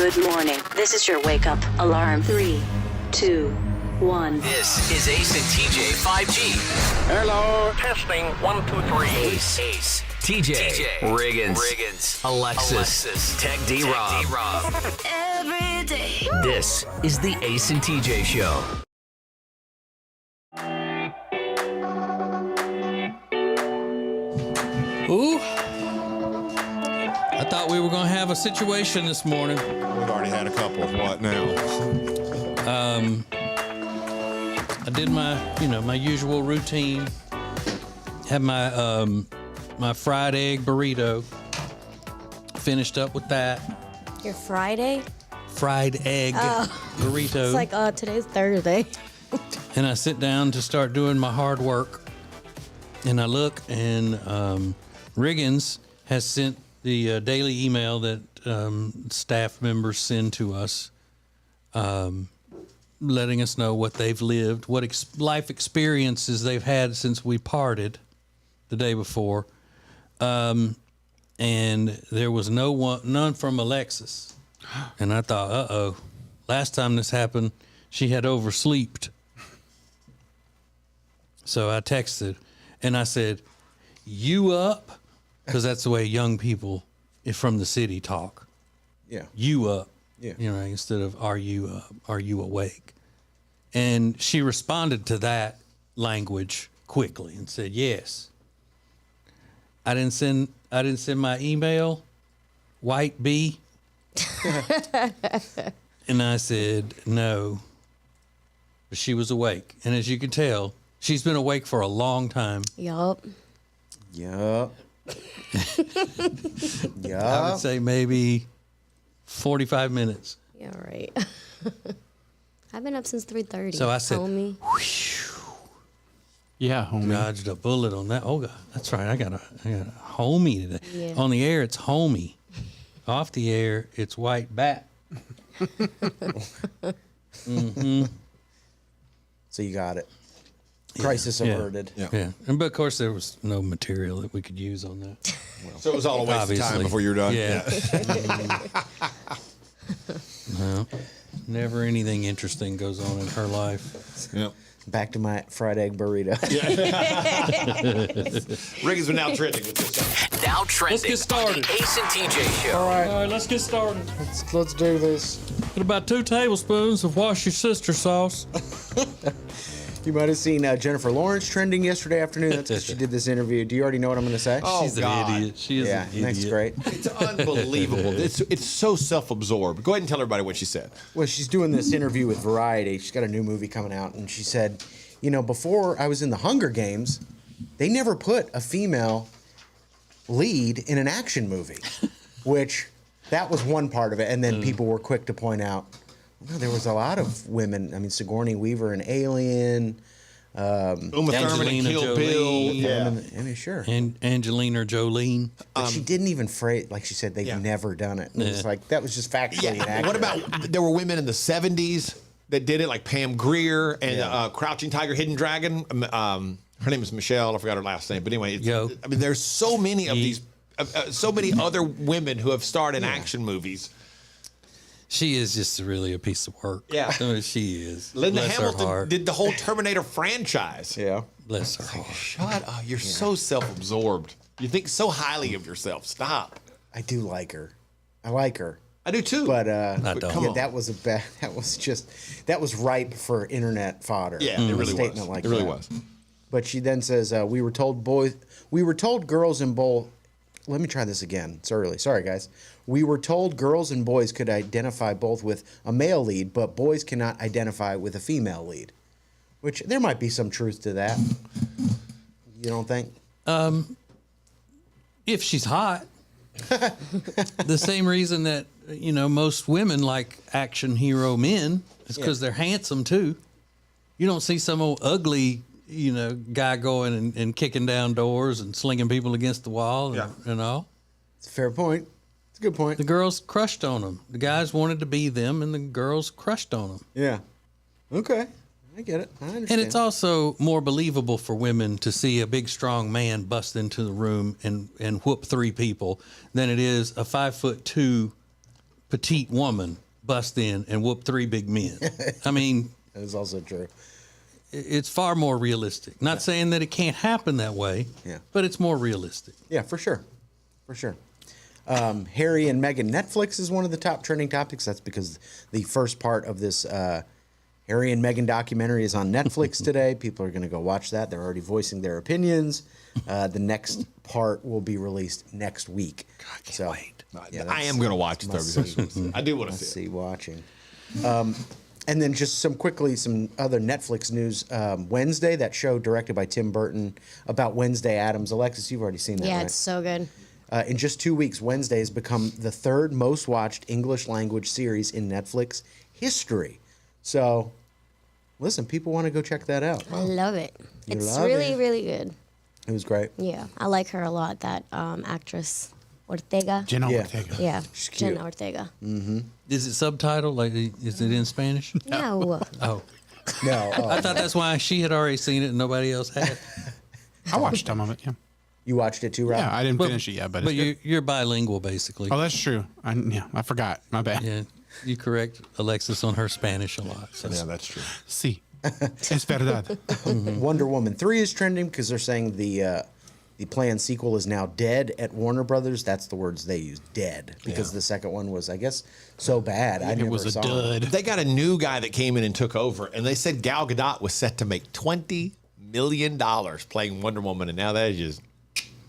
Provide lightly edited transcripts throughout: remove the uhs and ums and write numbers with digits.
Good morning. This is your wake up alarm. 3, 2, 1. This is Ace and TJ 5G. Hello. Testing 1, 2, 3. Ace. TJ. Riggins. Alexis. Tech D-Rob. Every day. This is the Ace and TJ Show. Ooh. I thought we were going to have a situation this morning. We've already had a couple. What now? I did my usual routine. Had my my fried egg burrito. Finished up with that. Your Friday? Fried egg burrito. It's like, today's Thursday. And I sit down to start doing my hard work. And I look, and Riggins has sent the daily email that staff members send to us, letting us know what they've lived, what life experiences they've had since we parted the day before. And there was none from Alexis. And I thought, uh-oh, last time this happened, she had oversleeped. So I texted, and I said, you up? Because that's the way young people from the city talk. Yeah. You up. Yeah. Instead of are you up? Are you awake? And she responded to that language quickly and said, yes. I didn't send my email, white B. And I said, no. But she was awake. And as you can tell, she's been awake for a long time. Yup. Yup. I would say maybe 45 minutes. Yeah, right. I've been up since 3:30. So I said, homie. Yeah, homie. Dodged a bullet on that. Oh, God. That's right. I got a homie today. Yeah. On the air, it's homie. Off the air, it's white bat. Mm-hmm. So you got it. Crisis averted. Yeah. But of course, there was no material that we could use on that. So it was all a waste of time before you were done? Yeah. No. Never anything interesting goes on in her life. Yep. Back to my fried egg burrito. Riggins are now trending with this. Now trending. Let's get started. On the Ace and TJ Show. All right, let's get started. Let's do this. Put about 2 tablespoons of wash your sister sauce. You might have seen Jennifer Lawrence trending yesterday afternoon. That's because she did this interview. Do you already know what I'm going to say? Oh, She's God. an idiot. She is an idiot. That's great. It's unbelievable. It's so self-absorbed. Go ahead and tell everybody what she said. Well, she's doing this interview with Variety. She's got a new movie coming out, and she said, before I was in the Hunger Games, they never put a female lead in an action movie, which that was one part of it. And then people were quick to point out, no, there was a lot of women. I mean, Sigourney Weaver in Alien. Uma Thurman in Kill Bill. Yeah. I mean, sure. And Angelina Jolie. But she didn't even phrase, like she said, they've never done it. And it was like, that was just factually inaccurate. What about, there were women in the 70s that did it, like Pam Grier and Crouching Tiger, Hidden Dragon. Her name is Michelle. I forgot her last name. But anyway, I mean, there's so many of these, so many other women who have starred in action movies. She is just really a piece of work. Yeah. I mean, she is. Linda Bless her Hamilton heart. did the whole Terminator franchise. Yeah. Bless her heart. Shut up. You're so self-absorbed. You think so highly of yourself. Stop. I do like her. I like her. I do too. But don't. yeah, that was that was ripe for internet fodder. Yeah, it really statement was. Like it really that. was. But she then says, we were told girls and both. Let me try this again. It's early. Sorry, guys. We were told girls and boys could identify both with a male lead, but boys cannot identify with a female lead. Which there might be some truth to that. You don't think? If she's hot. The same reason that, most women like action hero men is because they're handsome too. You don't see some old ugly, guy going and kicking down doors and slinging people against the wall and all. It's a fair point. It's a good point. The girls crushed on them. The guys wanted to be them, and the girls crushed on them. Yeah. Okay. I get it. I understand. And it's also more believable for women to see a big, strong man bust into the room and whoop 3 people than it is a 5'2" petite woman bust in and whoop 3 big men. I mean, That is also true. it's far more realistic. Not saying that it can't happen that way, Yeah. but it's more realistic. Yeah, for sure. For sure. Harry and Meghan Netflix is one of the top trending topics. That's because the first part of this Harry and Meghan documentary is on Netflix today. People are going to go watch that. They're already voicing their opinions. The next part will be released next week. I can't wait. Yeah, I am going to watch it, though, because I do want to Let's see it. see watching. And then just some other Netflix news. Wednesday, that show directed by Tim Burton about Wednesday Addams. Alexis, you've already seen that, Yeah, right? it's so good. In just 2 weeks, Wednesday has become the 3rd most watched English language series in Netflix history. So, listen, people want to go check that out. I love it. You It's love really, it? really good. It was great. Yeah, I like her a lot. That actress Ortega. Jenna Yeah. Ortega. Yeah, cute. Jenna Ortega. Is it subtitled? Like, is it in Spanish? No. Oh, No, I thought that's why she had already seen it and nobody else had. I watched some of it. Yeah. you watched it too, Rob? Yeah, I didn't finish it yet, but it's good. you're bilingual, basically. Oh, that's true. I forgot. My bad. Yeah, you correct Alexis on her Spanish a lot. So. Yeah, that's true. Sí. Es verdad. Wonder Woman 3 is trending because they're saying the planned sequel is now dead at Warner Brothers. That's the words they use, dead, because the second one was, I guess, so bad. I It never was a saw dud. They got a new guy that came in and took over, and they said Gal Gadot was set to make $20 million playing Wonder Woman, and now that is just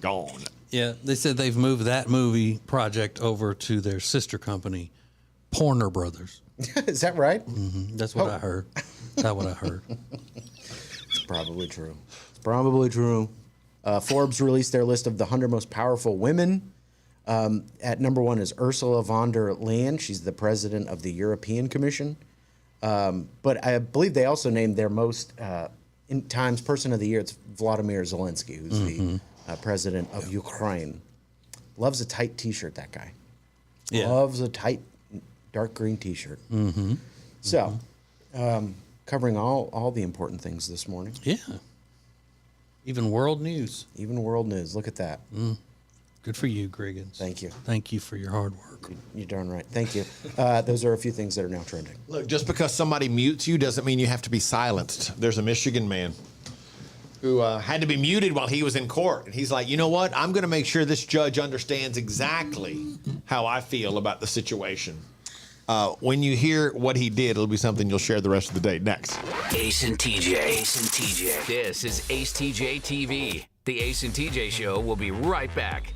gone. Yeah, they said they've moved that movie project over to their sister company, Porner Brothers. Is that right? That's what I heard. That's what I heard. It's probably true. It's probably true. Forbes released their list of the 100 most powerful women. At number 1 is Ursula von der Leyen. She's the president of the European Commission. But I believe they also named their most in Times Person of the Year. It's Vladimir Zelensky, who's the president of Ukraine. Loves a tight T-shirt, that guy. Yeah. Loves a tight dark green T-shirt. So, covering all the important things this morning. Yeah. Even world news. Even world news. Look at that. Good for you, Riggins. Thank you. Thank you for your hard work. You're darn right. Thank you. Those are a few things that are now trending. Look, just because somebody mutes you doesn't mean you have to be silenced. There's a Michigan man who had to be muted while he was in court. And he's like, you know what? I'm going to make sure this judge understands exactly how I feel about the situation. When you hear what he did, it'll be something you'll share the rest of the day. Next. Ace and TJ. Ace and TJ. This is acetjtv. The Ace and TJ Show will be right back.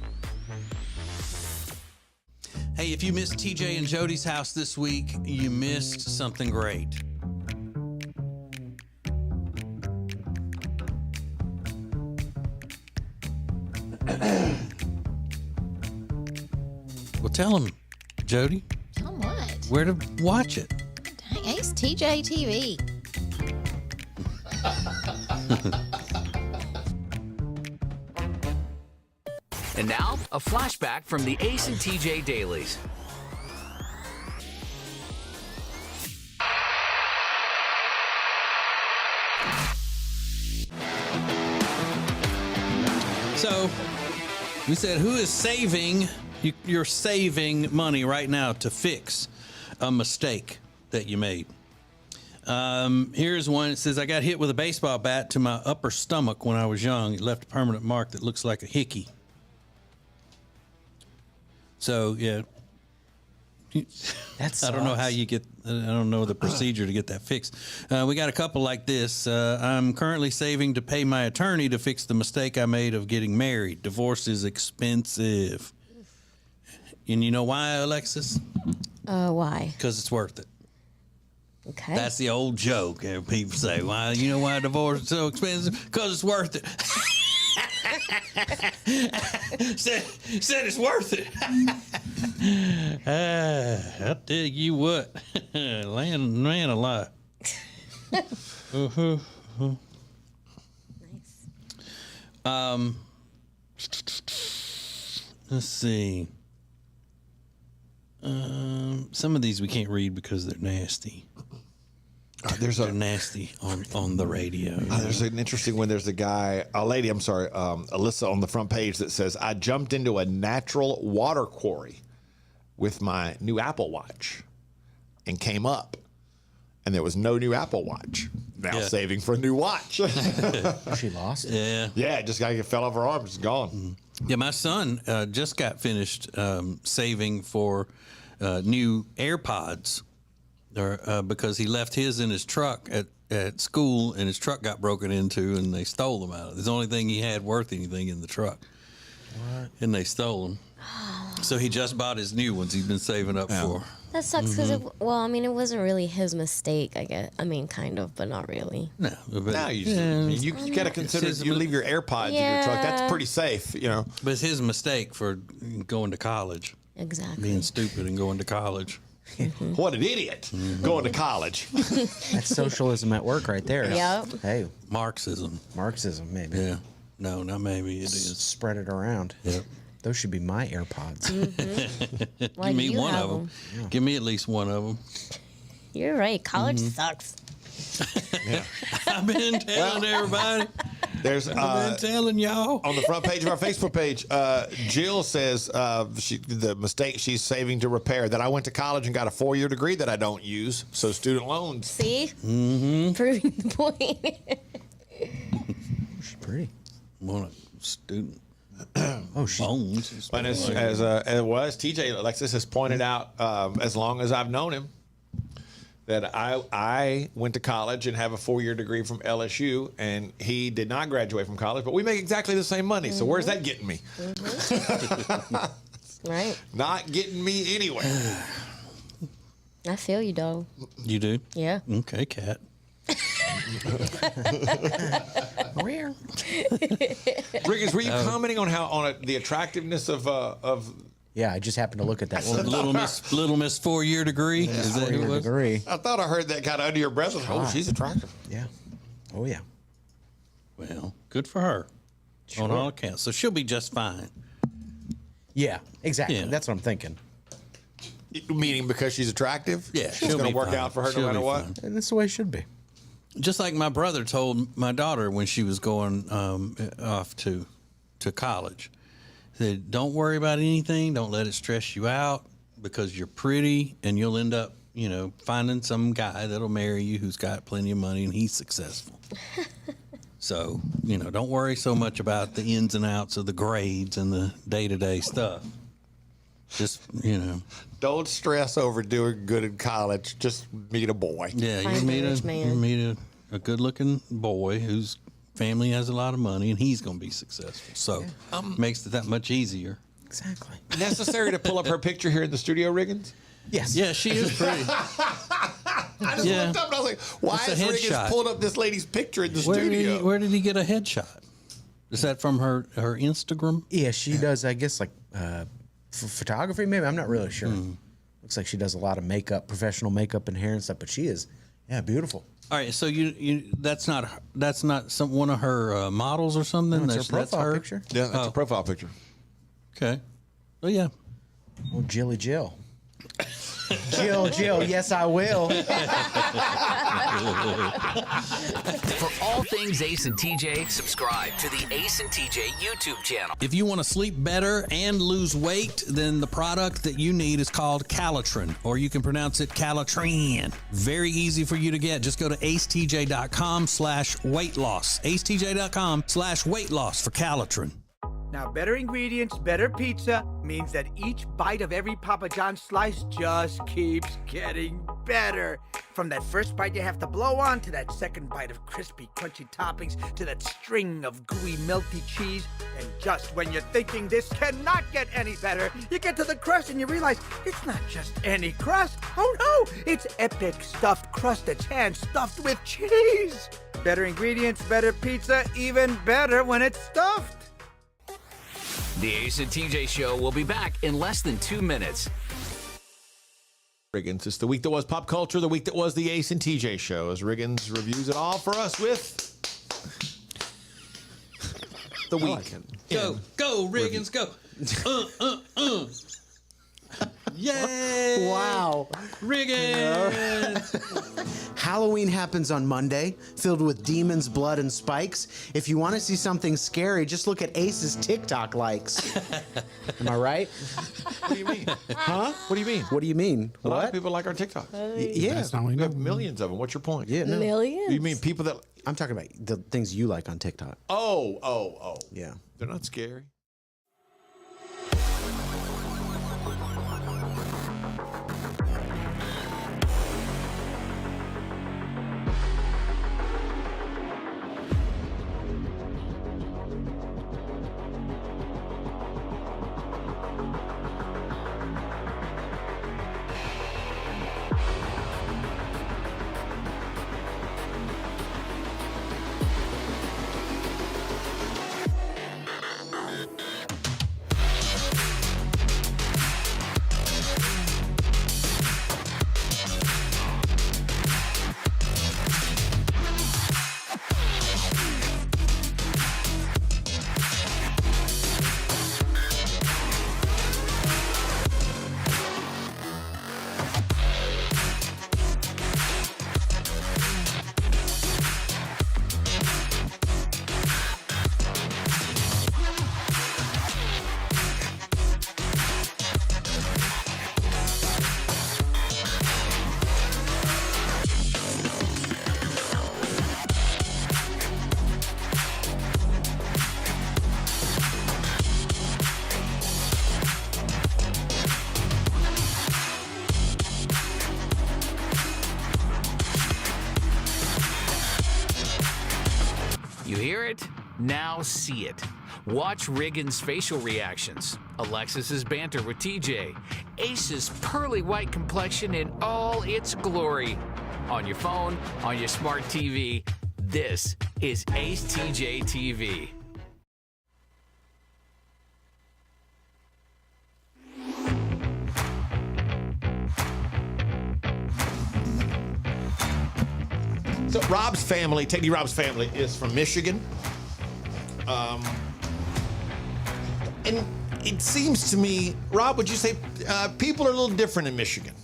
Hey, if you missed TJ and Jody's house this week, you missed something great. Well, tell them, Jody, Tell 'em what? where to watch it. Dang, Ace TJ TV. And now, a flashback from the Ace and TJ Dailies. So, we said, who is saving? You're saving money right now to fix a mistake that you made. Here's one. It says, I got hit with a baseball bat to my upper stomach when I was young. It left a permanent mark that looks like a hickey. So, yeah. That's I don't know how you get, I don't know the procedure to get that fixed. We got a couple like this. I'm currently saving to pay my attorney to fix the mistake I made of getting married. Divorce is expensive. And you know why, Alexis? Why? Because it's worth it. Okay. That's the old joke. People say, "Why? You know why divorce is so expensive? Because it's worth it." said it's worth it. I'll tell you what, man alive. Let's see. Some of these we can't read because they're nasty. They're nasty on the radio. There's an interesting one. There's a lady, I'm sorry, Alyssa on the front page that says, I jumped into a natural water quarry with my new Apple Watch and came up, and there was no new Apple Watch. Now saving for a new watch. She lost it. Yeah. Yeah, it just fell off her arm. It's gone. Yeah, my son just got finished saving for new AirPods because he left his in his truck at school, and his truck got broken into, and they stole them out. It's the only thing he had worth anything in the truck. What? And they stole them. So he just bought his new ones he's been saving up for. That sucks because, it wasn't really his mistake, I guess. I mean, kind of, but not really. No. Now you got to consider you leave your AirPods in your truck. That's pretty safe, you know. But it's his mistake for going to college. Exactly. Being stupid and going to college. What an idiot. Going to college. That's socialism at work right there. Yep. Hey. Marxism, maybe. Yeah. No, not maybe. It is. Spread it around. Yep. Those should be my AirPods. Why Give me do you one have of them. them? Give me at least one of them. You're right. College sucks. I've been telling everybody. There's I've been telling y'all. on the front page of our Facebook page, Jill says the mistake she's saving to repair, that I went to college and got a 4-year degree that I don't use, so student loans. See? Proving the point. She's pretty. Want a student. Oh, she's Bones. But as TJ Alexis has pointed out, as long as I've known him, that I went to college and have a 4-year degree from LSU, and he did not graduate from college, but we make exactly the same money. So where's that getting me? Right. Not getting me anywhere. I feel you, dog. You do? Yeah. Okay, Cat. rare. Riggins, were you commenting on the attractiveness of? Yeah, I just happened to look at that one. Little Miss 4-year degree. Yeah, Is that who it was? degree. I thought I heard that kind of under your breath. Oh, she's attractive. Yeah. Oh yeah. Well, good for her. Sure. On all accounts. So she'll be just fine. Yeah, exactly. Yeah. That's what I'm thinking. Meaning because she's attractive? Yeah, It's she'll going be to work fine. out for her She'll no matter be what. fine. And that's the way it should be. Just like my brother told my daughter when she was going off to college. He said, don't worry about anything. Don't let it stress you out because you're pretty and you'll end up, finding some guy that'll marry you who's got plenty of money and he's successful. So, don't worry so much about the ins and outs of the grades and the day-to-day stuff. Just, Don't stress over doing good in college. Just meet a boy. Yeah, Find a rich man. you meet a good-looking boy whose family has a lot of money, and he's going to be successful. So makes it that much easier. Exactly. Necessary to pull up her picture here in the studio, Riggins? Yes. Yeah, she is pretty. I just looked up and I was like, why It's a is Riggins headshot. pulling up this lady's picture in the studio? Where did he get a headshot? Is that from her Instagram? Yeah, she does, I guess, like photography, maybe. I'm not really sure. Looks like she does a lot of makeup, professional makeup and hair and stuff, but she is, beautiful. All right, so you that's not one of her models or something. No, it's her profile picture. Yeah, that's a profile picture. Okay. Oh yeah. Oh, Jilly Jill. Jill, yes, I will. For all things Ace and TJ, subscribe to the Ace and TJ YouTube channel. If you want to sleep better and lose weight, then the product that you need is called Calitrin, or you can pronounce it Calitrin. Very easy for you to get. Just go to acetj.com/weight loss. acetj.com/weight loss for Calitrin. Now, better ingredients, better pizza means that each bite of every Papa John's slice just keeps getting better. From that first bite you have to blow on, to that second bite of crispy, crunchy toppings, to that string of gooey, melty cheese. And just when you're thinking this cannot get any better, you get to the crust and you realize it's not just any crust. Oh no, it's epic stuffed crust that's hand-stuffed with cheese. Better ingredients, better pizza, even better when it's stuffed. The Ace and TJ Show will be back in less than 2 minutes. Riggins, it's the week that was pop culture, the week that was the Ace and TJ Show, as Riggins reviews it all for us with the week. Go, Riggins, go. Yay! Wow. Riggins! Halloween happens on Monday, filled with demons, blood, and spikes. If you want to see something scary, just look at Ace's TikTok likes. Am I right? What do you mean? Huh? What do you mean? What do you mean? A lot What? of people like our TikToks. Yeah. That's not what we We know. have millions of them. What's your point? Yeah, no. Millions. You mean people that? I'm talking about the things you like on TikTok. Oh. Yeah. They're not scary. You hear it? Now see it. Watch Riggins' facial reactions, Alexis's banter with TJ, Ace's pearly white complexion in all its glory. On your phone, on your smart TV, this is AceTJTV. So Rob's family, Teddy Rob's family, is from Michigan. And it seems to me, Rob, would you say people are a little different in Michigan?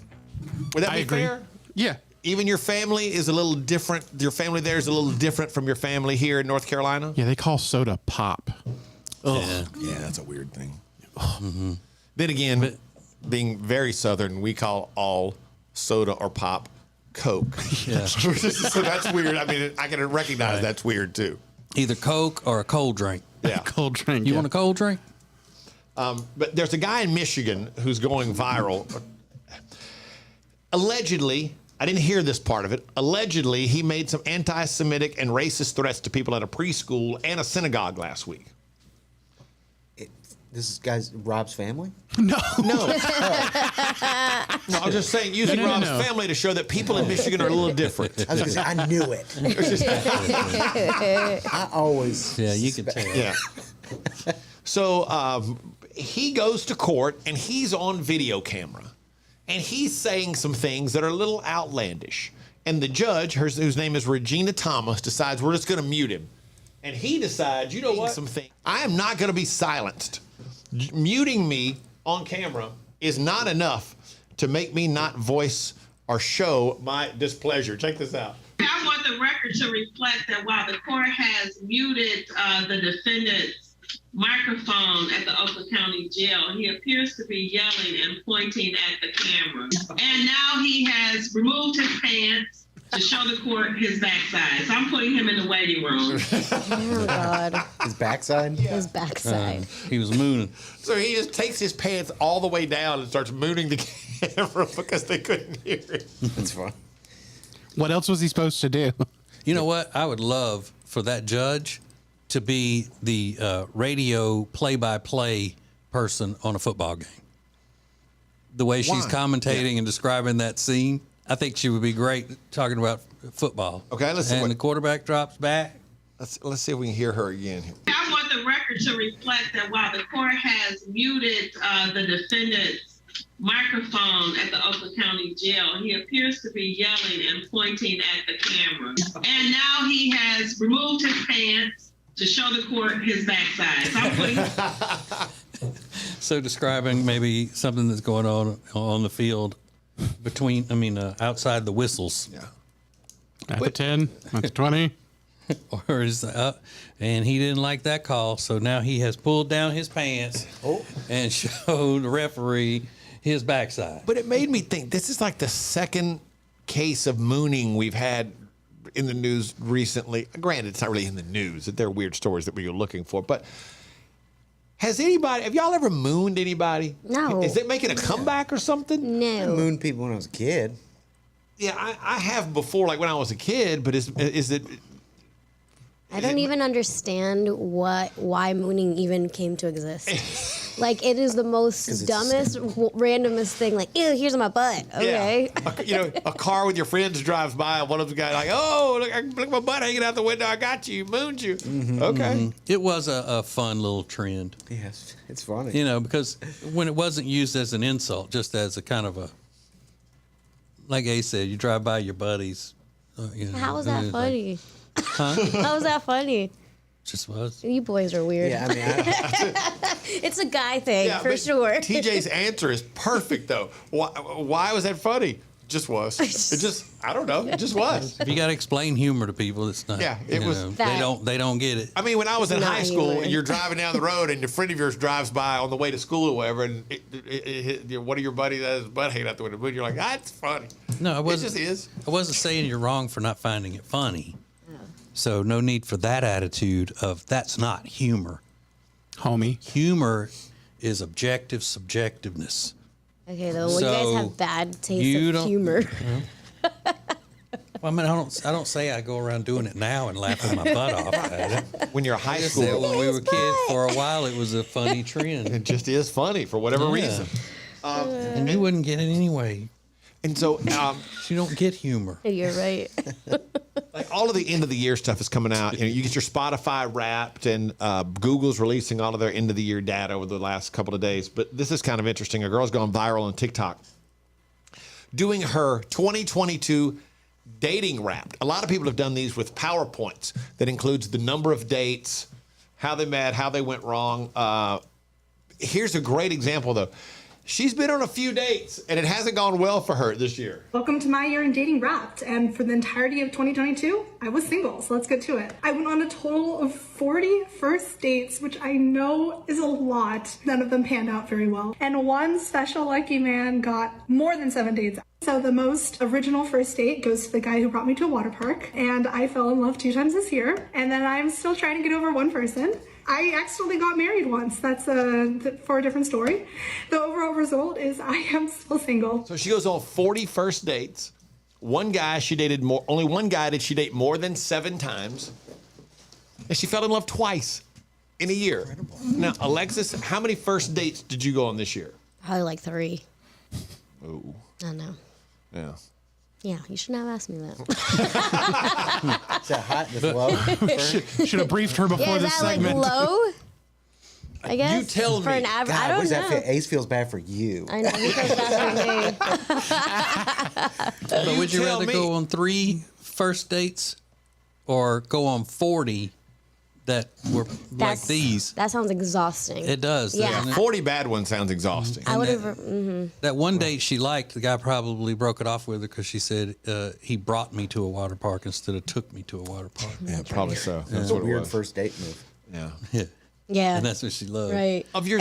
Would that I be agree. fair? Yeah. Even your family is a little different. Your family there is a little different from your family here in North Carolina? Yeah, they call soda pop. Yeah, that's a weird thing. Then again, being very Southern, we call all soda or pop Coke. Yeah. So that's weird. I mean, I can recognize that's weird too. Either Coke or a cold drink. Yeah. Cold drink. You yeah. want a cold drink? But there's a guy in Michigan who's going viral. Allegedly, I didn't hear this part of it. Allegedly, he made some anti-Semitic and racist threats to people at a preschool and a synagogue last week. This guy's Rob's family? No. No. No, I'm just saying, using No. Rob's family to show that people in Michigan are a little different. I was gonna say, I knew it. I always. Yeah, you can tell. Yeah. So he goes to court and he's on video camera and he's saying some things that are a little outlandish. And the judge, whose name is Regina Thomas, decides we're just going to mute him. And he decides, you know what? I am not going to be silenced. Muting me on camera is not enough to make me not voice or show my displeasure. Check this out. I want the record to reflect that while the court has muted the defendant's microphone at the Oakland County Jail, he appears to be yelling and pointing at the camera. And now he has removed his pants to show the court his backside. So I'm putting him in the waiting room. Oh, God. His backside? His backside. He was mooning. So he just takes his pants all the way down and starts mooning the camera because they couldn't hear it. That's fun. What else was he supposed to do? You know what? I would love for that judge to be the radio play-by-play person on a football game. The way she's commentating and describing that scene, I think she would be great talking about football. Okay, let's see. And the quarterback drops back. Let's see if we can hear her again. I want the record to reflect that while the court has muted the defendant's microphone at the Oakland County Jail, he appears to be yelling and pointing at the camera. And now he has removed his pants to show the court his backside. So I'm putting So describing maybe something that's going on the field outside the whistles. Yeah. At the 10, at the 20. Or is and he didn't like that call, so now he has pulled down his pants and showed the referee his backside. But it made me think this is like the second case of mooning we've had in the news recently. Granted, it's not really in the news. They're weird stories that we were looking for. But have y'all ever mooned anybody? No. Is it making a comeback or something? I No. mooned people when I was a kid. Yeah, I have before, like when I was a kid. But is it? I don't even understand why mooning even came to exist. Like, it is the most dumbest, randomest thing. Like, ew, here's my butt. Okay. Yeah. A car with your friends drives by, and one of them guys like, oh, look at my butt hanging out the window. I got you, mooned you. Mm-hmm. Okay. Mm-hmm. It was a fun little trend. Yes, it's funny. Because when it wasn't used as an insult, just as a kind of a, like Ace said, you drive by your buddies. How was that funny? Huh? How was that funny? Just was. You boys are weird. Yeah, I mean, it's a guy thing, for but sure. TJ's answer is perfect, though. Why was that funny? Just was. It just, I don't know. It just was. If you got to explain humor to people, it's not. Yeah, it was. They don't get it. I mean, when I was in Not high school, humor. you're driving down the road, and a friend of yours drives by on the way to school or whatever, and one of your buddies has his butt hanging out the window, and you're like, that's funny. No, it just is. I wasn't saying you're wrong for not finding it funny. So no need for that attitude of that's not humor. Homie. Humor is objective subjectiveness. Okay, though, well, you guys have bad taste of humor. I mean, I don't say I go around doing it now and laughing my butt off at it. When you're high I just school, said when we were kids, for a while, it was a funny trend. it just is funny for whatever reason. And you wouldn't get it anyway. And so, you don't get humor. You're right. like all of the end of the year stuff is coming out. You get your Spotify Wrapped, and Google's releasing all of their end of the year data over the last couple of days. But this is kind of interesting. A girl's gone viral on TikTok doing her 2022 dating Wrapped. A lot of people have done these with PowerPoints that includes the number of dates, how they met, how they went wrong. Here's a great example, though. She's been on a few dates, and it hasn't gone well for her this year. Welcome to my year in dating Wrapped, and for the entirety of 2022, I was single, so let's get to it. I went on a total of 40 first dates, which I know is a lot. None of them panned out very well. And one special lucky man got more than 7 dates. So the most original first date goes to the guy who brought me to a water park, and I fell in love 2 times this year, and then I'm still trying to get over one person. I accidentally got married once. That's for a different story. The overall result is I am still single. So she goes on 40 first dates. Only one guy did she date more than 7 times. And she fell in love twice in a year. Incredible. Now, Alexis, how many first dates did you go on this year? Probably like 3. Oh. I know. Yeah. Yeah, you shouldn't have asked me that. Is that hot and low? Should have briefed her before this segment. Like low? I guess. You tell for me. an average. God, I don't what does know. that feel? Ace feels bad for you. I know. He feels bad for me. But would you tell rather me. go on 3 first dates or go on 40 that were like these? That sounds exhausting. It does. Yeah. doesn't it? 40 bad ones sounds exhausting. I would have. That one date she liked, the guy probably broke it off with her because she said he brought me to a water park instead of took me to a water park. Yeah, probably so. That's That's a what it weird was. first date move. Yeah. Yeah. Yeah. And that's what she loved. Right. Of your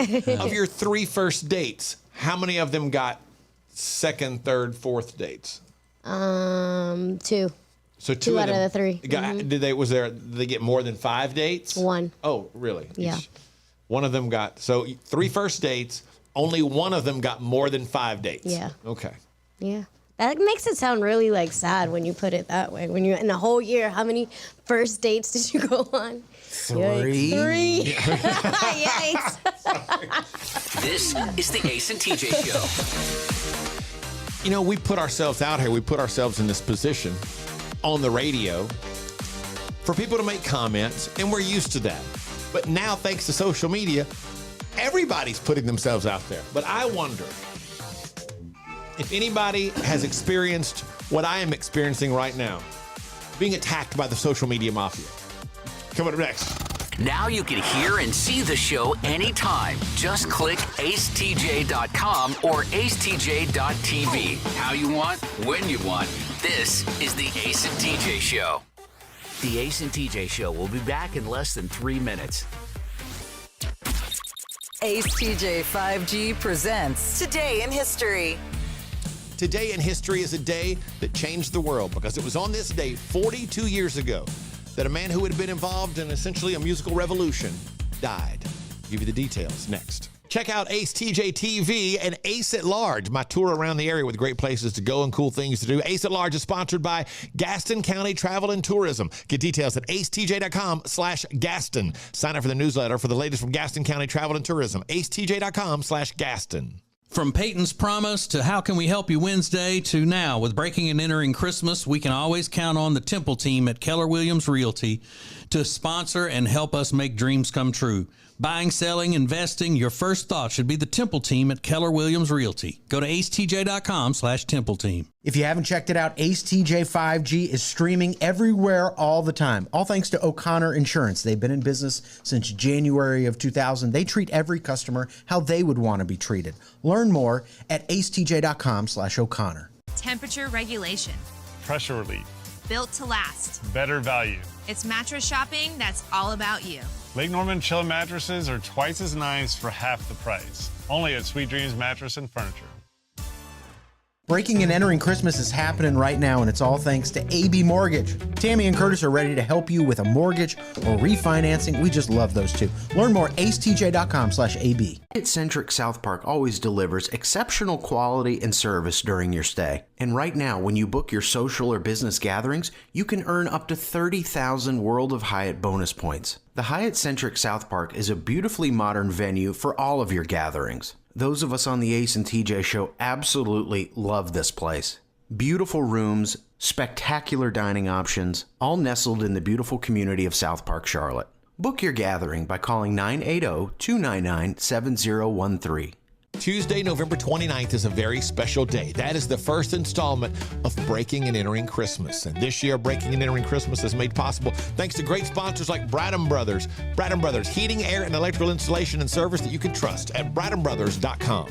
3 first dates, how many of them got second, third, fourth dates? 2. So 2 out of the 3. Did they get more than 5 dates? 1. Oh, really? Yeah. One of them got 3 first dates. Only one of them got more than 5 dates. Yeah. Okay. Yeah. That makes it sound really like sad when you put it that way. When you're in the whole year, how many first dates did you go on? 3. Yikes. 3. Yikes. This is the Ace and TJ Show. You know, we put ourselves out here. We put ourselves in this position on the radio for people to make comments, and we're used to that. But now, thanks to social media, everybody's putting themselves out there. But I wonder if anybody has experienced what I am experiencing right now, being attacked by the social media mafia. Coming up next. Now you can hear and see the show anytime. Just click acetj.com or acetj.tv. How you want, when you want. This is the Ace and TJ Show. The Ace and TJ Show will be back in less than 3 minutes. Ace TJ 5G presents Today in History. Today in history is a day that changed the world because it was on this day 42 years ago that a man who had been involved in essentially a musical revolution died. I'll give you the details next. Check out acetjtv and Ace at Large, my tour around the area with great places to go and cool things to do. Ace at Large is sponsored by Gaston County Travel and Tourism. Get details at acetj.com/Gaston. Sign up for the newsletter for the latest from Gaston County Travel and Tourism. acetj.com/Gaston. From Peyton's Promise to How Can We Help You Wednesday to now, with breaking and entering Christmas, we can always count on the Temple team at Keller Williams Realty to sponsor and help us make dreams come true. Buying, selling, investing, your first thought should be the Temple team at Keller Williams Realty. Go to acetj.com/Temple team. If you haven't checked it out, Ace TJ 5G is streaming everywhere all the time. All thanks to O'Connor Insurance. They've been in business since January of 2000. They treat every customer how they would want to be treated. Learn more at acetj.com/O'Connor. Temperature regulation. Pressure relief. Built to last. Better value. It's mattress shopping that's all about you. Lake Norman Chill mattresses are twice as nice for half the price. Only at Sweet Dreams Mattress and Furniture. Breaking and entering Christmas is happening right now, and it's all thanks to AB Mortgage. Tammy and Curtis are ready to help you with a mortgage or refinancing. We just love those two. Learn more at acetj.com/AB. Hyatt-centric South Park always delivers exceptional quality and service during your stay. And right now, when you book your social or business gatherings, you can earn up to 30,000 World of Hyatt bonus points. The Hyatt-centric South Park is a beautifully modern venue for all of your gatherings. Those of us on the Ace and TJ Show absolutely love this place. Beautiful rooms, spectacular dining options, all nestled in the beautiful community of South Park, Charlotte. Book your gathering by calling 980-299-7013. Tuesday, November 29th is a very special day. That is the first installment of Breaking and Entering Christmas. And this year, Breaking and Entering Christmas is made possible thanks to great sponsors like Bradham Brothers. Bradham Brothers, heating, air, and electrical installation and service that you can trust at BradhamBrothers.com.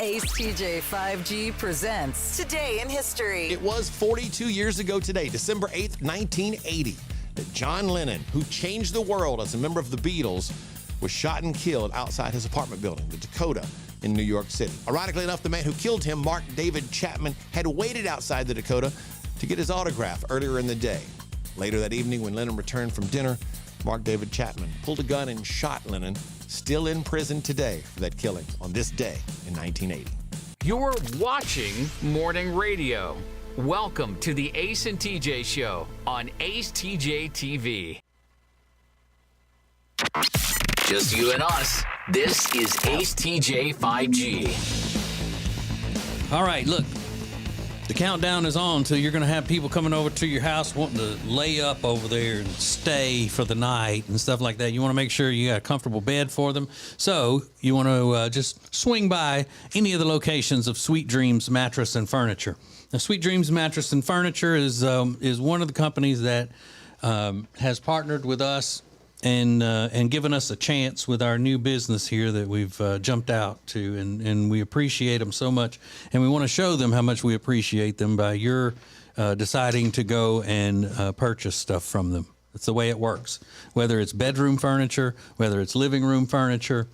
Ace TJ 5G presents Today in History. It was 42 years ago today, December 8th, 1980, that John Lennon, who changed the world as a member of the Beatles, was shot and killed outside his apartment building, the Dakota, in New York City. Ironically enough, the man who killed him, Mark David Chapman, had waited outside the Dakota to get his autograph earlier in the day. Later that evening, when Lennon returned from dinner, Mark David Chapman pulled a gun and shot Lennon, still in prison today for that killing on this day in 1980. You're watching Morning Radio. Welcome to the Ace and TJ Show on AceTJTV. Just you and us. This is Ace TJ 5G. All right, look. The countdown is on till you're going to have people coming over to your house wanting to lay up over there and stay for the night and stuff like that. You want to make sure you got a comfortable bed for them. So you want to just swing by any of the locations of Sweet Dreams Mattress and Furniture. Now, Sweet Dreams Mattress and Furniture is one of the companies that has partnered with us and given us a chance with our new business here that we've jumped out to, and we appreciate them so much, and we want to show them how much we appreciate them by your deciding to go and purchase stuff from them. That's the way it works. Whether it's bedroom furniture, whether it's living room furniture,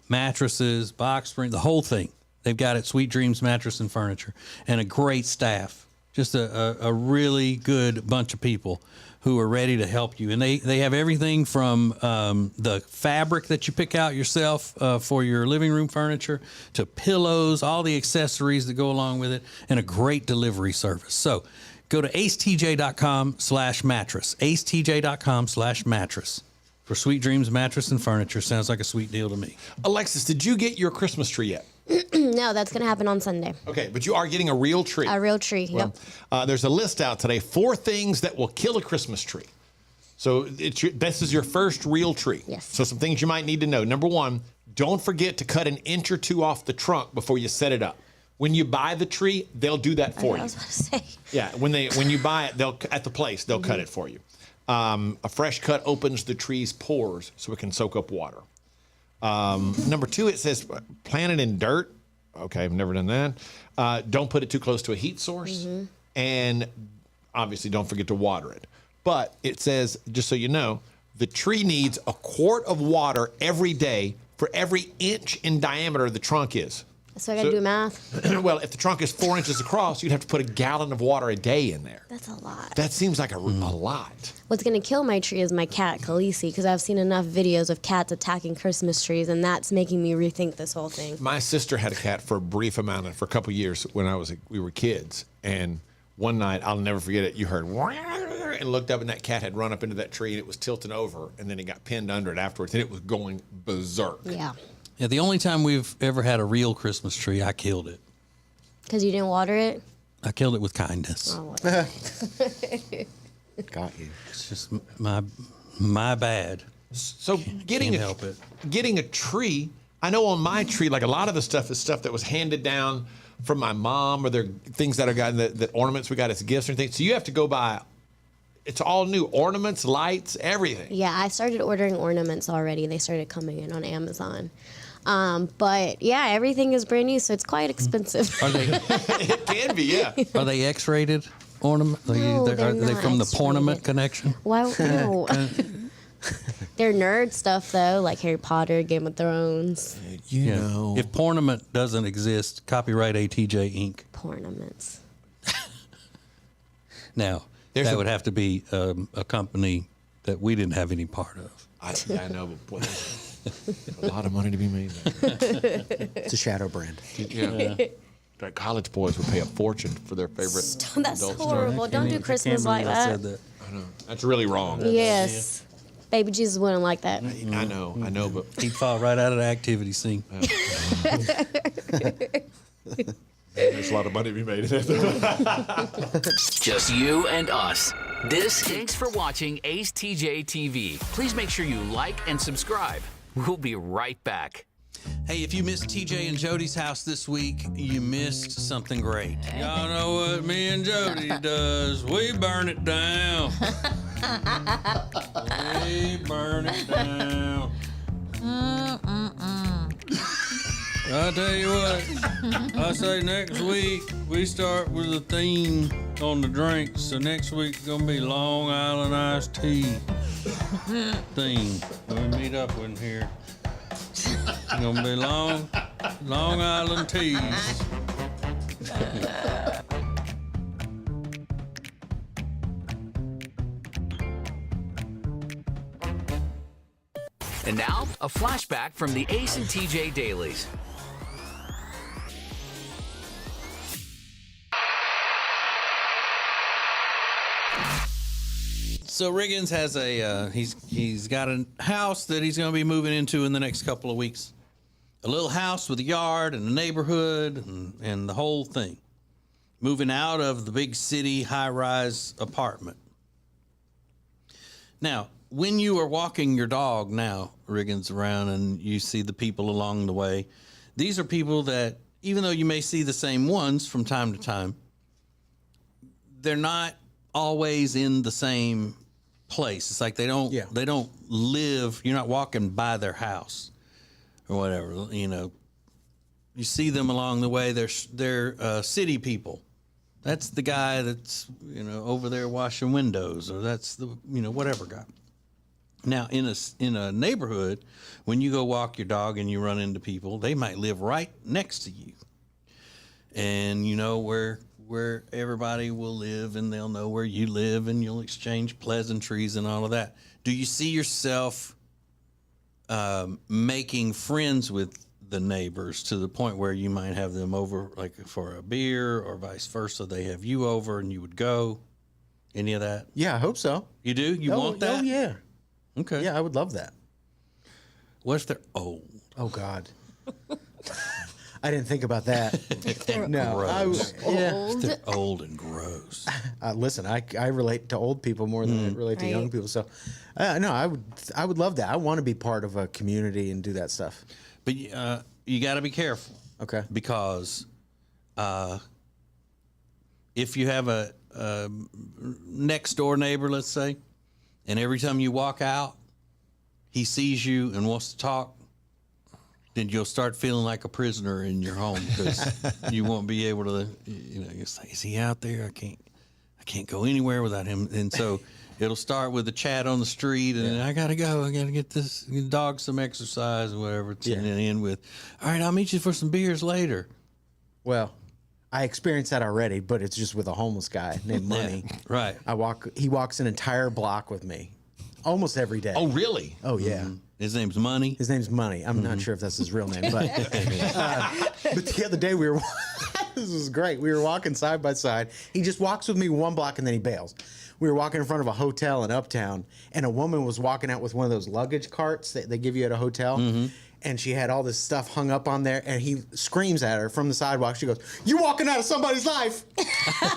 mattresses, box spring, the whole thing. They've got it, Sweet Dreams Mattress and Furniture, and a great staff. Just a really good bunch of people who are ready to help you. And they have everything from the fabric that you pick out yourself for your living room furniture to pillows, all the accessories that go along with it, and a great delivery service. So go to acetj.com/mattress, acetj.com/mattress for Sweet Dreams Mattress and Furniture. Sounds like a sweet deal to me. Alexis, did you get your Christmas tree yet? No, that's going to happen on Sunday. Okay, but you are getting a real tree. A real tree, well, yep. There's a list out today, 4 things that will kill a Christmas tree. So this is your first real tree. Yes. So some things you might need to know. Number 1, don't forget to cut an inch or 2 off the trunk before you set it up. When you buy the tree, they'll do that for you. I was about to say. Yeah, when you buy it, they'll cut it for you. A fresh cut opens the tree's pores so it can soak up water. Number 2, it says plant it in dirt. Okay, I've never done that. Don't put it too close to a heat source. And obviously don't forget to water it. But it says, just so you know, the tree needs a quart of water every day for every inch in diameter the trunk is. So I got to do math? Well, if the trunk is 4 inches across, you'd have to put a gallon of water a day in there. That's a lot. That seems like a lot. What's going to kill my tree is my cat, Khaleesi, because I've seen enough videos of cats attacking Christmas trees, and that's making me rethink this whole thing. My sister had a cat for a brief amount, for a couple years when we were kids. And one night, I'll never forget it, you heard, and looked up, and that cat had run up into that tree, and it was tilting over, and then it got pinned under it afterwards, and it was going berserk. Yeah. Yeah, the only time we've ever had a real Christmas tree, I killed it. Because you didn't water it? I killed it with kindness. Oh, Got you. It's just my bad. So Can't help it. Getting a tree, I know on my tree, like a lot of the stuff is stuff that was handed down from my mom, or they're things that are gotten that ornaments we got as gifts or things. So you have to go buy. It's all new ornaments, lights, everything. Yeah, I started ordering ornaments already. They started coming in on Amazon. But yeah, everything is brand new, so it's quite expensive. Are they? It can be, yeah. Are they X-rated ornament? No, are they're they not from the X-rated. Pornament connection? Why? No. They're nerd stuff though, like Harry Potter, Game of Thrones. You know, if Pornament doesn't exist, copyright ATJ Inc. Ornaments. Now that would have to be a company that we didn't have any part of. I know, but boy, there's a lot of money to be made there. It's a shadow brand. Yeah. Like college boys would pay a fortune for their favorite. That's adult horrible. Don't do Christmas like that. I know. That's really wrong. Yes. Baby Jesus wouldn't like that. I know, but he'd fall right out of the activity scene. There's a lot of money to be made. Just you and us. Thanks for watching Ace TJ TV. Please make sure you like and subscribe. We'll be right back. Hey, if you missed TJ and Jody's house this week, you missed something great. Y'all know what me and Jody does. We burn it down. We burn it down. I'll tell you what, I say next week we start with a theme on the drinks. So next week's gonna be Long Island iced tea theme. When we meet up in here, it's gonna be Long Island teas. And now, a flashback from the Ace and TJ Dailies. So Riggins has he's got a house that he's going to be moving into in the next couple of weeks. A little house with a yard and a neighborhood and the whole thing. Moving out of the big city high-rise apartment. Now, when you are walking your dog now, Riggins, around and you see the people along the way, these are people that, even though you may see the same ones from time to time, they're not always in the same place. It's like they don't live, you're not walking by their house or whatever, you know. You see them along the way, they're city people. That's the guy that's, you know, over there washing windows, or that's the, you know, whatever guy. Now, in a neighborhood, when you go walk your dog and you run into people, they might live right next to you. And you know where everybody will live, and they'll know where you live, and you'll exchange pleasantries and all of that. Do you see yourself making friends with the neighbors to the point where you might have them over, like for a beer, or vice versa? They have you over, and you would go. Any of that? Yeah, I hope so. You do? You want that? Oh, yeah. Okay. Yeah, I would love that. What if they're old? Oh, God. I didn't think about that. No, gross. Yeah. They're old and gross. Listen, I relate to old people more than I relate to young people. So, no, I would love that. I want to be part of a community and do that stuff. But you got to be careful. Okay. Because if you have a next door neighbor, let's say, And every time you walk out, he sees you and wants to talk, then you'll start feeling like a prisoner in your home because you won't be able to, you say, is he out there? I can't go anywhere without him. And so it'll start with a chat on the street and I got to go. I got to get this dog some exercise or whatever. And then end with, all right, I'll meet you for some beers later. Well, I experienced that already, but it's just with a homeless guy named Money. Right. He walks an entire block with me almost every day. Oh, really? Oh, yeah. Mm-hmm. His name's Money? His name's Money. I'm not sure if that's his real name, but but the other day we were this was great. We were walking side by side. He just walks with me one block and then he bails. We were walking in front of a hotel in Uptown, and a woman was walking out with one of those luggage carts that they give you at a hotel. And she had all this stuff hung up on there, and he screams at her from the sidewalk. She goes, "You walking out of somebody's life?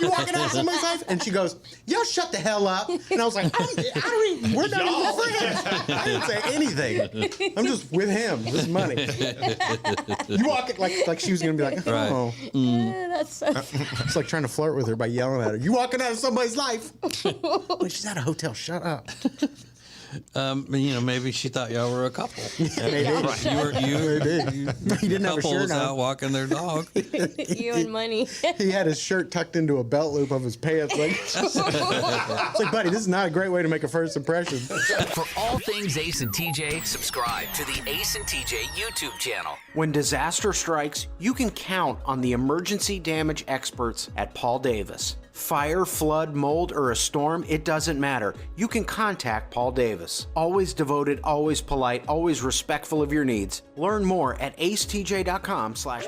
You walking out of somebody's life?" And she goes, "Yo, shut the hell up." And I was like, we're not even friends. I didn't say anything. I'm just with him. This is Money. You walking like she was gonna be like, "Oh, Yeah, that's so It's like trying to flirt with her by yelling at her. You walking out of somebody's life? Wait, she's at a hotel. Shut up. Maybe she thought y'all were a couple. Maybe. He didn't have a shirt Couples on. out walking their dog. you and Money. He had his shirt tucked into a belt loop of his pants. Like, it's like, buddy, this is not a great way to make a first impression. For all things Ace and TJ, subscribe to the Ace and TJ YouTube channel. When disaster strikes, you can count on the emergency damage experts at Paul Davis. Fire, flood, mold, or a storm, it doesn't matter. You can contact Paul Davis. Always devoted, always polite, always respectful of your needs. Learn more at acetj.com/Paul Davis.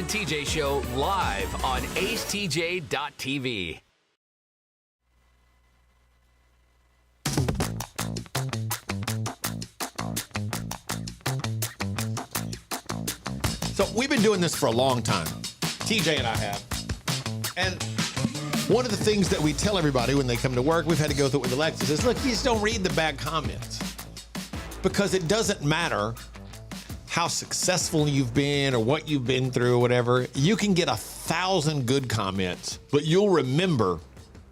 TJ Show live on acetj.tv. So we've been doing this for a long time. TJ and I have. And one of the things that we tell everybody when they come to work, we've had to go through it with Alexis, is look, you just don't read the bad comments. Because it doesn't matter how successful you've been or what you've been through or whatever. You can get 1,000 good comments, but you'll remember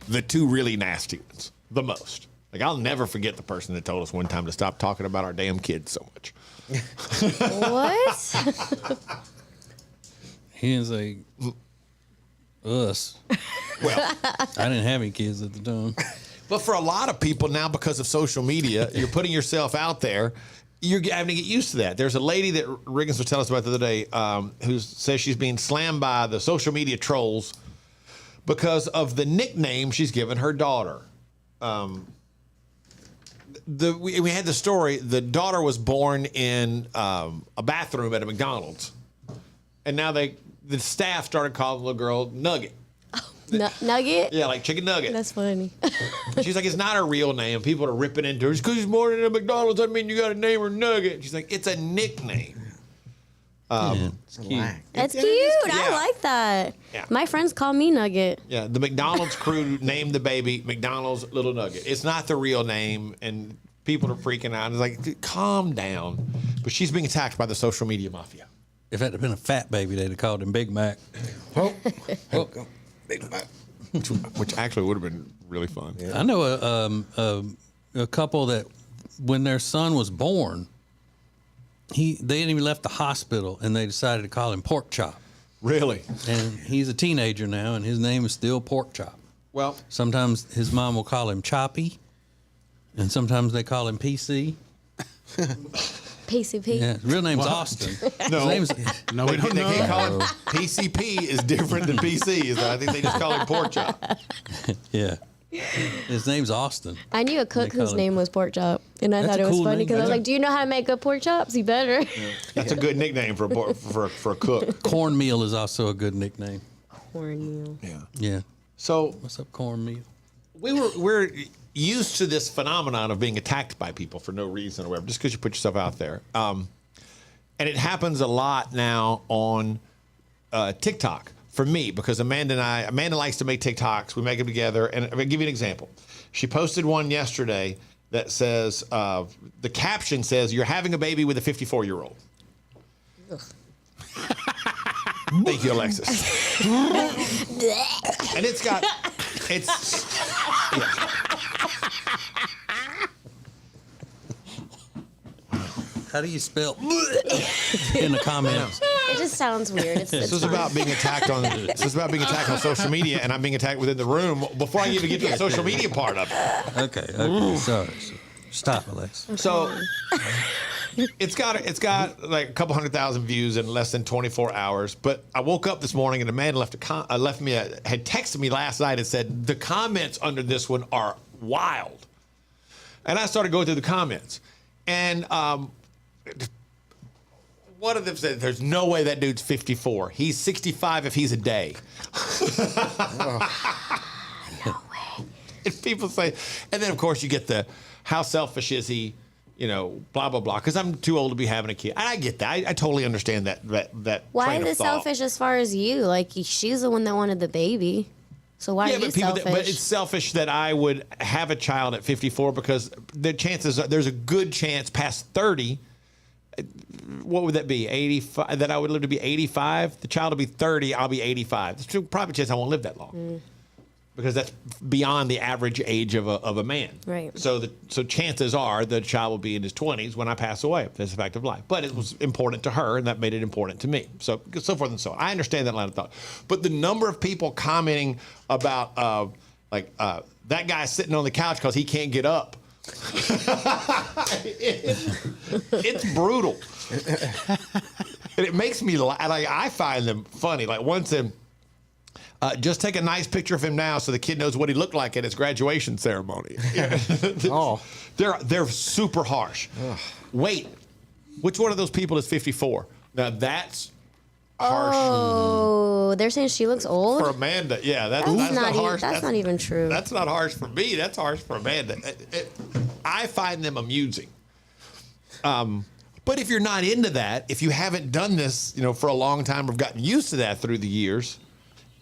the 2 really nasty ones the most. Like, I'll never forget the person that told us one time to stop talking about our damn kids so much. What? He didn't say us. Well, I didn't have any kids at the time. But for a lot of people now, because of social media, you're putting yourself out there. You're having to get used to that. There's a lady that Riggins was telling us about the other day who says she's being slammed by the social media trolls because of the nickname she's given her daughter. We had the story. The daughter was born in a bathroom at a McDonald's, and now the staff started calling the little girl Nugget. Nugget? Yeah, like chicken nugget. That's funny. She's like, it's not her real name. People are ripping into her. Just because she's born in a McDonald's doesn't mean you got to name her Nugget. She's like, it's a nickname. It's cute. That's cute. Yeah. I like that. Yeah. My friends call me Nugget. Yeah, the McDonald's crew named the baby McDonald's Little Nugget. It's not the real name, and people are freaking out. It's like, dude, calm down. But she's being attacked by the social media mafia. If it had been a fat baby, they'd have called him Big Mac. Big Mac. Which actually would have been really fun. Yeah. I know a couple that when their son was born, they didn't even left the hospital, and they decided to call him Pork Chop. Really? And he's a teenager now, and his name is still Pork Chop. Well, sometimes his mom will call him Choppy, and sometimes they call him PC. PCP. Yeah, his real name's Austin. No, we don't know. They can't call him PCP is different than PC. I think they just call him Pork Chop. Yeah. His name's Austin. I knew a cook whose name was Pork Chop, and I thought it was funny because I was like, "Do you know how to make good pork chops? You better." Yeah. That's a good nickname for a cook. Cornmeal is also a good nickname. Cornmeal. Yeah. Yeah. So what's up, cornmeal? We're used to this phenomenon of being attacked by people for no reason or whatever, just because you put yourself out there. And it happens a lot now on TikTok. for me, because Amanda likes to make TikToks. We make them together. And I'm going to give you an example. She posted one yesterday that says, the caption says, "You're having a baby with a 54-year-old." Thank you, Alexis. And it's yeah. How do you spell in the comments? It just sounds weird. It's This is about being attacked on social media, and I'm being attacked within the room before I even get to the social media part of it. Okay. Sorry. Stop, Alex. So it's got like a couple 100,000 views in less than 24 hours. But I woke up this morning and Amanda had texted me last night and said the comments under this one are wild. And I started going through the comments, and one of them said, "There's no way that dude's 54. He's 65 if he's a day." No way. And people say, and then of course you get the, "How selfish is he?" Blah blah blah. Because I'm too old to be having a kid. And I get that. I totally understand that. Why train is of it thought. selfish as far as you? Like, she's the one that wanted the baby. So why are you selfish? But it's selfish that I would have a child at 54 because the chances there's a good chance past 30. What would that be? 85. That I would live to be 85. The child will be 30. I'll be 85. There's probably a chance I won't live that long because that's beyond the average age of a man. Right. So chances are the child will be in his 20s when I pass away. That's a fact of life. But it was important to her, and that made it important to me. So forth and so on. I understand that line of thought. But the number of people commenting about that guy sitting on the couch because he can't get up. It's brutal. And it makes me laugh. I find them funny. Like one said, "Just take a nice picture of him now so the kid knows what he looked like at his graduation ceremony." Oh, they're super harsh. Ugh. Wait, which one of those people is 54? Now that's harsh. Oh, they're saying she looks old? For Amanda, yeah, that's not harsh. That's not even true. That's not harsh for me. That's harsh for Amanda. I find them amusing. But if you're not into that, if you haven't done this, for a long time or gotten used to that through the years,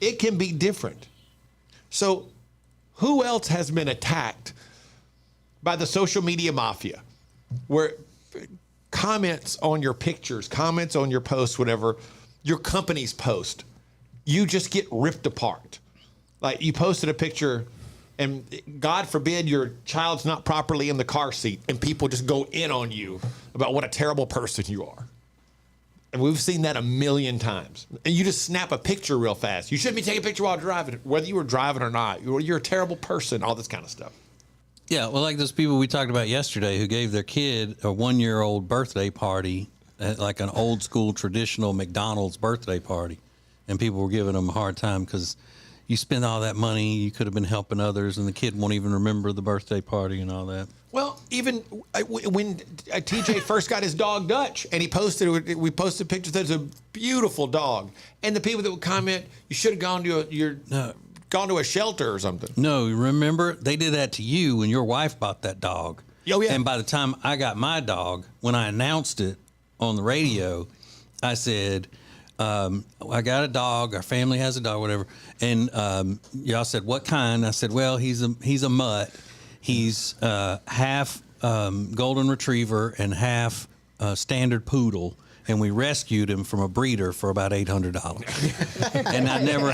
it can be different. So who else has been attacked by the social media mafia where comments on your pictures, comments on your posts, whatever, your company's post, you just get ripped apart. Like you posted a picture and God forbid your child's not properly in the car seat and people just go in on you about what a terrible person you are. And we've seen that a million times. And you just snap a picture real fast. You shouldn't be taking a picture while driving, whether you were driving or not. You're a terrible person, all this kind of stuff. Yeah, well, like those people we talked about yesterday who gave their kid a 1-year-old birthday party at like an old school traditional McDonald's birthday party. And people were giving them a hard time because you spend all that money, you could have been helping others, and the kid won't even remember the birthday party and all that. Well, even when TJ first got his dog Dutch, and we posted pictures. There's a beautiful dog, and the people that would comment, "You should have gone to a shelter or something." No, remember they did that to you when your wife bought that dog. Oh yeah. And by the time I got my dog, when I announced it on the radio, I said, "I got a dog. Our family has a dog, whatever." And y'all said, "What kind?" I said, "Well, he's a mutt. He's half golden retriever and half standard poodle, and we rescued him from a breeder for about $800." And I never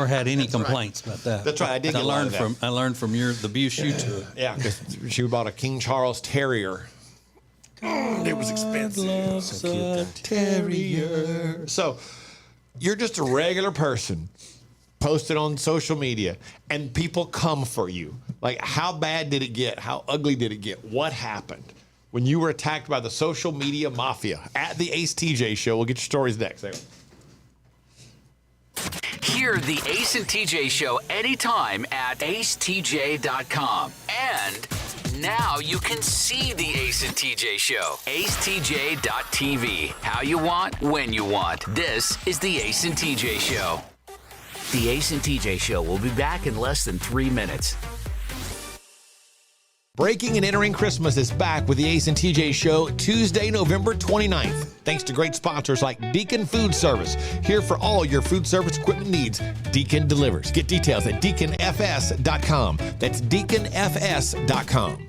had any complaints about that. That's right. I did. I learned from the abuse you took. Yeah, because she bought a King Charles Terrier. It was expensive. So cute, terrier. So you're just a regular person posted on social media and people come for you. Like, how bad did it get? How ugly did it get? What happened when you were attacked by the social media mafia? At the Ace TJ Show. We'll get your stories next. Hear the Ace and TJ Show anytime at acetj.com. And now you can see the Ace and TJ Show. acetj.tv. How you want, when you want. This is the Ace and TJ Show. The Ace and TJ Show will be back in less than 3 minutes. Breaking and Entering Christmas is back with the Ace and TJ Show Tuesday, November 29th. Thanks to great sponsors like Deacon Food Service. Here for all your food service equipment needs. Deacon delivers. Get details at deaconfs.com. That's deaconfs.com.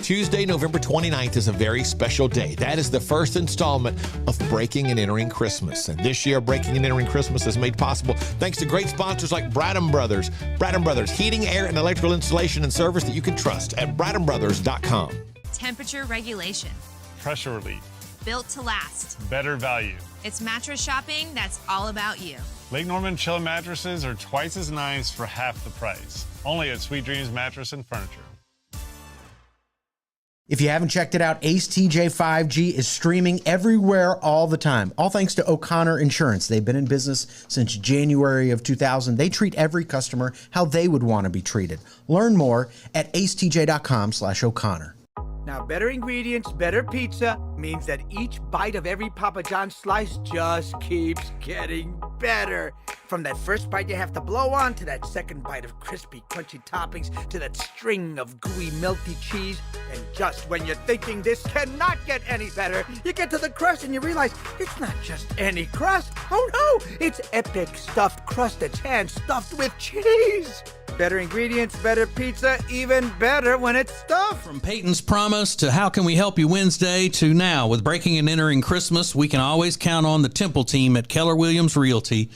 Tuesday, November 29th is a very special day. That is the first installment of Breaking and Entering Christmas. And this year, Breaking and Entering Christmas is made possible thanks to great sponsors like Bradham Brothers. Bradham Brothers, heating, air, and electrical installation and service that you can trust at bradhambrothers.com. Temperature regulation. Pressure relief. Built to last. Better value. It's mattress shopping that's all about you. Lake Norman Chill mattresses are twice as nice for half the price. Only at Sweet Dreams Mattress and Furniture. If you haven't checked it out, Ace TJ 5G is streaming everywhere all the time. All thanks to O'Connor Insurance. They've been in business since January of 2000. They treat every customer how they would want to be treated. Learn more at acetj.com/O'Connor. Now, better ingredients, better pizza means that each bite of every Papa John's slice just keeps getting better. From that first bite you have to blow on, to that second bite of crispy, crunchy toppings, to that string of gooey, melty cheese. And just when you're thinking this cannot get any better, you get to the crust and you realize it's not just any crust. Oh no, it's epic stuffed crust that's hand-stuffed with cheese. Better ingredients, better pizza, even better when it's stuffed. From Peyton's Promise to How Can We Help You Wednesday to now, with Breaking and Entering Christmas, we can always count on the Temple team at Keller Williams Realty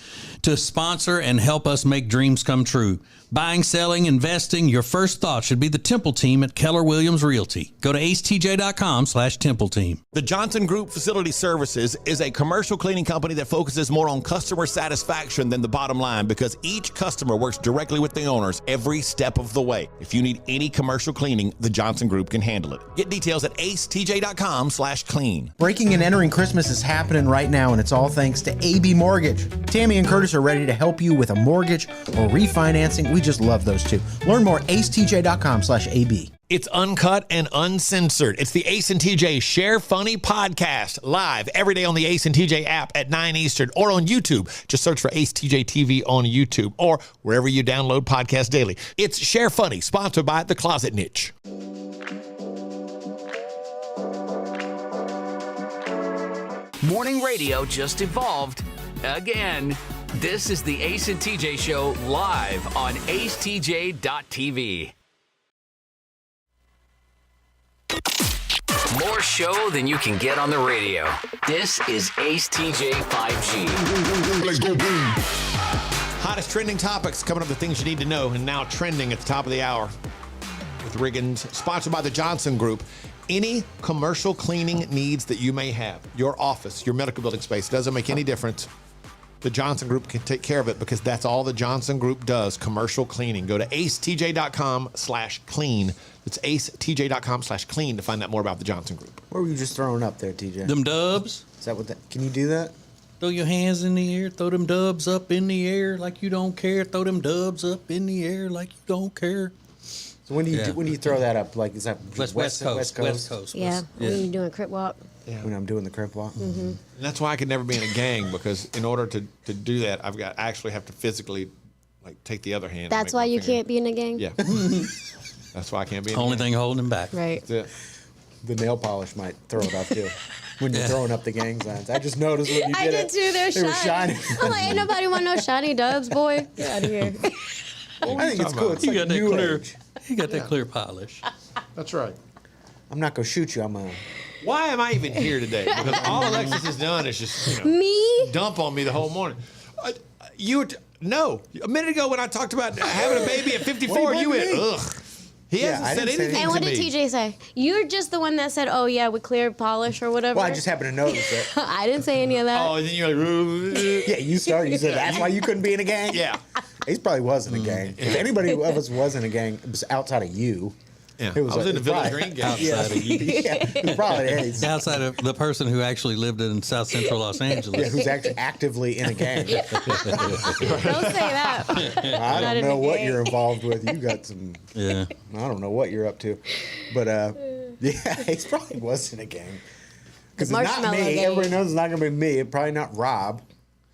to sponsor and help us make dreams come true. Buying, selling, investing, your first thought should be the Temple team at Keller Williams Realty. Go to acetj.com/Temple team. The Johnson Group Facility Services is a commercial cleaning company that focuses more on customer satisfaction than the bottom line, because each customer works directly with the owners every step of the way. If you need any commercial cleaning, the Johnson Group can handle it. Get details at acetj.com/clean. Breaking and Entering Christmas is happening right now, and it's all thanks to AB Mortgage. Tammy and Curtis are ready to help you with a mortgage or refinancing. We just love those two. Learn more at acetj.com/AB. It's uncut and uncensored. It's the Ace and TJ Share Funny podcast, live every day on the Ace and TJ app at 9 Eastern or on YouTube. Just search for Ace TJ TV on YouTube or wherever you download podcasts daily. It's Share Funny, sponsored by The Closet Niche. Morning radio just evolved again. This is the Ace and TJ Show live on acetj.tv. More show than you can get on the radio. This is Ace TJ 5G. Let's go, boom. Hottest trending topics coming up, the things you need to know, and now trending at the top of the hour with Riggins, sponsored by the Johnson Group. Any commercial cleaning needs that you may have, your office, your medical building space, doesn't make any difference. The Johnson Group can take care of it, because that's all the Johnson Group does, commercial cleaning. Go to acetj.com/clean. It's acetj.com/clean to find out more about the Johnson Group. What were you just throwing up there, TJ? Them dubs. Is that what that? Can you do that? Throw your hands in the air. Throw them dubs up in the air like you don't care. Throw them dubs up in the air like you don't care. So when do you throw that up? Like, is that West Coast? Yeah, when you're doing a crip walk. Yeah. When I'm doing the crip walk. Mm-hmm. And that's why I could never be in a gang, because in order to do that, I actually have to physically take the other hand. That's why you can't be in a gang? Yeah. That's why I can't be in Only a gang. thing holding him back. Right. That's it. The nail polish might throw it up too. When you're throwing up the gang signs. I just noticed when you did I did too. They were shiny. I'm like, ain't nobody want no shiny dubs, boy. Get out of here. I think it's cool. It's You like got that new clear. age. He got that clear polish. That's right. I'm not going to shoot you. I'm Why am I even here today? Because all Alexis has done is just, Me? dump on me the whole morning. No. A minute ago when I talked about having a baby at 54, you went, ugh. He hasn't said anything to me. And what did TJ say? You're just the one that said, oh, yeah, with clear polish or whatever. Well, I just happened to notice it. I didn't say any of that. Oh, and then you're like, yeah, you started. You said that's why you couldn't be in a gang? Yeah. He probably was in a gang. If anybody of us was in a gang, it was outside of you. Yeah. It was I was in the Village probably- Green gang. Outside of you. Yeah, it was probably is. Outside of the person who actually lived in South Central Los Angeles. Yeah, who's actually actively in a gang. Don't say that. I Not don't in know a what gang. you're involved with. You got some. Yeah. I don't know what you're up to, but yeah, he probably was in a gang. Because it's not marshmallow me. game. Everybody knows it's not going to be me. It's probably not Rob.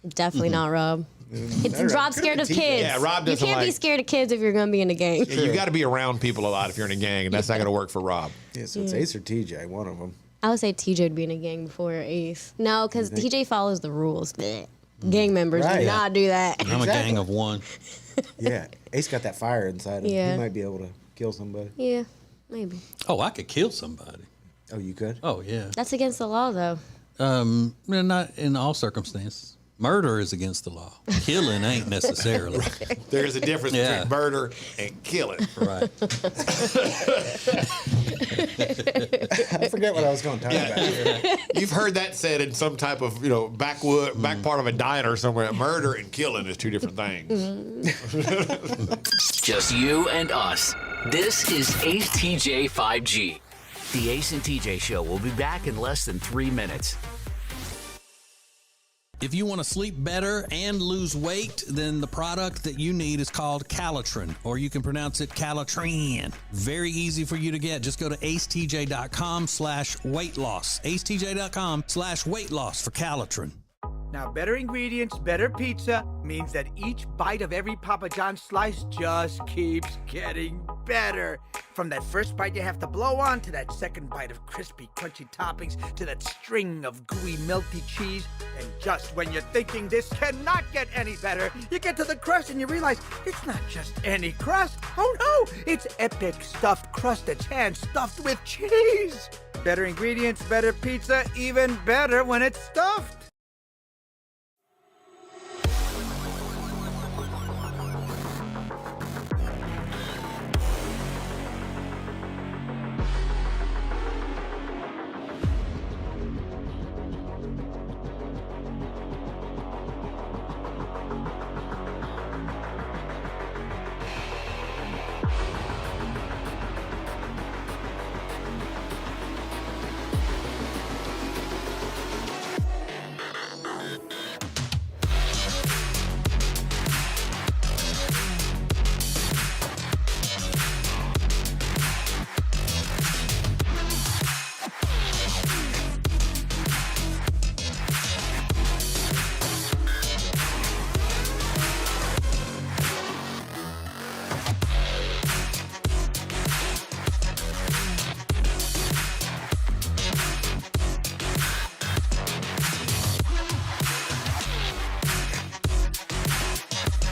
Definitely not Rob. It's Rob's scared of kids. Yeah, Rob doesn't You can't be scared of kids if you're going to be in a gang. Yeah, you got to be around people a lot if you're in a gang, and that's not going to work for Rob. Yeah, so it's Ace or TJ, one of them. I would say TJ would be in a gang before Ace. No, because TJ follows the rules. Blech. Gang members do not do that. I'm a gang of one. Yeah, Ace got that fire inside him. Yeah. He might be able to kill somebody. Yeah, maybe. Oh, I could kill somebody. Oh, you could? Oh, yeah. That's against the law, though. Not in all circumstances. Murder is against the law. Killing ain't necessarily. There's a difference between murder and killing. Right. I forget what I was going to talk about. You've heard that said in some type of, back part of a diner somewhere. Murder and killing is two different things. Just you and us. This is Ace TJ 5G. The Ace and TJ Show will be back in less than 3 minutes. If you want to sleep better and lose weight, then the product that you need is called Calitrin, or you can pronounce it Calitrin. Very easy for you to get. Just go to acetj.com/weight loss. acetj.com/weight loss for Calitrin. Now, better ingredients, better pizza means that each bite of every Papa John's slice just keeps getting better. From that first bite you have to blow on, to that second bite of crispy, crunchy toppings, to that string of gooey, melty cheese. And just when you're thinking this cannot get any better, you get to the crust and you realize it's not just any crust. Oh no, it's epic stuffed crust that's hand-stuffed with cheese. Better ingredients, better pizza, even better when it's stuffed.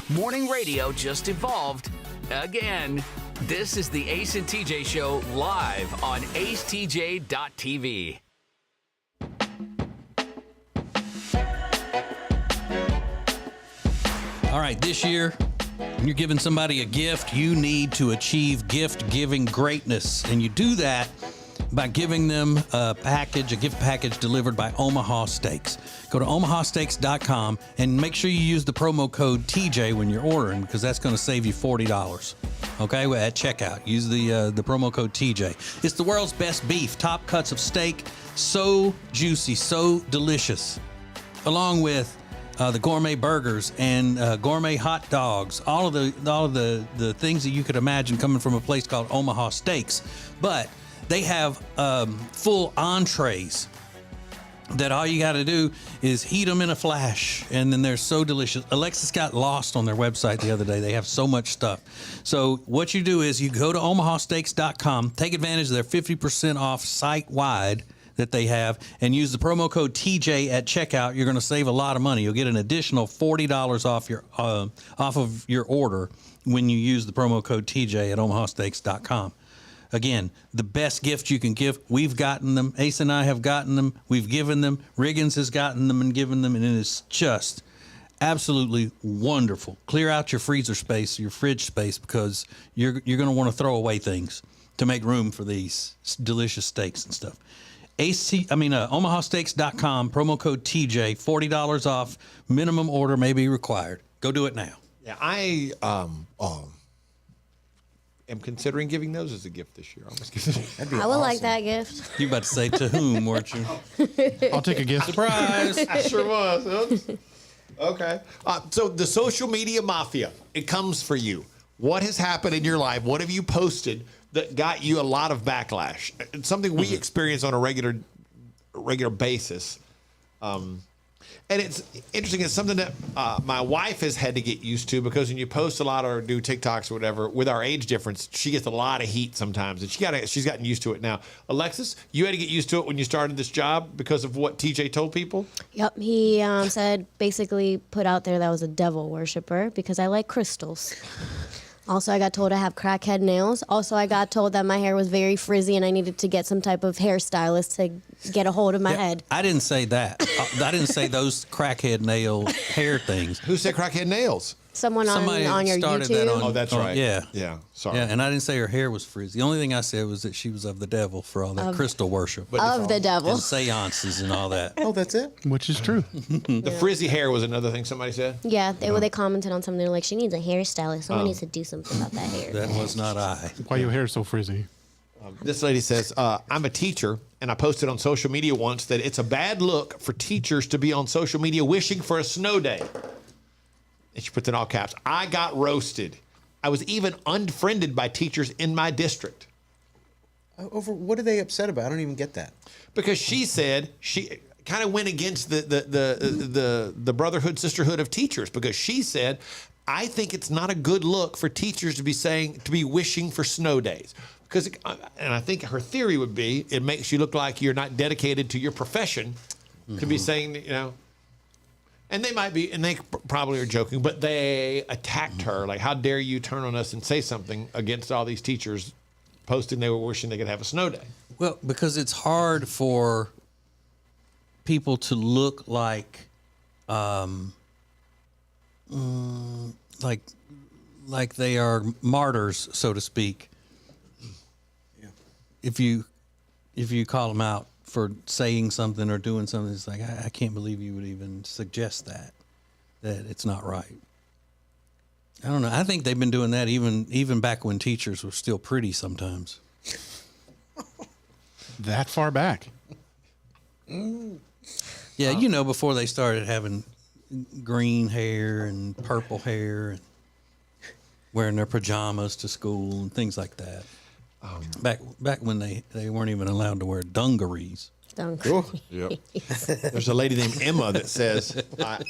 Morning radio just evolved again. This is the Ace and TJ Show live on acetj.tv. All right, this year, when you're giving somebody a gift, you need to achieve gift-giving greatness. And you do that by giving them a gift package delivered by Omaha Steaks. Go to omahasteaks.com and make sure you use the promo code TJ when you're ordering, because that's going to save you $40. Okay, at checkout, use the promo code TJ. It's the world's best beef, top cuts of steak, so juicy, so delicious, along with the gourmet burgers and gourmet hot dogs, all of the things that you could imagine coming from a place called Omaha Steaks. But they have full entrees that all you got to do is heat them in a flash, and then they're so delicious. Alexis got lost on their website the other day. They have so much stuff. So what you do is you go to omahasteaks.com, take advantage of their 50% off site-wide that they have, and use the promo code TJ at checkout. You're going to save a lot of money. You'll get an additional $40 off of your order when you use the promo code TJ at omahasteaks.com. Again, the best gift you can give. We've gotten them. Ace and I have gotten them. We've given them. Riggins has gotten them and given them, and it is just absolutely wonderful. Clear out your freezer space, your fridge space, because you're going to want to throw away things to make room for these delicious steaks and stuff. omahasteaks.com, promo code TJ, $40 off. Minimum order may be required. Go do it now. Yeah, I am considering giving those as a gift this year. I would like that gift. You about to say to whom, weren't you? I'll take a gift. Surprise! I sure was. Oops. Okay. So the social media mafia, it comes for you. What has happened in your life? What have you posted that got you a lot of backlash? It's something we experience on a regular regular basis. And it's interesting. It's something that my wife has had to get used to, because when you post a lot or do TikToks or whatever, with our age difference, she gets a lot of heat sometimes, and she's gotten used to it now. Alexis, you had to get used to it when you started this job because of what TJ told people? Yep, he said, basically put out there that I was a devil worshiper because I like crystals. Also, I got told I have crackhead nails. Also, I got told that my hair was very frizzy and I needed to get some type of hairstylist to get a hold of my head. I didn't say that. I didn't say those crackhead nail hair things. Who said crackhead nails? Somebody on your started YouTube. that on, that's right. Yeah. Yeah. Sorry. Yeah, and I didn't say her hair was frizzy. The only thing I said was that she was of the devil for all that crystal worship. Of the devil. And seances and all that. Oh, that's it? Which is true. The frizzy hair was another thing somebody said? Yeah, they commented on something. They're like, she needs a hairstylist. Someone needs to do something about that hair. That was not I. Why your hair so frizzy? This lady says, I'm a teacher, and I posted on social media once that it's a bad look for teachers to be on social media wishing for a snow day. And she puts in all caps, I got roasted. I was even unfriended by teachers in my district. Over what are they upset about? I don't even get that. Because she said she kind of went against the brotherhood, sisterhood of teachers, because she said, I think it's not a good look for teachers to be wishing for snow days. Because, and I think her theory would be, it makes you look like you're not dedicated to your profession to be saying, you know. And they might be, and they probably are joking, but they attacked her. Like, how dare you turn on us and say something against all these teachers posting they were wishing they could have a snow day? Well, because it's hard for people to look like, like they are martyrs, so to speak. Yeah. If you call them out for saying something or doing something, it's like, I can't believe you would even suggest that it's not right. I don't know. I think they've been doing that even back when teachers were still pretty sometimes. That far back. Yeah, before they started having green hair and purple hair and wearing their pajamas to school and things like that. Back when they weren't even allowed to wear dungarees. Yep. There's a lady named Emma that says,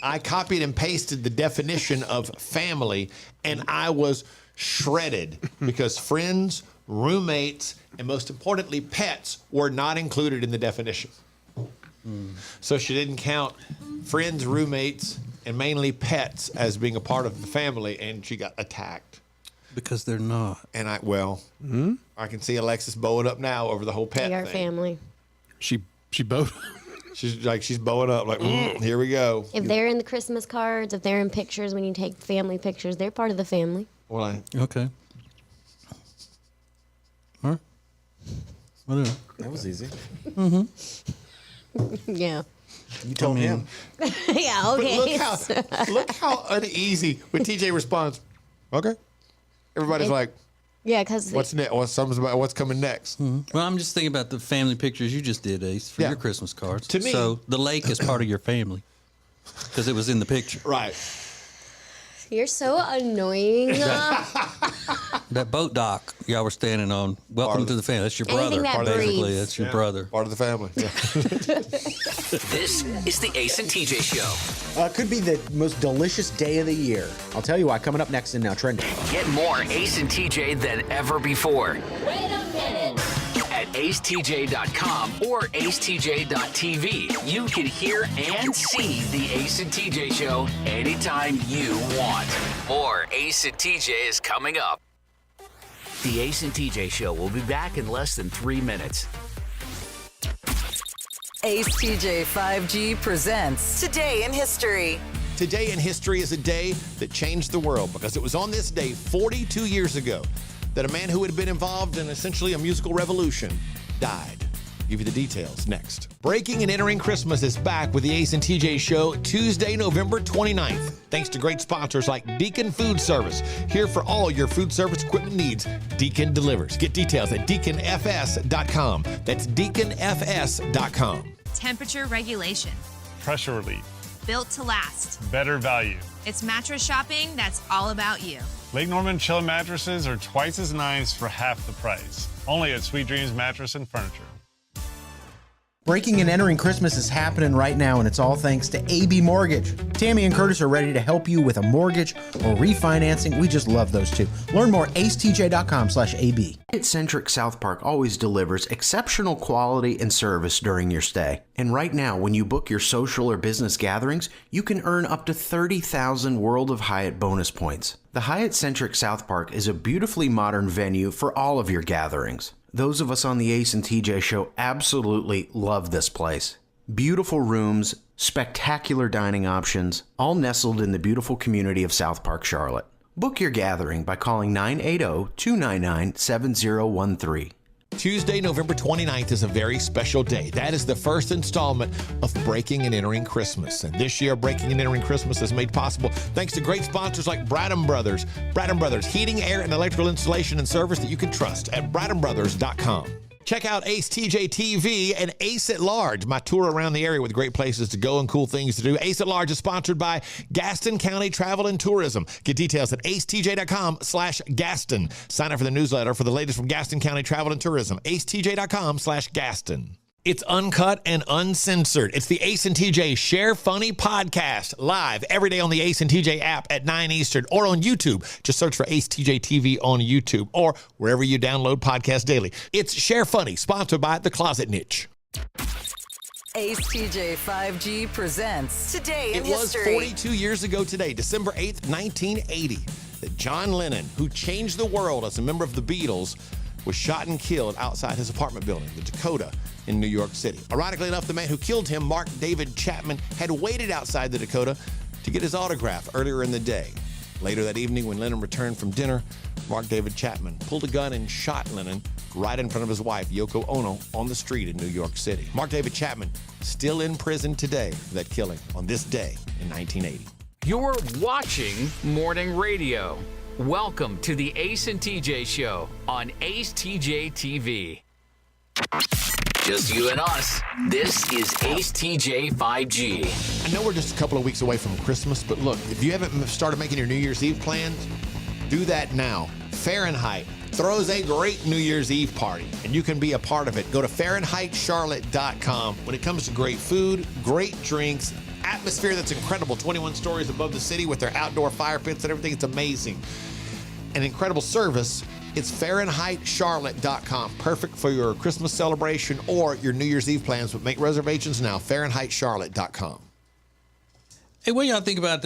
I copied and pasted the definition of family, and I was shredded because friends, roommates, and most importantly, pets were not included in the definition. So she didn't count friends, roommates, and mainly pets as being a part of the family, and she got attacked. Because they're not. And I can see Alexis bowing up now over the whole pet They are thing. family. She bowed. She's bowing up like, here we go. If they're in the Christmas cards, if they're in pictures, when you take family pictures, they're part of the family. Well, okay. All right. Whatever. That was easy. Yeah. You told him. Yeah, okay. Look how uneasy when TJ responds, okay. Everybody's like, yeah, because what's next? What's coming next? Well, I'm just thinking about the family pictures you just did, Ace, for your Christmas cards. To me, so the lake is part of your family because it was in the picture. Right. You're so annoying. That boat dock y'all were standing on. Welcome to the family. That's your brother. That basically, breathes. that's your brother. Part of the family. Yeah. This is the Ace and TJ Show. Could be the most delicious day of the year. I'll tell you why. Coming up next in Now Trending. Get more Ace and TJ than ever before. Wait a minute. At acetj.com or acetj.tv, you can hear and see the Ace and TJ Show anytime you want. More Ace and TJ is coming up. The Ace and TJ Show will be back in less than 3 minutes. Ace TJ 5G presents Today in History. Today in history is a day that changed the world because it was on this day 42 years ago that a man who had been involved in essentially a musical revolution died. I'll give you the details next. Breaking and Entering Christmas is back with the Ace and TJ Show Tuesday, November 29th. Thanks to great sponsors like Deacon Food Service. Here for all your food service equipment needs. Deacon delivers. Get details at deaconfs.com. That's deaconfs.com. Temperature regulation. Pressure relief. Built to last. Better value. It's mattress shopping that's all about you. Lake Norman Chill mattresses are twice as nice for half the price. Only at Sweet Dreams Mattress and Furniture. Breaking and entering Christmas is happening right now, and it's all thanks to AB Mortgage. Tammy and Curtis are ready to help you with a mortgage or refinancing. We just love those two. Learn more at acetj.com/AB. Hyatt-centric South Park always delivers exceptional quality and service during your stay. And right now, when you book your social or business gatherings, you can earn up to 30,000 World of Hyatt bonus points. The Hyatt-centric South Park is a beautifully modern venue for all of your gatherings. Those of us on the Ace and TJ show absolutely love this place. Beautiful rooms, spectacular dining options, all nestled in the beautiful community of South Park, Charlotte. Book your gathering by calling 980-299-7013. Tuesday, November 29th is a very special day. That is the first installment of Breaking and Entering Christmas. And this year, Breaking and Entering Christmas is made possible thanks to great sponsors like Bradham Brothers. Bradham Brothers, heating, air, and electrical installation and service that you can trust at bradhambrothers.com. Check out AceTJTV and Ace at Large, my tour around the area with great places to go and cool things to do. Ace at Large is sponsored by Gaston County Travel and Tourism. Get details at acetj.com/Gaston. Sign up for the newsletter for the latest from Gaston County Travel and Tourism. acetj.com/Gaston. It's uncut and uncensored. It's the Ace and TJ Share Funny podcast, live every day on the Ace and TJ app at 9 Eastern or on YouTube. Just search for Ace TJ TV on YouTube or wherever you download podcasts daily. It's Share Funny, sponsored by The Closet Niche. Ace TJ 5G presents Today in It was History. 42 years ago today, December 8th, 1980, that John Lennon, who changed the world as a member of the Beatles, was shot and killed outside his apartment building, the Dakota, in New York City. Ironically enough, the man who killed him, Mark David Chapman, had waited outside the Dakota to get his autograph earlier in the day. Later that evening, when Lennon returned from dinner, Mark David Chapman pulled a gun and shot Lennon right in front of his wife, Yoko Ono, on the street in New York City. Mark David Chapman still in prison today for that killing on this day in 1980. You're watching Morning Radio. Welcome to the Ace and TJ Show on Ace TJ TV. Just you and us. This is Ace TJ 5G. I know we're just a couple of weeks away from Christmas, but look, if you haven't started making your New Year's Eve plans, do that now. Fahrenheit throws a great New Year's Eve party, and you can be a part of it. Go to FahrenheitCharlotte.com. When it comes to great food, great drinks, atmosphere that's incredible, 21 stories above the city with their outdoor fire pits and everything, it's amazing. And incredible service, it's FahrenheitCharlotte.com. Perfect for your Christmas celebration or your New Year's Eve plans, but make reservations now, FahrenheitCharlotte.com. Hey, what do y'all think about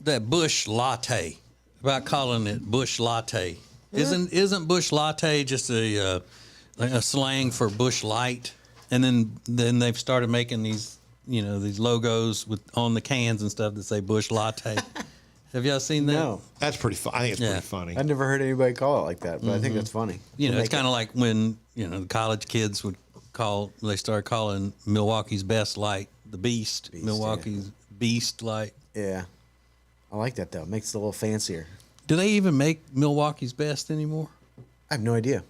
that Bush Latte? About calling it Bush Latte? Isn't Bush Latte just a slang for Bush Light? And then they've started making these logos on the cans and stuff that say Bush Latte. Have y'all seen that? No. That's pretty fun. I think it's pretty funny. I've never heard anybody call it like that, but I think that's funny. It's kind of like when, the college kids they started calling Milwaukee's Best Light the Beast. Milwaukee's Beast Light. Yeah. I like that, though. It makes it a little fancier. Do they even make Milwaukee's Best anymore? I have no idea.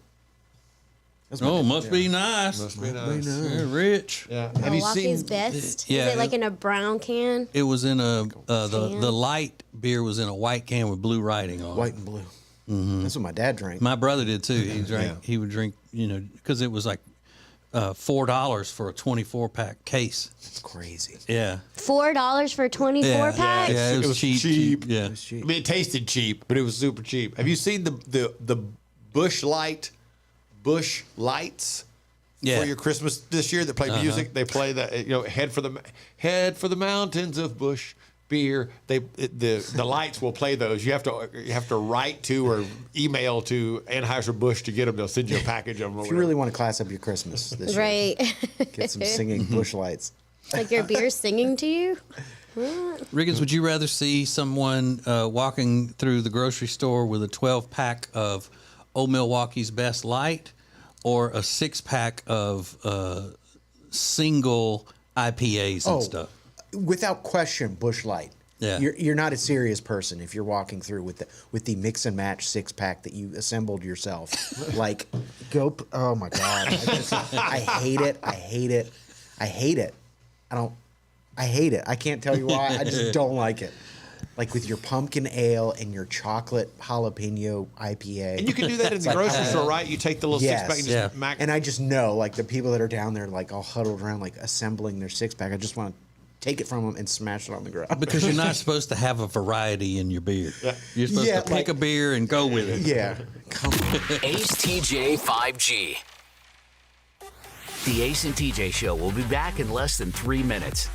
Must be nice. Must be nice. They're rich. Yeah. Have Milwaukee's Best? Yeah. Is it like in a brown can? It was in the light beer was in a white can with blue writing on it. White and blue. Mm-hmm. That's what my dad drank. My brother did too. He would drink, because it was like $4 for a 24-pack case. That's crazy. Yeah. $4 for a 24-pack? Yeah, it was cheap. Yeah. It was cheap. I mean, it tasted cheap, but it was super cheap. Have you seen the Bush Lights for your Christmas this year that play music? They play that, head for the mountains of Bush beer. The lights will play those. You have to write to or email to Anheuser-Busch to get them. They'll send you a package of them. If you really want to class up your Christmas this year, right? Get some singing Bush Lights. Like your beer singing to you? Riggins, would you rather see someone walking through the grocery store with a 12-pack of Old Milwaukee's Best Light or a 6-pack of single IPAs and stuff? Without question, Bush Light. Yeah. You're not a serious person if you're walking through with the mix and match 6-pack that you assembled yourself. Oh my God. I hate it. I hate it. I hate it. I hate it. I can't tell you why. I just don't like it. like with your pumpkin ale and your chocolate jalapeno IPA. And you can do that in the grocery store, right? You take the little six-pack and just And I just know, like, the people that are down there, like, all huddled around, like, assembling their six-pack, I just want to take it from them and smash it on the ground. Because you're not supposed to have a variety in your beer. You're supposed to pick a beer and go with it. Yeah. Come on. Ace TJ 5G. The Ace and TJ Show will be back in less than 3 minutes.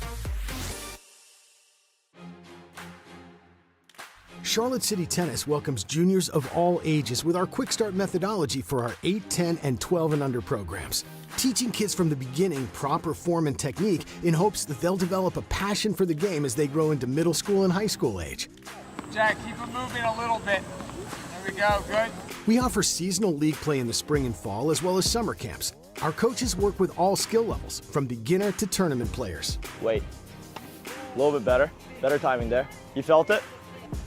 Charlotte City Tennis welcomes juniors of all ages with our Quick Start methodology for our 8, 10, and 12 and under programs. Teaching kids from the beginning proper form and technique in hopes that they'll develop a passion for the game as they grow into middle school and high school age. Jack, keep it moving a little bit. There we go, good. We offer seasonal league play in the spring and fall as well as summer camps. Our coaches work with all skill levels, from beginner to tournament players. Wait, a little bit better. Better timing there. You felt it?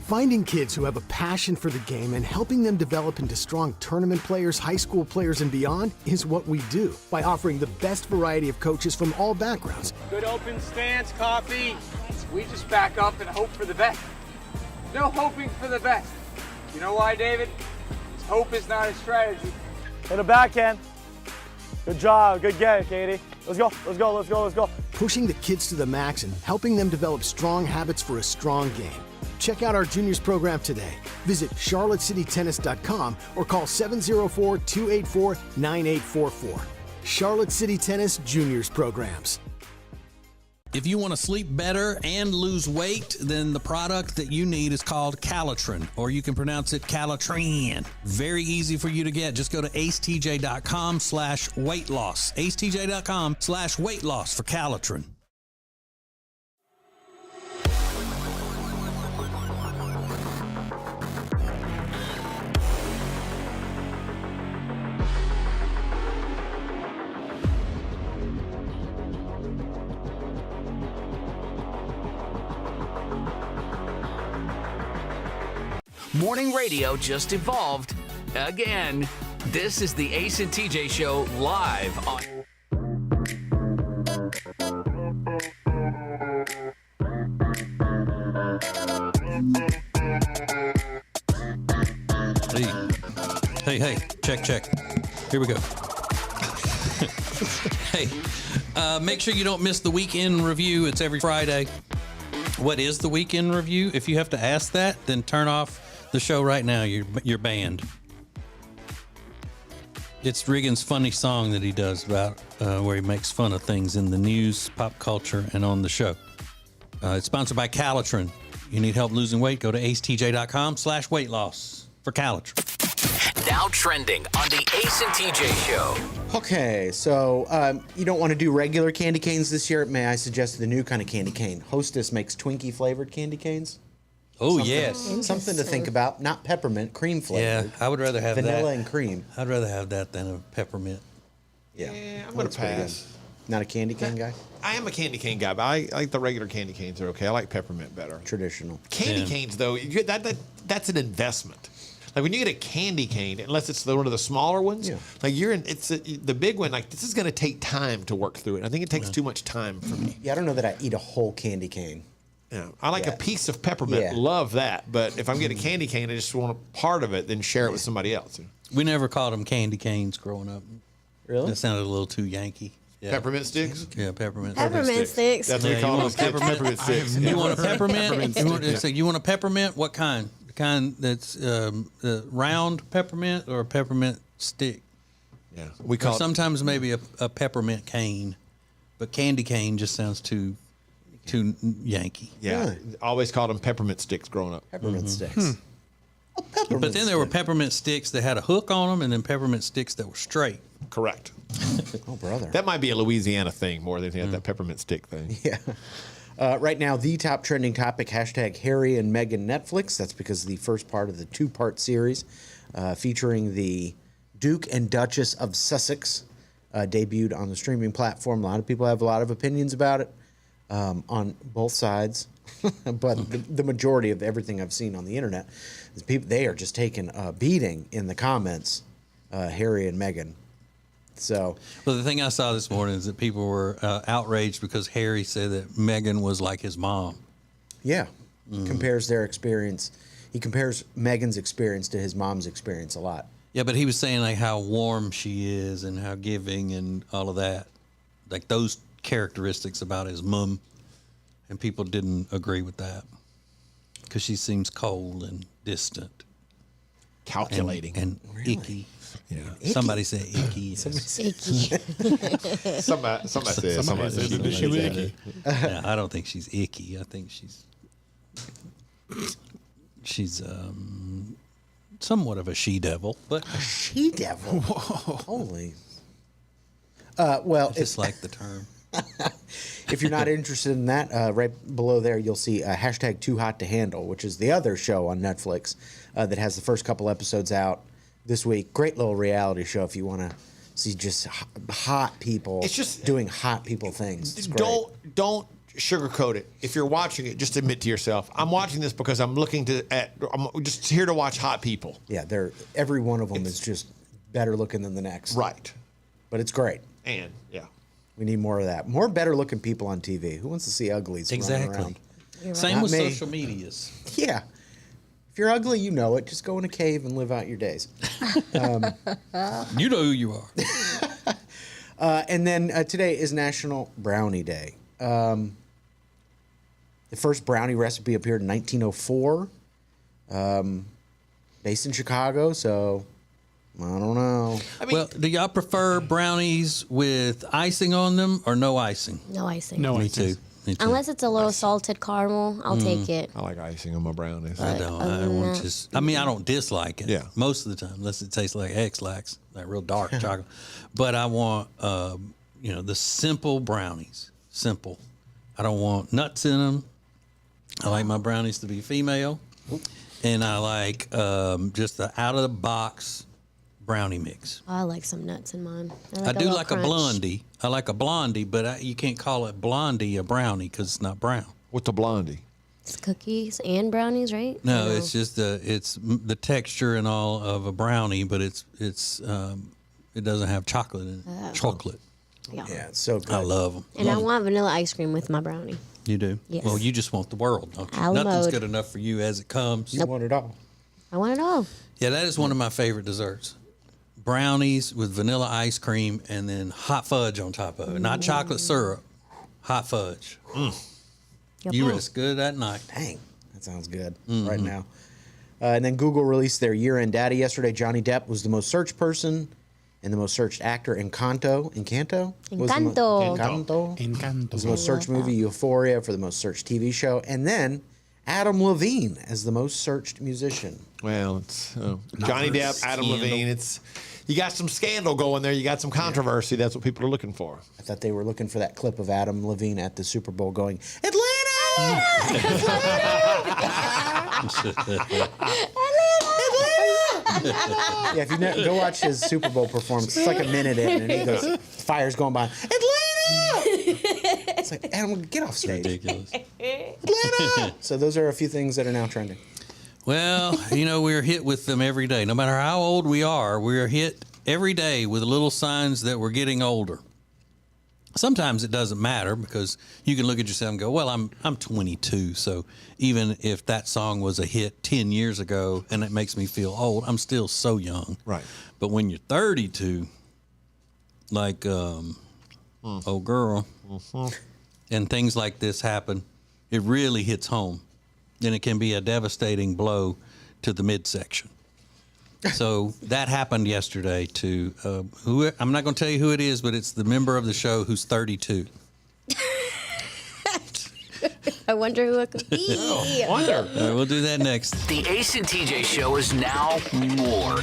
Finding kids who have a passion for the game and helping them develop into strong tournament players, high school players, and beyond is what we do by offering the best variety of coaches from all backgrounds. Good open stance, copy. We just back up and hope for the best. No hoping for the best. You know why, David? Hope is not a strategy. Hit a backhand. Good job. Good game, Katie. Let's go. Let's go. Let's go. Let's go. Pushing the kids to the max and helping them develop strong habits for a strong game. Check out our juniors program today. Visit charlottecitytennis.com or call 704-284-9844. Charlotte City Tennis Juniors Programs. If you want to sleep better and lose weight, then the product that you need is called Calitrin, or you can pronounce it Calitrin. Very easy for you to get. Just go to acetj.com/weight loss. acetj.com/weight loss for Calitrin. Morning radio just evolved again. This is the Ace and TJ Show live on. Hey, check. Here we go. Hey, make sure you don't miss the weekend review. It's every Friday. What is the weekend review? If you have to ask that, then turn off the show right now. You're banned. It's Riggins' funny song that he does about where he makes fun of things in the news, pop culture, and on the show. It's sponsored by Calitrin. You need help losing weight? Go to acetj.com/weight loss for Calitrin. Now trending on the Ace and TJ Show. Okay, so you don't want to do regular candy canes this year. May I suggest the new kind of candy cane? Hostess makes Twinkie flavored candy canes. Oh, something, yes. Something to think about. Not peppermint, cream flavored. Yeah, I would rather have vanilla that. and cream. I'd rather have that than a peppermint. Yeah, I'm going to pass. Not a candy cane guy? I am a candy cane guy, but I like the regular candy canes. Are okay. I like peppermint better. Traditional. Candy canes, though, that's an investment. Like when you get a candy cane, unless it's one of the smaller ones, like the big one. Like this is going to take time to work through it. I think it takes too much time for me. Yeah, I don't know that I eat a whole candy cane. Yeah, I like a piece of peppermint. Yeah. Love that. But if I'm getting a candy cane, I just want a part of it, then share it with somebody else. We never called them candy canes growing up. Really? That sounded a little too Yankee. Yeah. Peppermint sticks? Yeah, peppermint. Peppermint sticks. That's what we call them. Peppermint sticks. You want a peppermint? You want a peppermint? What kind? The kind that's round peppermint or a peppermint stick? Yeah, we call sometimes maybe a peppermint cane, but candy cane just sounds too Yankee. Yeah, always called them peppermint sticks growing up. Peppermint sticks. Oh, peppermint but then there were peppermint sticks that had a hook on them, and then peppermint sticks that were straight. Correct. Oh, brother. That might be a Louisiana thing more than that peppermint stick thing. Yeah. Right now, the top trending topic, hashtag Harry and Meghan Netflix. That's because the first part of the two-part series featuring the Duke and Duchess of Sussex debuted on the streaming platform. A lot of people have a lot of opinions about it on both sides. But the majority of everything I've seen on the internet is they are just taking a beating in the comments, Harry and Meghan. So, well, the thing I saw this morning is that people were outraged because Harry said that Meghan was like his mom. Yeah. compares their experience. He compares Megan's experience to his mom's experience a lot. Yeah, but he was saying like how warm she is and how giving and all of that, like those characteristics about his mom, and people didn't agree with that because she seems cold and distant, calculating, and icky. Yeah. Somebody said icky. Somebody said she was icky. No, I don't think she's icky. I think she's somewhat of a she-devil, but a she-devil. Holy. Well, I just like the term. If you're not interested in that, right below there you'll see hashtag Too Hot to Handle, which is the other show on Netflix that has the first couple episodes out this week. Great little reality show if you want to see just hot people. It's just doing hot people things. It's great. Don't sugarcoat it. If you're watching it, just admit to yourself, I'm watching this because I'm I'm just here to watch hot people. Yeah, every one of them is just better looking than the next. Right. But it's great. And yeah. We need more of that. More better looking people on TV. Who wants to see uglies running around? Same with social medias. Yeah. If you're ugly, you know it. Just go in a cave and live out your days. You know who you are. And then today is National Brownie Day. The first brownie recipe appeared in 1904, based in Chicago, so I don't know. Well, do y'all prefer brownies with icing on them or no icing? No icing. Me too. Unless it's a little salted caramel, I'll take it. I like icing on my brownies. I don't. I don't dislike it. Yeah. Most of the time, unless it tastes like X-Lax, like real dark chocolate. But I want, the simple brownies. Simple. I don't want nuts in them. I like my brownies to be female, and I like just the out of the box brownie mix. I like some nuts in mine. I do like a blondie. I like a blondie, but you can't call it blondie a brownie because it's not brown. What's a blondie? It's cookies and brownies, right? No, it's just the texture and all of a brownie, but it doesn't have chocolate in it. Chocolate. Yeah. Yeah, it's so good. I love them. And I want vanilla ice cream with my brownie. You do? Yes. Well, you just want the world, don't you? A la Nothing's mode. good enough for you as it comes. You want it all. I want it all. Yeah, that is one of my favorite desserts. Brownies with vanilla ice cream and then hot fudge on top of it. Not chocolate syrup, hot fudge. You rest good at night. Dang, that sounds good right now. And then Google released their year-end data yesterday. Johnny Depp was the most searched person and the most searched actor. Encanto. Encanto. Was the most searched movie. Euphoria for the most searched TV show. And then Adam Levine as the most searched musician. Well, it's Johnny Depp, Adam Levine. You got some scandal going there. You got some controversy. That's what people are looking for. I thought they were looking for that clip of Adam Levine at the Super Bowl going, Atlanta! Yeah, if you go watch his Super Bowl performance, it's like a minute in, and he goes, fire's going by, Atlanta! It's like, Adam, get off stage. Ridiculous. Atlanta! So those are a few things that are now trending. Well, we're hit with them every day. No matter how old we are, we're hit every day with little signs that we're getting older. Sometimes it doesn't matter because you can look at yourself and go, well, I'm 22, so even if that song was a hit 10 years ago and it makes me feel old, I'm still so young. Right. But when you're 32, like old girl, and things like this happen, it really hits home. And it can be a devastating blow to the midsection. So that happened yesterday to I'm not going to tell you who it is, but it's the member of the show who's 32. I wonder who it could be. All right, we'll do that next. The Ace and TJ show is now more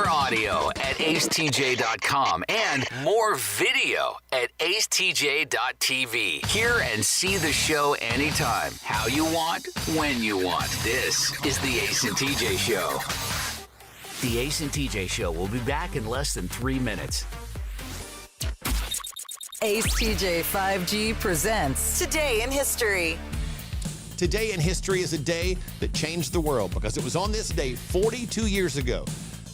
audio at acetj.com and more video at acetj.tv. Hear and see the show anytime, how you want, when you want. This is the Ace and TJ show. The Ace and TJ show will be back in less than 3 minutes. Ace TJ 5G presents Today in History. Today in history is a day that changed the world because it was on this day 42 years ago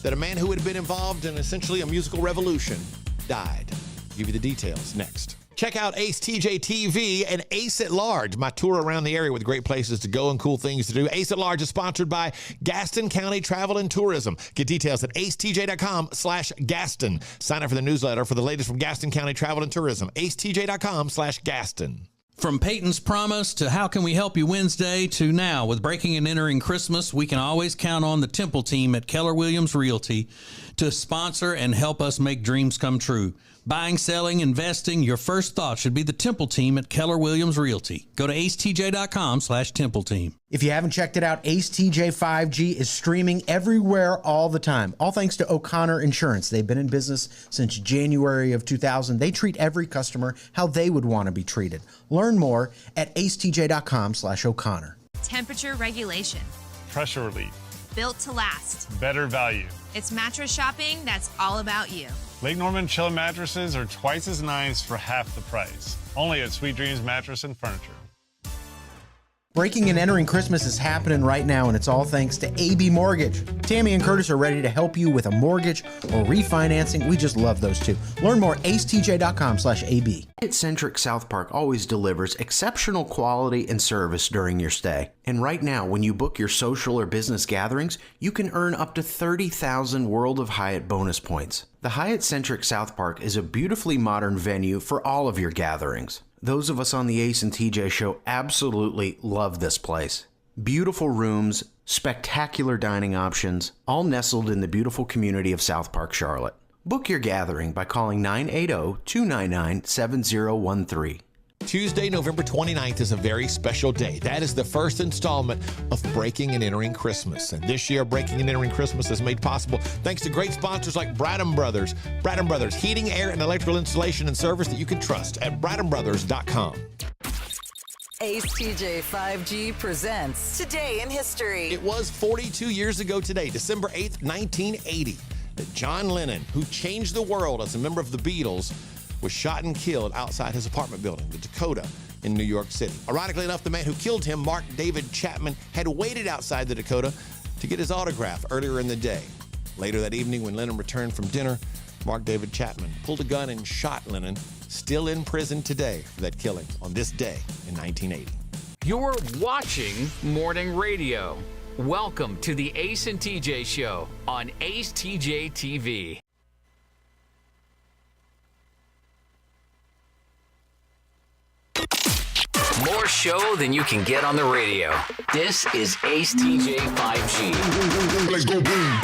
that a man who had been involved in essentially a musical revolution died. I'll give you the details next. Check out Ace TJ TV and Ace at Large, my tour around the area with great places to go and cool things to do. Ace at Large is sponsored by Gaston County Travel and Tourism. Get details at acetj.com/Gaston. Sign up for the newsletter for the latest from Gaston County Travel and Tourism. acetj.com/Gaston. From Peyton's Promise to How Can We Help You Wednesday to now, with breaking and entering Christmas, we can always count on the Temple team at Keller Williams Realty to sponsor and help us make dreams come true. Buying, selling, investing, your first thought should be the Temple team at Keller Williams Realty. Go to acetj.com/Temple team. If you haven't checked it out, Ace TJ 5G is streaming everywhere all the time. All thanks to O'Connor Insurance. They've been in business since January of 2000. They treat every customer how they would want to be treated. Learn more at acetj.com/O'Connor. Temperature regulation. Pressure relief. Built to last. Better value. It's mattress shopping that's all about you. Lake Norman Chilla mattresses are twice as nice for half the price. Only at Sweet Dreams Mattress and Furniture. Breaking and entering Christmas is happening right now, and it's all thanks to AB Mortgage. Tammy and Curtis are ready to help you with a mortgage or refinancing. We just love those two. Learn more at acetj.com/AB. Hyatt-centric South Park always delivers exceptional quality and service during your stay. And right now, when you book your social or business gatherings, you can earn up to 30,000 World of Hyatt bonus points. The Hyatt-centric South Park is a beautifully modern venue for all of your gatherings. Those of us on the Ace and TJ show absolutely love this place. Beautiful rooms, spectacular dining options, all nestled in the beautiful community of South Park, Charlotte. Book your gathering by calling 980-299-7013. Tuesday, November 29th is a very special day. That is the first installment of Breaking and Entering Christmas. And this year, Breaking and Entering Christmas is made possible thanks to great sponsors like Bradham Brothers. Bradham Brothers, heating, air, and electrical installation and service that you can trust at bradhambrothers.com. Ace TJ 5G presents Today in History. It was 42 years ago today, December 8th, 1980, that John Lennon, who changed the world as a member of the Beatles, was shot and killed outside his apartment building, the Dakota, in New York City. Ironically enough, the man who killed him, Mark David Chapman, had waited outside the Dakota to get his autograph earlier in the day. Later that evening, when Lennon returned from dinner, Mark David Chapman pulled a gun and shot Lennon, still in prison today for that killing on this day in 1980. You're watching Morning Radio. Welcome to the Ace and TJ Show on Ace TJ TV. More show than you can get on the radio. This is Ace TJ 5G. Let's go boom.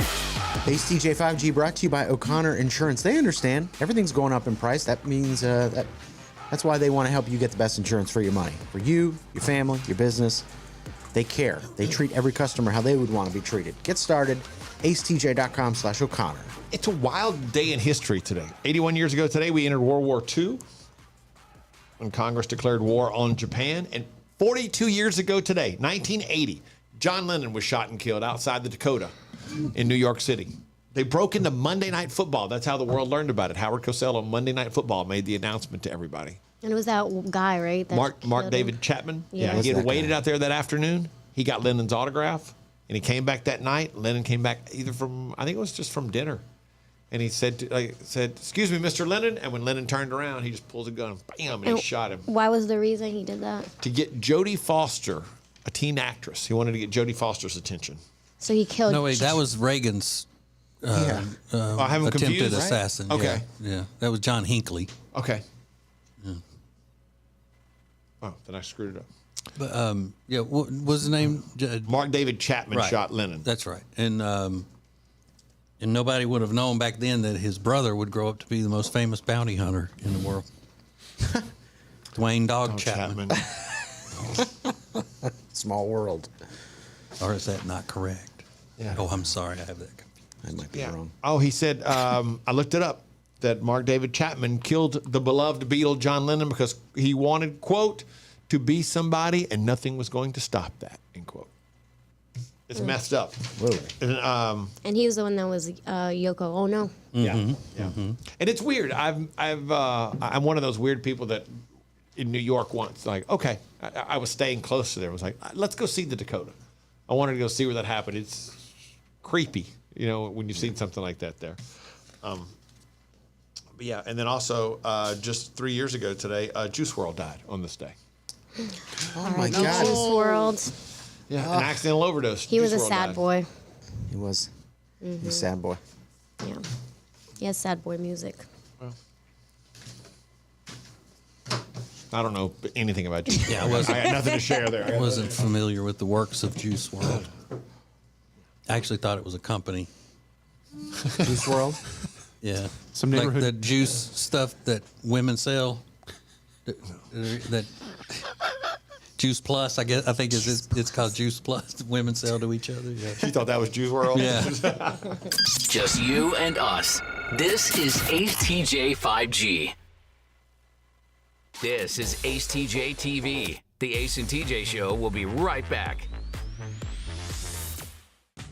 Ace TJ 5G brought to you by O'Connor Insurance. They understand everything's going up in price. That means that's why they want to help you get the best insurance for your money. For you, your family, your business. They care. They treat every customer how they would want to be treated. Get started. acetj.com/O'Connor. It's a wild day in history today. 81 years ago today, we entered World War II. When Congress declared war on Japan. And 42 years ago today, 1980, John Lennon was shot and killed outside the Dakota in New York City. They broke into Monday Night Football. That's how the world learned about it. Howard Cosell on Monday Night Football made the announcement to everybody. And it was that guy, right? That Mark David Chapman. Yeah. He had waited out there that afternoon. He got Lennon's autograph, and he came back that night. Lennon came back either from, I think it was just from dinner. And he said, "Excuse me, Mr. Lennon." And when Lennon turned around, he just pulls a gun, bam, and he shot him. Why was the reason he did that? To get Jodie Foster, a teen actress. He wanted to get Jodie Foster's attention. So he killed. No, wait, that was Reagan's I have him attempted confused, right? assassin. Okay. Yeah, that was John Hinckley. Okay. Yeah. Oh, then I screwed it up. But what was his name? Mark David Chapman shot Lennon. That's right. And nobody would have known back then that his brother would grow up to be the most famous bounty hunter in the world. Dwayne Dog Chapman. Small world. Or is that not correct? Yeah. Oh, I'm sorry. I have that. I might be wrong. Oh, he said, I looked it up, that Mark David Chapman killed the beloved Beatle John Lennon because he wanted, quote, to be somebody and nothing was going to stop that, end quote. It's messed up. Whoa. And he was the one that was Yoko Ono. Yeah. Mm-hmm. And it's weird. I'm one of those weird people that in New York once, like, okay, I was staying close to there. I was like, let's go see the Dakota. I wanted to go see where that happened. It's creepy, when you've seen something like that there. Yeah, and then also just 3 years ago today, Juice WRLD died on this day. Oh my God. Juice WRLD. Yeah, an accidental overdose. He was a Juice WRLD sad died. boy. He was. He was a sad boy. Yeah. He has sad boy music. I don't know anything about Juice WRLD. Yeah, I got nothing to share there. I wasn't familiar with the works of Juice WRLD. I actually thought it was a company. Juice WRLD? Yeah. Some like neighborhood- the juice stuff that women sell. That Juice Plus, I guess. I think it's called Juice Plus. That women sell to each other. Yeah. She thought that was Juice WRLD? Yeah. Just you and us. This is ACETJ 5G. This is ACETJ TV. The Ace and TJ Show will be right back.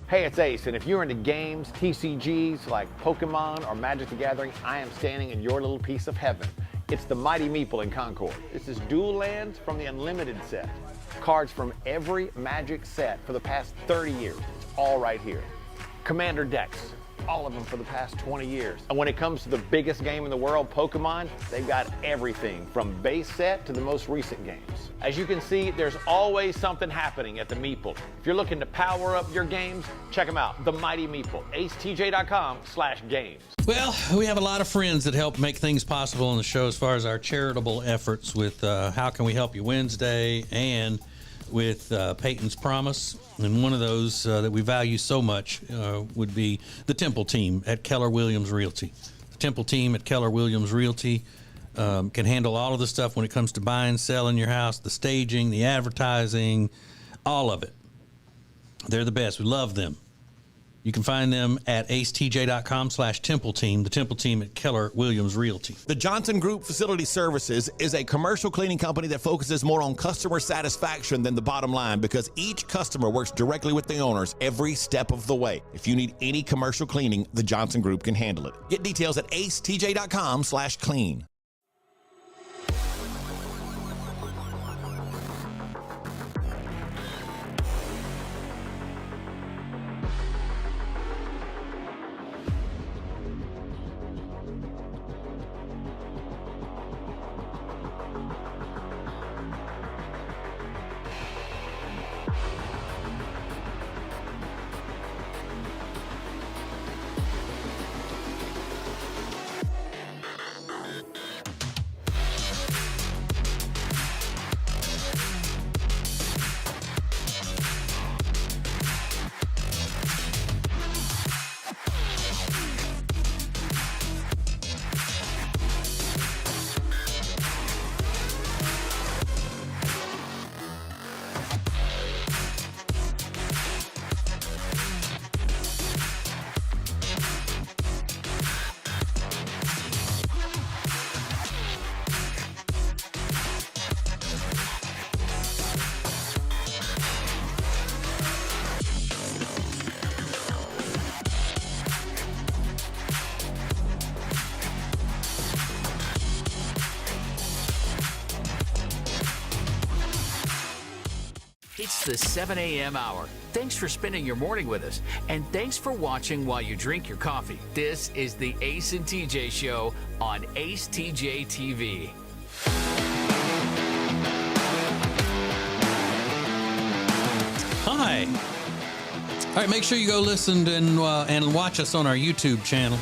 Hey, it's Ace, and if you're into games, TCGs like Pokemon or Magic the Gathering, I am standing in your little piece of heaven. It's the Mighty Meeple in Concord. This is dual lands from the Unlimited set. Cards from every Magic set for the past 30 years. It's all right here. Commander decks, all of them for the past 20 years. And when it comes to the biggest game in the world, Pokemon, they've got everything from base set to the most recent games. As you can see, there's always something happening at the Meeple. If you're looking to power up your games, check them out, the Mighty Meeple, acetj.com/games. Well, we have a lot of friends that help make things possible on the show as far as our charitable efforts with How Can We Help You Wednesday and with Peyton's Promise. And one of those that we value so much would be the Temple team at Keller Williams Realty. The Temple team at Keller Williams Realty can handle all of the stuff when it comes to buying, selling your house, the staging, the advertising, all of it. They're the best. We love them. You can find them at acetj.com/Temple Team, the Temple team at Keller Williams Realty. The Johnson Group Facility Services is a commercial cleaning company that focuses more on customer satisfaction than the bottom line because each customer works directly with the owners every step of the way. If you need any commercial cleaning, the Johnson Group can handle it. Get details at acetj.com/clean. It's the 7 a.m. hour. Thanks for spending your morning with us, and thanks for watching while you drink your coffee. This is the Ace and TJ Show on ACETJ TV. Hi. All right, make sure you go listen and watch us on our YouTube channel.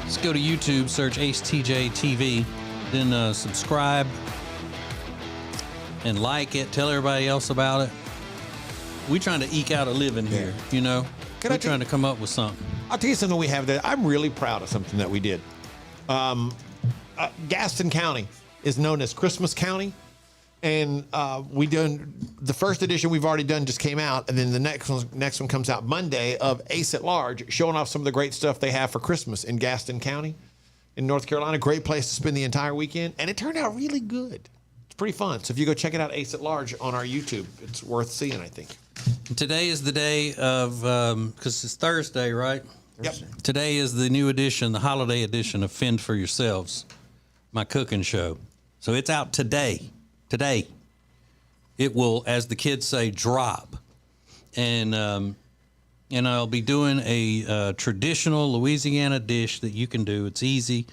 Just go to YouTube, search ACETJ TV, then subscribe and like it. Tell everybody else about it. We're trying to eke out a living here, you know. We're trying to come up with something. I'll tell you something we have that I'm really proud of something that we did. Gaston County is known as Christmas County. And we done the first edition we've already done just came out, and then the next one comes out Monday of Ace at Large, showing off some of the great stuff they have for Christmas in Gaston County, in North Carolina. Great place to spend the entire weekend, and it turned out really good. It's pretty fun. So if you go check it out, Ace at Large on our YouTube, it's worth seeing, I think. Today is the day of because it's Thursday, right? Yep. Today is the new edition, the holiday edition of Fend for Yourselves, my cooking show. So it's out today. Today, it will, as the kids say, drop. And, and I'll be doing a traditional Louisiana dish that you can do. It's easy.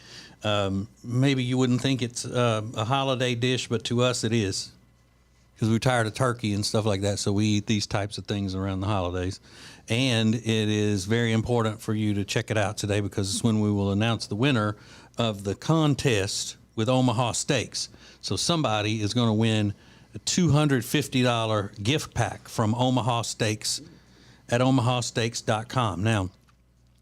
Maybe you wouldn't think it's a holiday dish, but to us it is, because we're tired of turkey and stuff like that. So we eat these types of things around the holidays. And it is very important for you to check it out today, because it's when we will announce the winner of the contest with Omaha Steaks. So somebody is going to win a $250 gift pack from Omaha Steaks at omahasteaks.com. Now,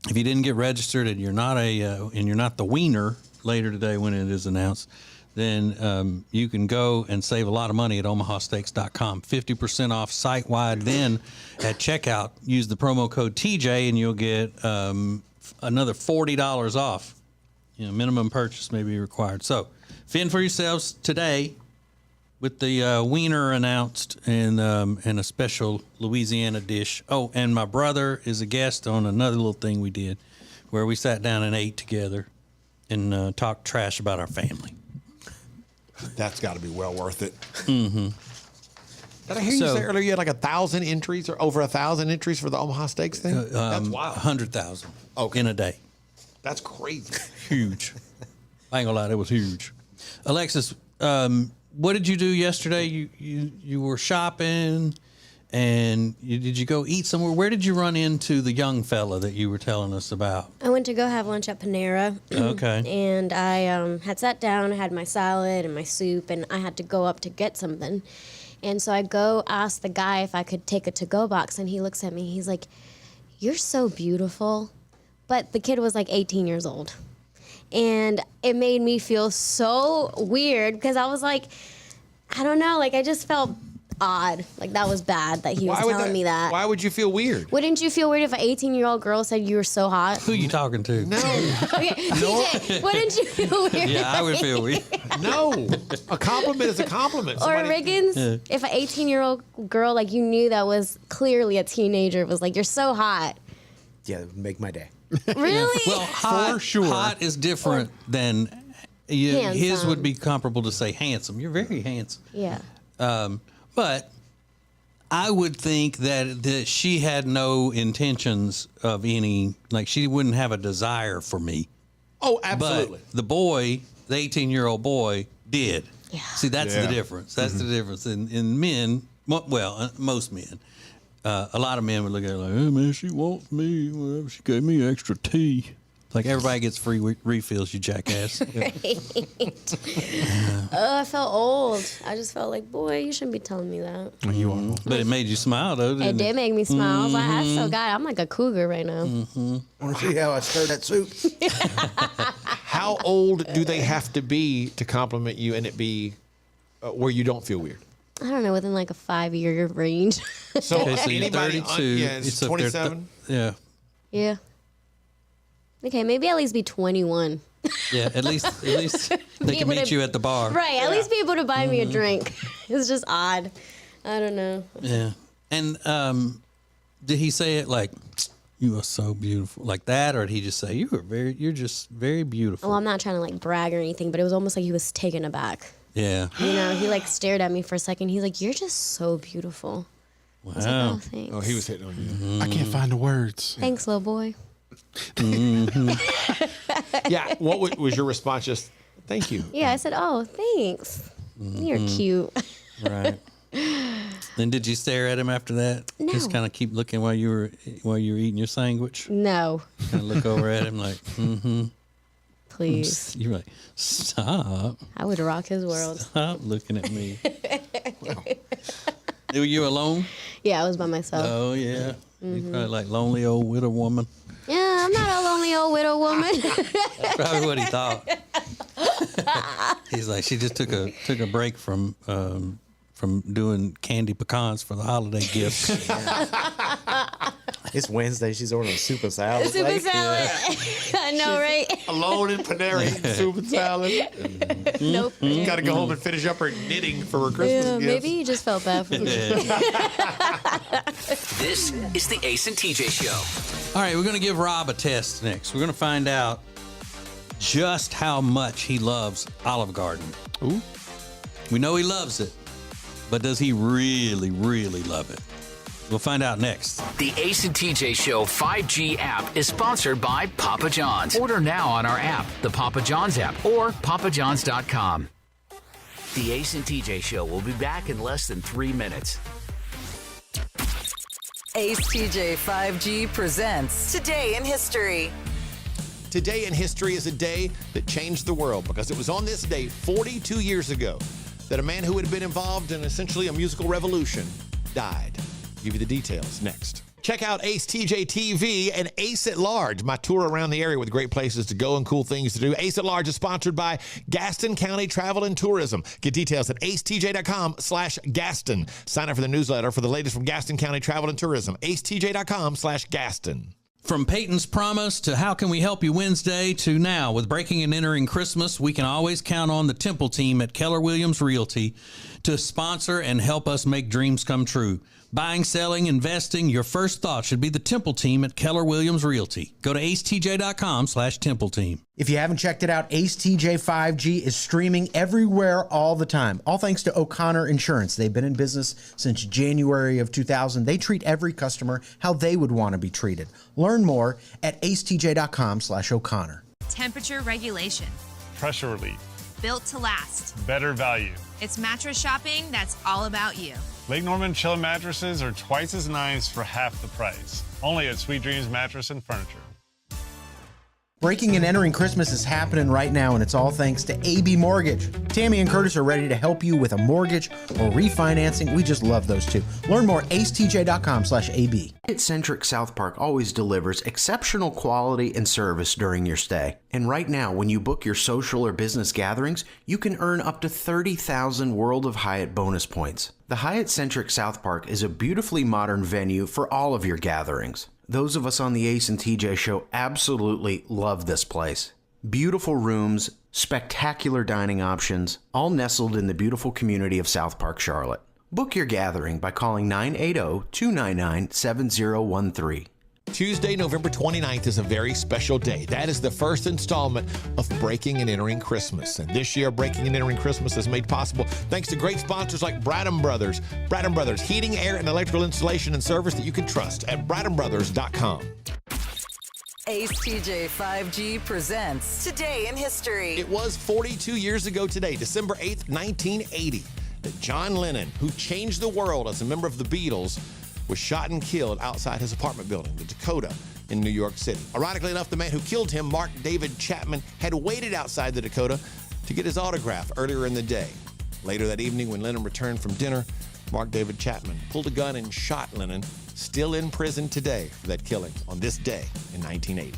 if you didn't get registered and you're not the wiener later today when it is announced, then you can go and save a lot of money at omahasteaks.com. 50% off site-wide. Then at checkout, use the promo code TJ and you'll get another $40 off. Minimum purchase may be required. So fend for yourselves today with the wiener announced and a special Louisiana dish. Oh, and my brother is a guest on another little thing we did where we sat down and ate together and talked trash about our family. That's got to be well worth it. Mm-hmm. Did I hear you say earlier you had like 1,000 entries or over 1,000 entries for the Omaha Steaks thing? That's wild. 100,000 in a day. That's crazy. Huge. I ain't gonna lie, that was huge. Alexis, what did you do yesterday? You were shopping, and did you go eat somewhere? Where did you run into the young fella that you were telling us about? I went to go have lunch at Panera. Okay. And I had sat down, had my salad and my soup, and I had to go up to get something. And so I go ask the guy if I could take a to-go box, and he looks at me. He's like, "You're so beautiful." But the kid was like 18 years old. And it made me feel so weird because I was like, I don't know, like I just felt odd. Like that was bad that he was telling me that. Why would you feel weird? Wouldn't you feel weird if an 18-year-old girl said you were so hot? Who are you talking to? No. Okay, TJ, wouldn't you feel weird? Yeah, I would feel weird. No. A compliment is a compliment. Or Riggins, if an 18-year-old girl, like you knew that was clearly a teenager, was like, "You're so hot." Yeah, it would make my day. Really? Well, hot, For sure. hot is different than his Handsome. would be comparable to say handsome. You're very handsome. Yeah. But I would think that she had no intentions of any, like she wouldn't have a desire for me. Oh, absolutely. But the boy, the 18-year-old boy, did. Yeah. See, that's the difference. That's the difference. In men, well, most men, a lot of men would look at her like, "Hey, man, she wants me. Well, she gave me extra tea." It's like everybody gets free refills, you jackass. I felt old. I just felt like, boy, you shouldn't be telling me that. You are. But it made you smile, though, didn't It did make me smile. I was like, I so God, I'm like a cougar right now. Want to see how I stir that soup? How old do they have to be to compliment you and it be where you don't feel weird? I don't know, within like a 5-year range. So, Okay, so you're anybody 32. it's up there 27? Yeah. Yeah. Okay, maybe at least be 21. Yeah, at least they can able meet to- you at the bar. Right, at least be able to buy me a drink. It's just odd. I don't know. Yeah. And did he say it like, "You are so beautiful," like that, or did he just say, "You're just very beautiful"? Well, I'm not trying to like brag or anything, but it was almost like he was taken aback. Yeah. You know, he like stared at me for a second. He's like, "You're just so beautiful." I was like, Wow. "Oh, thanks." Oh, he was hitting on you. I can't find the words. Thanks, little boy. Yeah. What was your response? Just thank you. Yeah, I said, "Oh, thanks. You're cute." Right. Then did you stare at him after that? No. Just kind of keep looking while you were eating your sandwich. No, Kind of look over at him like, please. You're like, stop. I would rock his world. Stop looking at me. Were you alone? Yeah, I was by myself. Oh yeah. You probably like lonely old widow woman. Yeah, I'm not a lonely old widow woman. That's probably what he thought. He's like, she just took a break from doing candy pecans for the holiday gifts. It's Wednesday. She's ordering soup and salad. Super salad. I know, right? Alone in Panera eating soup and salad. Nope. She's got to go home and finish up her knitting for her Christmas Yeah, gifts. maybe you just felt bad for me. This is the Ace and TJ Show. All right, we're going to give Rob a test next. We're going to find out just how much he loves Olive Garden. Ooh. We know he loves it, but does he really, really love it? We'll find out next. The Ace and TJ Show 5G app is sponsored by Papa John's. Order now on our app, the Papa John's app, or papajohns.com. The Ace and TJ Show will be back in less than 3 minutes. Ace TJ 5G presents Today in History. Today in history is a day that changed the world because it was on this day 42 years ago that a man who had been involved in essentially a musical revolution died. I'll give you the details next. Check out acetjtv and Ace at Large, my tour around the area with great places to go and cool things to do. Ace at Large is sponsored by Gaston County Travel and Tourism. Get details at acetj.com/Gaston. Sign up for the newsletter for the latest from Gaston County Travel and Tourism. acetj.com/Gaston. From Peyton's Promise to How Can We Help You Wednesday to now, with breaking and entering Christmas, we can always count on the Temple team at Keller Williams Realty to sponsor and help us make dreams come true. Buying, selling, investing, your first thought should be the Temple team at Keller Williams Realty. Go to acetj.com/Temple team. If you haven't checked it out, Ace TJ 5G is streaming everywhere all the time. All thanks to O'Connor Insurance. They've been in business since January of 2000. They treat every customer how they would want to be treated. Learn more at acetj.com/O'Connor. Temperature regulation. Pressure relief. Built to last. Better value. It's mattress shopping that's all about you. Lake Norman Chill mattresses are twice as nice for half the price. Only at Sweet Dreams Mattress and Furniture. Breaking and entering Christmas is happening right now, and it's all thanks to AB Mortgage. Tammy and Curtis are ready to help you with a mortgage or refinancing. We just love those two. Learn more at acetj.com/AB. Hyatt-centric South Park always delivers exceptional quality and service during your stay. And right now, when you book your social or business gatherings, you can earn up to 30,000 World of Hyatt bonus points. The Hyatt-centric South Park is a beautifully modern venue for all of your gatherings. Those of us on the Ace and TJ show absolutely love this place. Beautiful rooms, spectacular dining options, all nestled in the beautiful community of South Park, Charlotte. Book your gathering by calling 980-299-7013. Tuesday, November 29th is a very special day. That is the first installment of Breaking and Entering Christmas. And this year, Breaking and Entering Christmas is made possible thanks to great sponsors like Bradham Brothers. Bradham Brothers, heating, air, and electrical installation and service that you can trust at bradhambrothers.com. Ace TJ 5G presents Today in History. It was 42 years ago today, December 8th, 1980, that John Lennon, who changed the world as a member of the Beatles, was shot and killed outside his apartment building, the Dakota, in New York City. Ironically enough, the man who killed him, Mark David Chapman, had waited outside the Dakota to get his autograph earlier in the day. Later that evening, when Lennon returned from dinner, Mark David Chapman pulled a gun and shot Lennon, still in prison today for that killing on this day in 1980.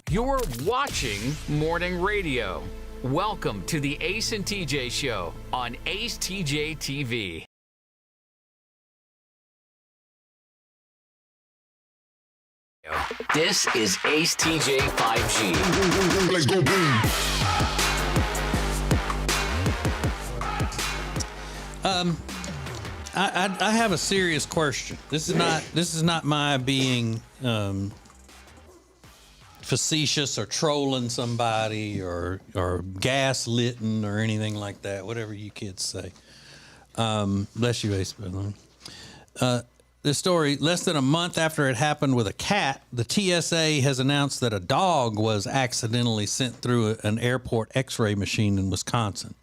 You're watching Morning Radio. Welcome to the Ace and TJ Show on Ace TJ TV. This is Ace TJ 5G. Let's go boom. I have a serious question. This is not my being facetious or trolling somebody or gaslitting or anything like that. Whatever you kids say. Bless you, Ace. This story, less than a month after it happened with a cat, the TSA has announced that a dog was accidentally sent through an airport x-ray machine in Wisconsin.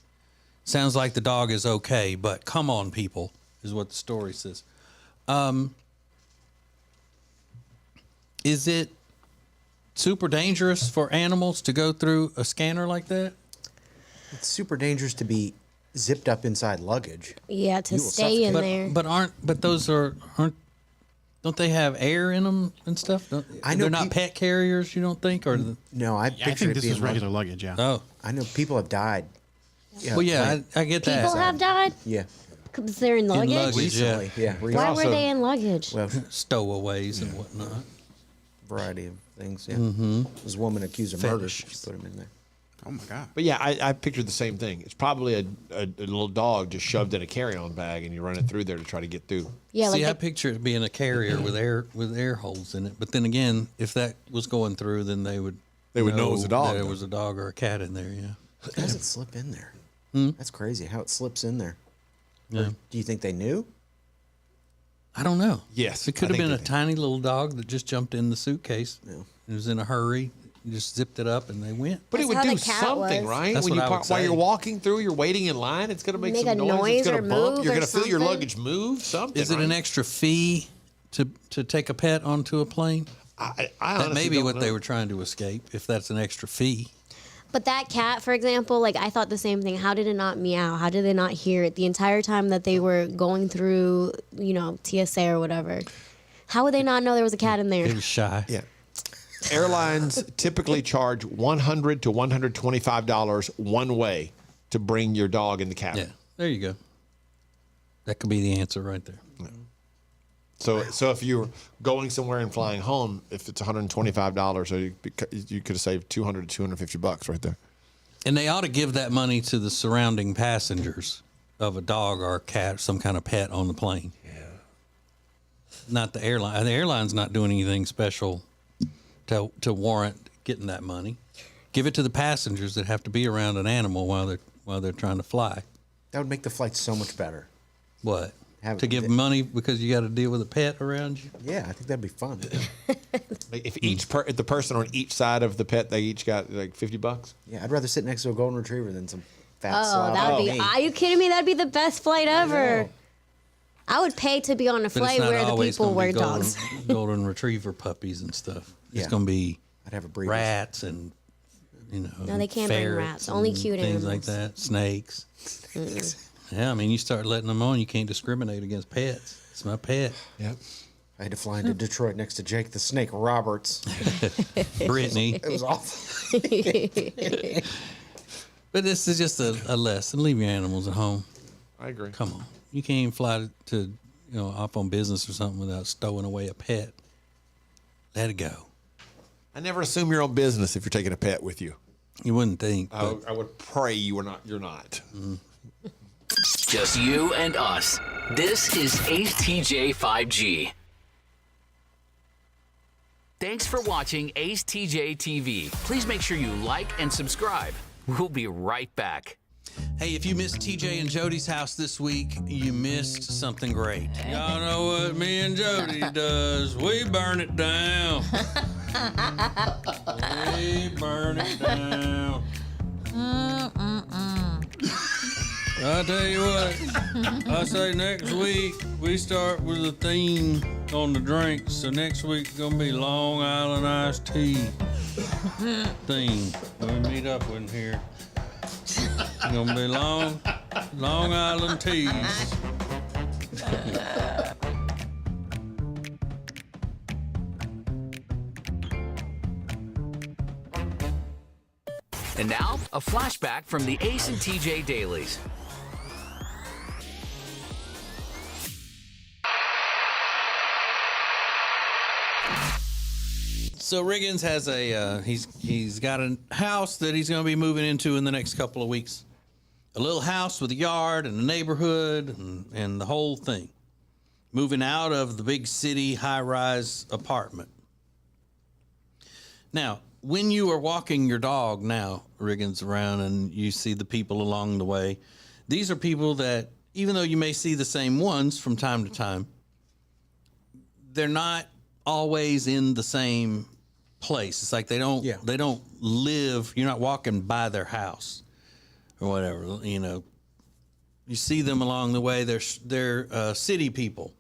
Sounds like the dog is okay, but come on, people, is what the story says. Is it super dangerous for animals to go through a scanner like that? It's super dangerous to be zipped up inside luggage. Yeah, to stay in there. But those aren't. Don't they have air in them and stuff? They're not pet carriers, you don't think, or no? I think this is regular luggage. Yeah. Oh, I know people have died. Well, yeah, I get that. People have died? Yeah. Because they're in luggage? Recently, yeah. Why were they in luggage? Well, stowaways and whatnot. Variety of things, yeah. Mm-hmm. This woman accused of murder. She put him in there. Oh, my God. But yeah, I pictured the same thing. It's probably a little dog just shoved in a carry-on bag and you run it through there to try to get through. Yeah, See, I picture it being a carrier with air holes in it. But then again, if that was going through, then they would know it was a dog. That it was a dog or a cat in there, yeah. How does it slip in there? That's crazy how it slips in there. Yeah. Or do you think they knew? I don't know. Yes, It could I have think been a they- tiny little dog that just jumped in the suitcase. Yeah. It was in a hurry. You just zipped it up and they went. But it That's would how do the cat something, was. right? That's When what you I would while you're say. walking through, you're waiting in line. It's going to make Make some a noise. It's noise going or to bump. move You're or going to feel your something. luggage move. Something. Is it an extra fee to take a pet onto a plane? I That honestly may be don't what know. they were trying to escape, if that's an extra fee. But that cat, for example, like I thought the same thing. How did it not meow? How did they not hear it the entire time that they were going through, TSA or whatever? How would they not know there was a cat in there? It was shy. Yeah. Airlines typically charge $100 to $125 one way to bring your dog in the cabin. Yeah, there you go. That could be the answer right there. So if you're going somewhere and flying home, if it's $125, so you could have saved $200 to $250 right there. And they ought to give that money to the surrounding passengers of a dog or a cat, some kind of pet on the plane. Yeah. Not the airline. The airline's not doing anything special to warrant getting that money. Give it to the passengers that have to be around an animal while they're trying to fly. That would make the flight so much better. What? To give money because you got to deal with a pet around you? Yeah, I think that'd be fun. If the person on each side of the pet, they each got like $50. Yeah, I'd rather sit next to a golden retriever than some fat Oh, slob. that would be. Are you kidding me? That'd be the best flight ever. I would pay to be on a But flight it's not where the always people gonna wear be dogs. golden retriever puppies and stuff. It's Yeah. going to be I'd have a breeder. rats and, No, they can't bring ferrets rats. Only and cute things animals. like that. Snakes. Yeah, I mean, you start letting them on, you can't discriminate against pets. It's my pet. Yep. I had to fly into Detroit next to Jake the Snake Roberts. Brittany. It was awful. But this is just a lesson. Leave your animals at home. I agree. Come on. You can't even fly to off on business or something without stowing away a pet. Let it go. I never assume your own business if you're taking a pet with you. You wouldn't think. I would pray you're not. Just you and us. This is AceTJ 5G. Thanks for watching AceTJ TV. Please make sure you like and subscribe. We'll be right back. Hey, if you missed TJ and Jody's house this week, you missed something great. Y'all know what me and Jody does. We burn it down. We burn it down. I tell you what, I say next week we start with a theme on the drinks. So next week's gonna be Long Island iced tea theme. We meet up in here. It's gonna be Long Island teas. And now, a flashback from the Ace and TJ Dailies. So Riggins has he's got a house that he's going to be moving into in the next couple of weeks. A little house with a yard and a neighborhood and the whole thing. Moving out of the big city high-rise apartment. Now, when you are walking your dog now, Riggins, around and you see the people along the way, these are people that, even though you may see the same ones from time to time, they're not always in the same place. It's like they don't live, you're not walking by their house or whatever, You see them along the way, they're city people.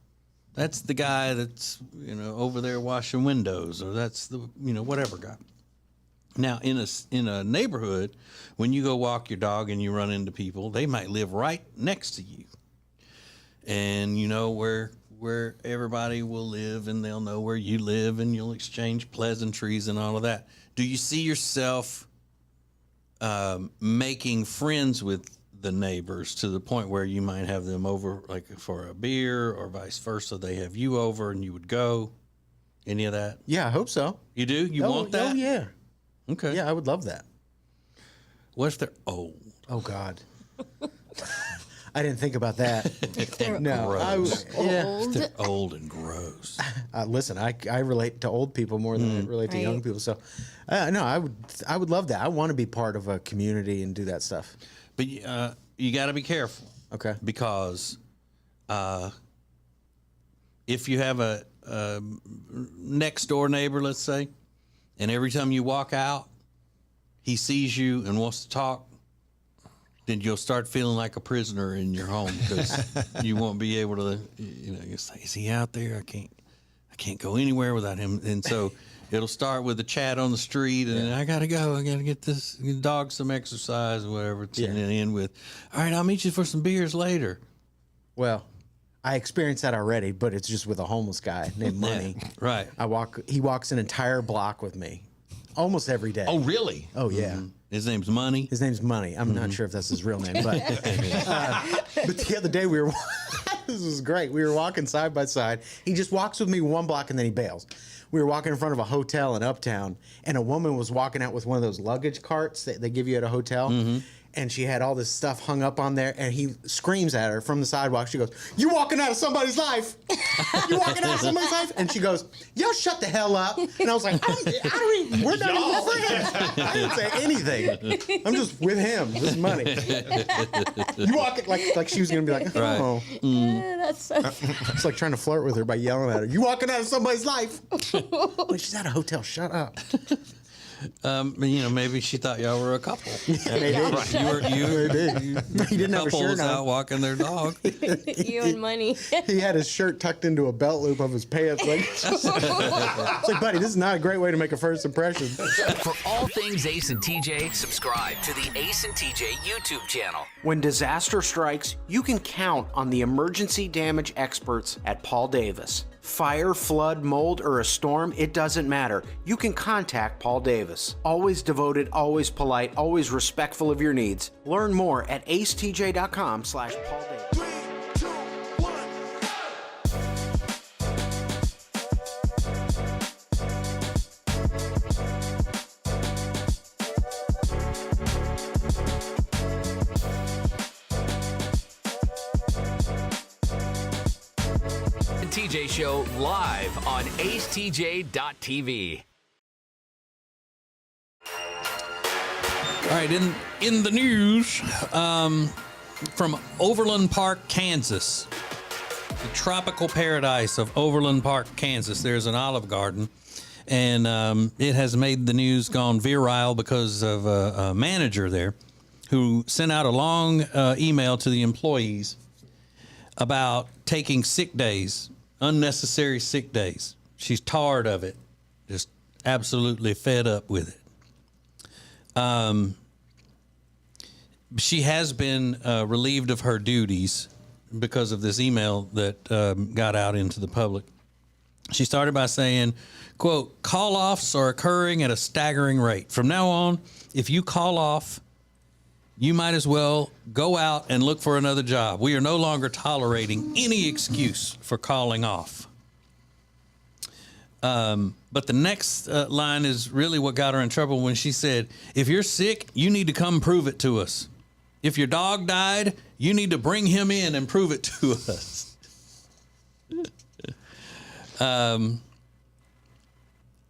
That's the guy that's, over there washing windows, or that's the, whatever guy. Now, in a neighborhood, when you go walk your dog and you run into people, they might live right next to you. And you know where everybody will live, and they'll know where you live, and you'll exchange pleasantries and all of that. Do you see yourself making friends with the neighbors to the point where you might have them over like for a beer, or vice versa? They have you over and you would go. Any of that? Yeah, I hope so. You do? You want that? Oh, yeah. Okay. Yeah, I would love that. What if they're old? Oh, God. I didn't think about that. No, gross. If they're old and gross. Listen, I relate to old people more than I relate to young people. So, no, I would love that. I want to be part of a community and do that stuff. But you got to be careful. Okay. Because if you have a next door neighbor, let's say, and every time you walk out, he sees you and wants to talk, then you'll start feeling like a prisoner in your home because you won't be able to, you say, is he out there? I can't go anywhere without him. And so it'll start with a chat on the street and I got to go. I got to get this dog some exercise or whatever. And then end with, all right, I'll meet you for some beers later. Well, I experienced that already, but it's just with a homeless guy named Money. Right. He walks an entire block with me almost every day. Oh, really? Oh, yeah. Mm-hmm. His name's Money? His name's Money. I'm not sure if that's his real name, but but the other day we were this was great. We were walking side by side. He just walks with me one block and then he bails. We were walking in front of a hotel in Uptown, and a woman was walking out with one of those luggage carts that they give you at a hotel. Mm-hmm. And she had all this stuff hung up on there, and he screams at her from the sidewalk. She goes, "You walking out of somebody's life? You walking out of somebody's life?" And she goes, "Yo, shut the hell up!" And I was like, "We're not even friends. I didn't say anything. I'm just with him. This is Money." You walking like she was gonna be like, "Oh, Yeah, that's so. It's like trying to flirt with her by yelling at her. You walking out of somebody's life? Like, she's at a hotel. Shut up." Maybe she thought y'all were a couple. Maybe. Right. You He didn't have a shirt couples on. out walking their dog. You and Money. He had his shirt tucked into a belt loop of his pants. It's like, buddy, this is not a great way to make a first impression. For all things Ace and TJ, subscribe to the Ace and TJ YouTube channel. When disaster strikes, you can count on the emergency damage experts at Paul Davis. Fire, flood, mold, or a storm, it doesn't matter. You can contact Paul Davis. Always devoted, always polite, always respectful of your needs. Learn more at acetj.com/Paul Davis. TJ Show live on acetj.tv. All right, in the news, from Overland Park, Kansas, the tropical paradise of Overland Park, Kansas, there's an Olive Garden, and it has made the news, gone viral because of a manager there who sent out a long email to the employees about taking sick days, unnecessary sick days. She's tired of it, just absolutely fed up with it. She has been relieved of her duties because of this email that got out into the public. She started by saying, quote, "Call-offs are occurring at a staggering rate. From now on, if you call off, you might as well go out and look for another job. We are no longer tolerating any excuse for calling off." But the next line is really what got her in trouble when she said, "If you're sick, you need to come prove it to us. If your dog died, you need to bring him in and prove it to us."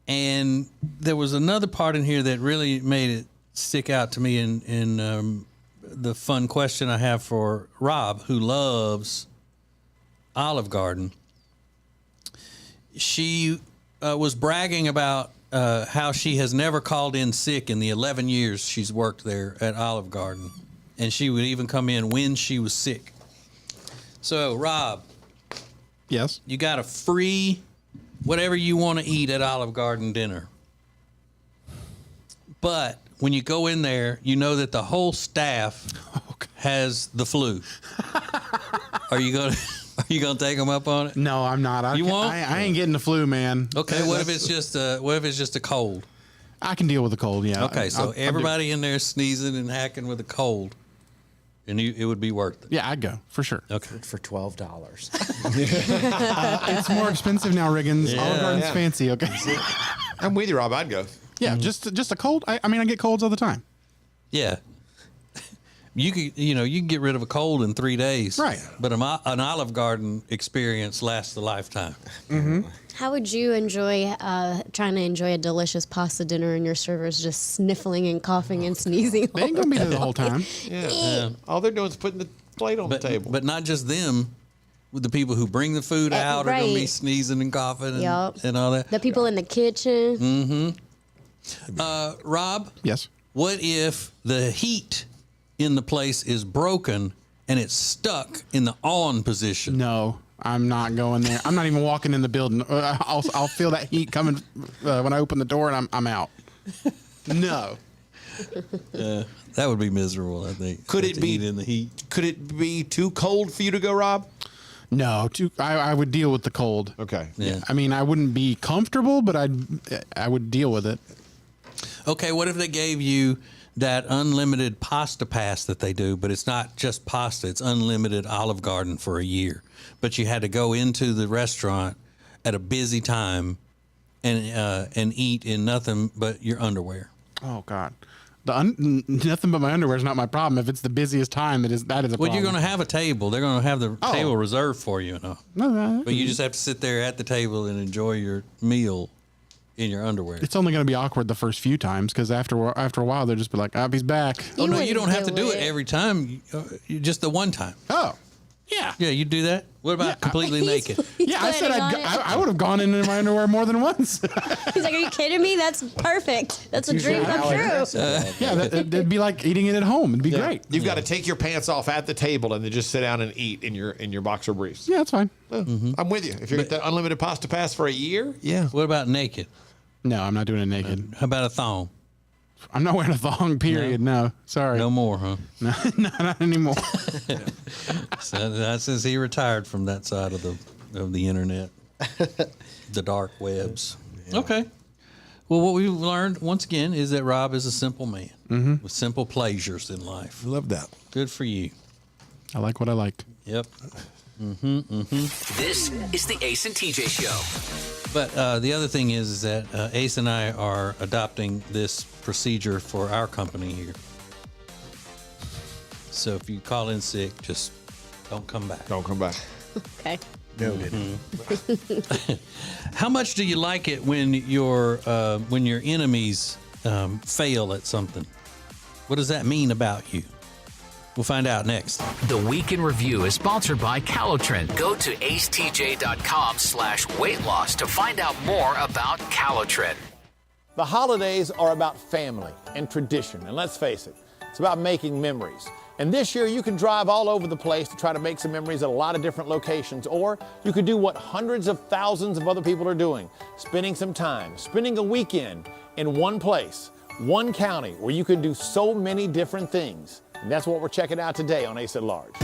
And there was another part in here that really made it stick out to me in the fun question I have for Rob, who loves Olive Garden. She was bragging about how she has never called in sick in the 11 years she's worked there at Olive Garden. And she would even come in when she was sick. So, Rob. Yes? You got a free whatever you want to eat at Olive Garden dinner. But when you go in there, you know that the whole staff has the flu. Are you gonna take them up on it? No, I'm not. You won't? I ain't getting the flu, man. Okay. What if it's just a cold? I can deal with the cold. Yeah. Okay. So everybody in there sneezing and hacking with a cold, and it would be worth it. Yeah, I'd go for sure. Okay. For $12. It's more expensive now, Riggins. Yeah. Olive Garden's Yeah. fancy. Okay. I'm with you, Rob. I'd go. Yeah, just a cold. I mean, I get colds all the time. Yeah. You can get rid of a cold in 3 days. Right. But an Olive Garden experience lasts a lifetime. Mm-hmm. How would you enjoy trying to enjoy a delicious pasta dinner and your server's just sniffling and coughing and sneezing? They ain't gonna be there the whole time. Yeah. All they're doing is putting the plate on the table. But not just them. the people who bring the food out are going to be right. sneezing and coughing Yup. and all that. The people in the kitchen. Mm-hmm. Rob? Yes. What if the heat in the place is broken and it's stuck in the on position? No, I'm not going there. I'm not even walking in the building. I'll feel that heat coming when I open the door, and I'm out. No. That would be miserable, I think. Could it be in the heat? Could it be too cold for you to go, Rob? No, I would deal with the cold. Okay. Yeah. I mean, I wouldn't be comfortable, but I would deal with it. Okay, what if they gave you that unlimited pasta pass that they do, but it's not just pasta, it's unlimited Olive Garden for a year. But you had to go into the restaurant at a busy time and eat in nothing but your underwear. Oh God. Nothing but my underwear is not my problem. If it's the busiest time, that is a problem. Well, you're going to have a table. They're going to have the table reserved for you. No. But you just have to sit there at the table and enjoy your meal in your underwear. It's only going to be awkward the first few times because after a while they'll just be like, "Oh, he's back." Oh no, you don't have to do it every time. Just the one time. Oh, yeah. Yeah, you do that. What about completely naked? Yeah, I said I would have gone in my underwear more than once. He's like, "Are you kidding me? That's perfect. That's a dream come true." It'd be like eating it at home. It'd be great. You've got to take your pants off at the table and then just sit down and eat in your boxer briefs. Yeah, that's fine. I'm with you. If you get that unlimited pasta pass for a year, yeah. What about naked? No, I'm not doing it naked. How about a thong? I'm not wearing a thong, period. No, sorry. No more, huh? No, not anymore. So that says he retired from that side of the internet, the dark webs. Yeah. Okay. Well, what we've learned once again is that Rob is a simple man with simple pleasures in life. I love that. Good for you. I like what I like. Yep. This is the Ace and TJ Show. But the other thing is that Ace and I are adopting this procedure for our company here. So if you call in sick, just don't come back. Don't come back. Okay. Noted. How much do you like it when your enemies fail at something? What does that mean about you? We'll find out next. The Week in Review is sponsored by Calotren. Go to acetj.com/weight loss to find out more about Calotren. The holidays are about family and tradition, and let's face it, it's about making memories. And this year, you can drive all over the place to try to make some memories at a lot of different locations, or you could do what hundreds of thousands of other people are doing, spending some time, spending a weekend in one place, one county, where you can do so many different things. And that's what we're checking out today on Ace at Large.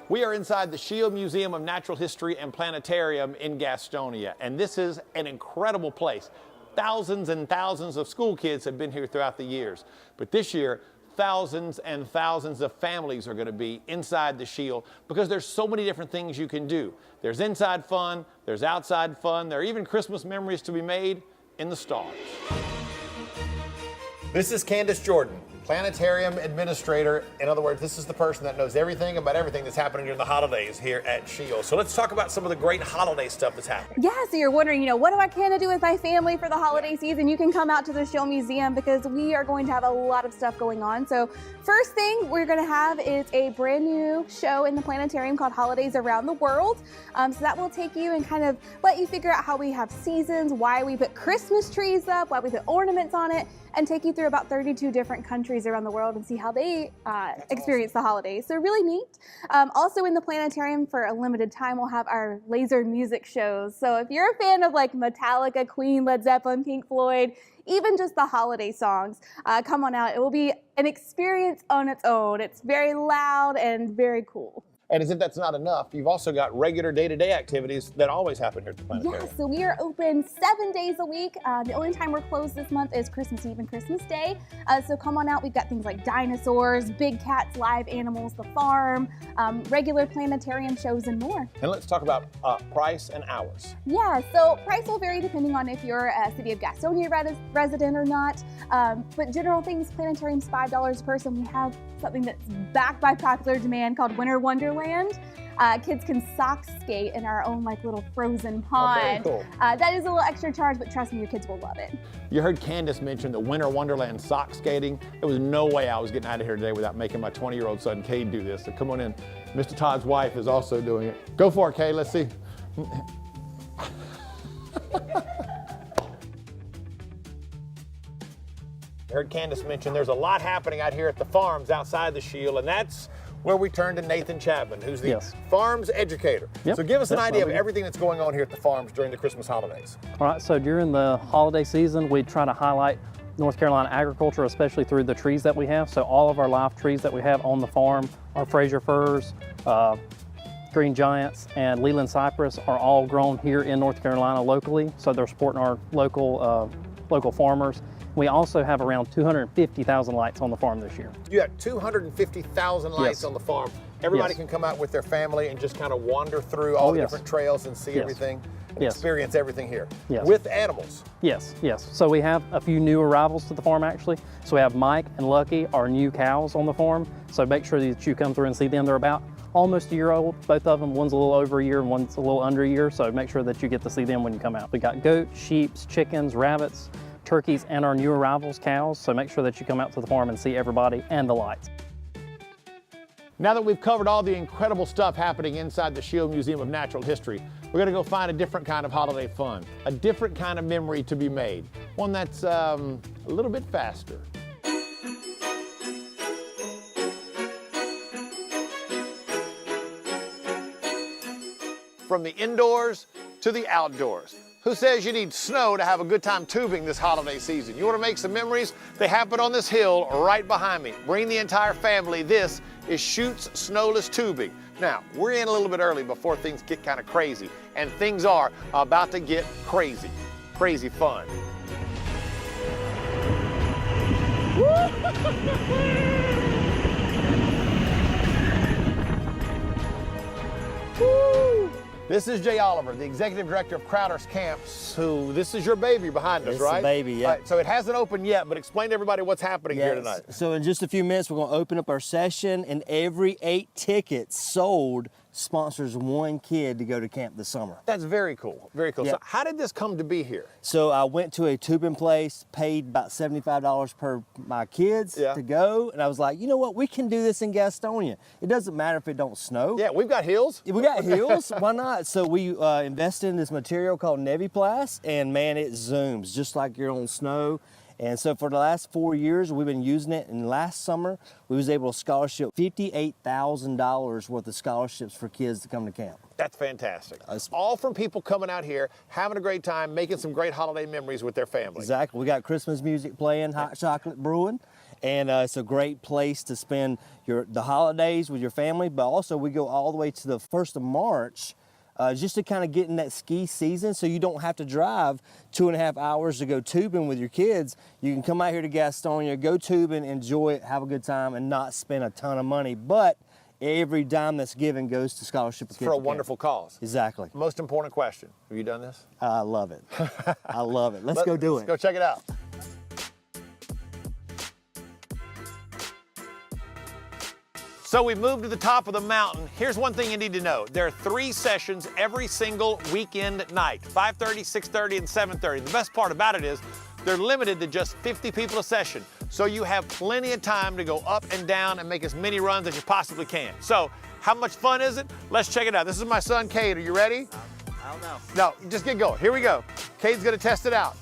We are inside the Shield Museum of Natural History and Planetarium in Gastonia, and this is an incredible place. Thousands and thousands of school kids have been here throughout the years, but this year, thousands and thousands of families are going to be inside the Shield because there's so many different things you can do. There's inside fun, there's outside fun, there are even Christmas memories to be made in the stars. This is Candace Jordan, Planetarium Administrator. In other words, this is the person that knows everything about everything that's happening during the holidays here at Shield. So let's talk about some of the great holiday stuff that's happening. Yeah, so you're wondering, what do I can do with my family for the holiday season? You can come out to the Shield Museum because we are going to have a lot of stuff going on. So first thing we're going to have is a brand new show in the planetarium called Holidays Around the World. So that will take you and kind of let you figure out how we have seasons, why we put Christmas trees up, why we put ornaments on it, and take you through about 32 different countries around the world and see how they experience the holidays. So really neat. Also in the planetarium for a limited time, we'll have our laser music shows. So if you're a fan of like Metallica, Queen, Led Zeppelin, Pink Floyd, even just the holiday songs, come on out. It will be an experience on its own. It's very loud and very cool. And as if that's not enough, you've also got regular day-to-day activities that always happen here at the planetarium. Yeah, so we are open 7 days a week. The only time we're closed this month is Christmas Eve and Christmas Day. So come on out. We've got things like dinosaurs, big cats, live animals, the farm, regular planetarium shows, and more. And let's talk about price and hours. Yeah, so price will vary depending on if you're a City of Gastonia resident or not. But general things, planetarium's $5 a person. We have something that's backed by popular demand called Winter Wonderland. Wonderland. Kids can sock skate in our own like little frozen pond. cool. That is a little extra charge, but trust me, your kids will love it. You heard Candace mention the Winter Wonderland sock skating. There was no way I was getting out of here today without making my 20-year-old son, Cade, do this. So come on in. Mr. Todd's wife is also doing it. Go for it, Cade. Let's see. I heard Candace mention there's a lot happening out here at the farms outside the Shield, and that's where we turn to Nathan Chapman, who's the farms educator. Yep, So give us an that's idea what of we do. everything that's going on here at the farms during the Christmas holidays. All right, so during the holiday season, we try to highlight North Carolina agriculture, especially through the trees that we have. So all of our live trees that we have on the farm, our Fraser firs, green giants, and Leland cypress are all grown here in North Carolina locally. So they're supporting our local farmers. We also have around 250,000 lights on the farm this year. You have 250,000 lights Yes. on the farm. Everybody Yes. can come out with their family and just kind of wander through all the yes. different trails and see Yes. everything and Yes. experience everything here Yes. with animals. Yes, yes. So we have a few new arrivals to the farm actually. So we have Mike and Lucky, our new cows on the farm. So make sure that you come through and see them. They're about almost a year old, both of them. One's a little over a year and one's a little under a year. So make sure that you get to see them when you come out. We got goats, sheep, chickens, rabbits, turkeys, and our new arrivals, cows. So make sure that you come out to the farm and see everybody and the lights. Now that we've covered all the incredible stuff happening inside the Shield Museum of Natural History, we're gonna go find a different kind of holiday fun, a different kind of memory to be made, one that's a little bit faster. From the indoors to the outdoors. Who says you need snow to have a good time tubing this holiday season? You want to make some memories? They happen on this hill right behind me. Bring the entire family. This is Chutes Snowless Tubing. Now, we're in a little bit early before things get kind of crazy, and things are about to get crazy. Crazy fun. This is Jay Oliver, the executive director of Crowder's Camps, this is your baby behind us, It's right? the baby, yeah. All right, so it hasn't opened yet, but explain to everybody what's happening here tonight. So in just a few minutes, we're going to open up our session, and every 8 tickets sold sponsors one kid to go to camp this summer. That's very cool, very cool. Yeah. So how did this come to be here? So I went to a tubing place, paid about $75 per my kids to go, and I was like, you know what, we can do this in Gastonia. It doesn't matter if it don't snow. Yeah, we've got hills. We got hills, why not? So we invested in this material called Neviplast, and man, it zooms just like you're on snow. And so for the last 4 years, we've been using it. And last summer, we was able to scholarship $58,000 worth of scholarships for kids to come to camp. That's fantastic. All from people coming out here, having a great time, making some great holiday memories with their family. Exactly. We got Christmas music playing, hot chocolate brewing. And it's a great place to spend the holidays with your family. But also, we go all the way to the 1st of March. Just to kind of get in that ski season so you don't have to drive 2.5 hours to go tubing with your kids. You can come out here to Gastonia, go tubing, enjoy it, have a good time, and not spend a ton of money. But every dime that's given goes to scholarship. It's for a wonderful cause. Exactly. Most important question. Have you done this? I love it. I love it. Let's go do it. Let's go check it out. So we moved to the top of the mountain. Here's one thing you need to know. There are 3 sessions every single weekend night, 5:30, 6:30, and 7:30. The best part about it is they're limited to just 50 people a session. So you have plenty of time to go up and down and make as many runs as you possibly can. So how much fun is it? Let's check it out. This is my son, Cade. Are you ready? I don't know. No, just get going. Here we go. Cade's gonna test it out.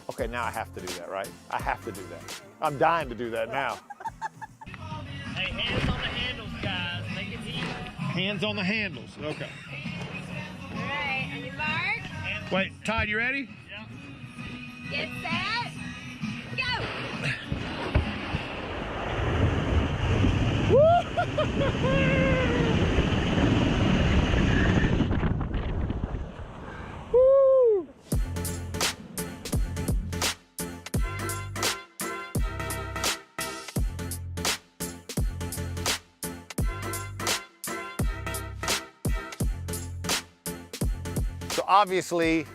Okay, now I have to do that, right? I have to do that. I'm dying to do that now. Hey, hands on the handles, guys. Make it easy. Hands on the handles. Okay. All right, are you marked? Wait, Todd, you ready? Get set, go! So obviously,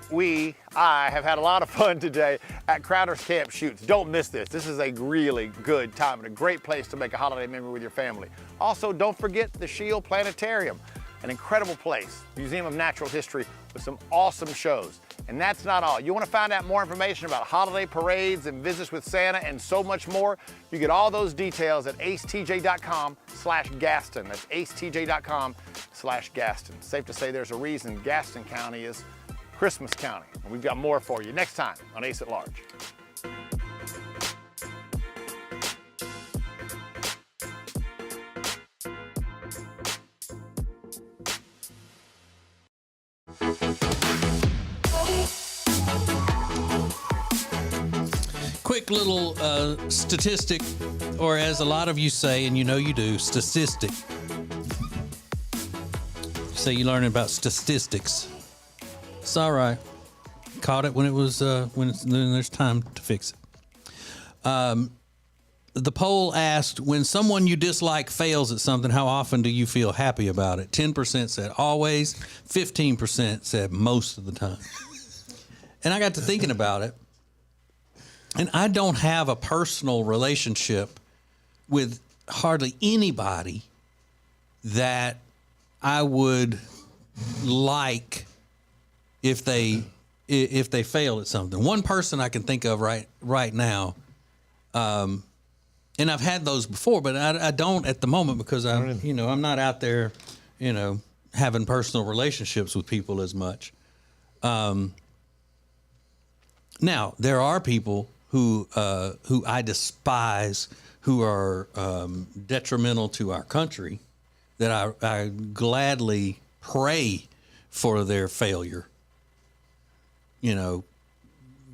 I have had a lot of fun today at Crowder's Camp Shoots. Don't miss this. This is a really good time and a great place to make a holiday memory with your family. Also, don't forget the Shield Planetarium, an incredible place, Museum of Natural History with some awesome shows. And that's not all. You want to find out more information about holiday parades and visits with Santa and so much more? You get all those details at acetj.com/Gaston. That's acetj.com/Gaston. Safe to say there's a reason Gaston County is Christmas County. And we've got more for you next time on Ace at Large. Quick little statistic, or as a lot of you say, and you know you do, statistic. Say you're learning about statistics. It's all right. Caught it when it was when there's time to fix it. The poll asked, when someone you dislike fails at something, how often do you feel happy about it? 10% said always, 15% said most of the time. And I got to thinking about it. And I don't have a personal relationship with hardly anybody that I would like if they fail at something. One person I can think of right now, and I've had those before, but I don't at the moment because I'm not out there, having personal relationships with people as much. Now there are people who I despise, who are detrimental to our country, that I gladly pray for their failure,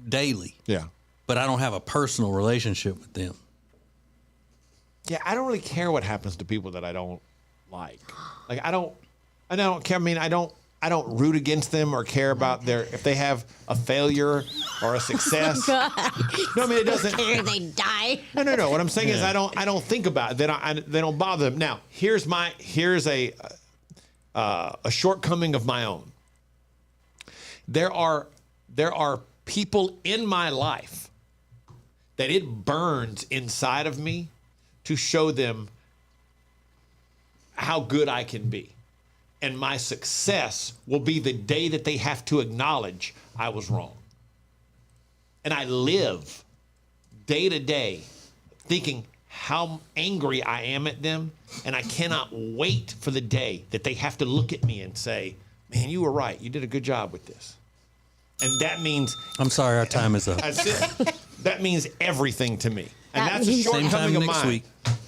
daily. Yeah. But I don't have a personal relationship with them. Yeah, I don't really care what happens to people that I don't like. Like I don't care. I mean, I don't root against them or care about if they have a failure or a success. God. No, I mean it doesn't. Care they die. No. What I'm saying is I don't think about it. They don't bother them. Now here's a shortcoming of my own. There are people in my life that it burns inside of me to show them how good I can be. And my success will be the day that they have to acknowledge I was wrong. And I live day to day thinking how angry I am at them. And I cannot wait for the day that they have to look at me and say, man, you were right. You did a good job with this. And that means... I'm sorry, our time is up. That's it. That means everything to me. And that's a Same time shortcoming of next mine. week.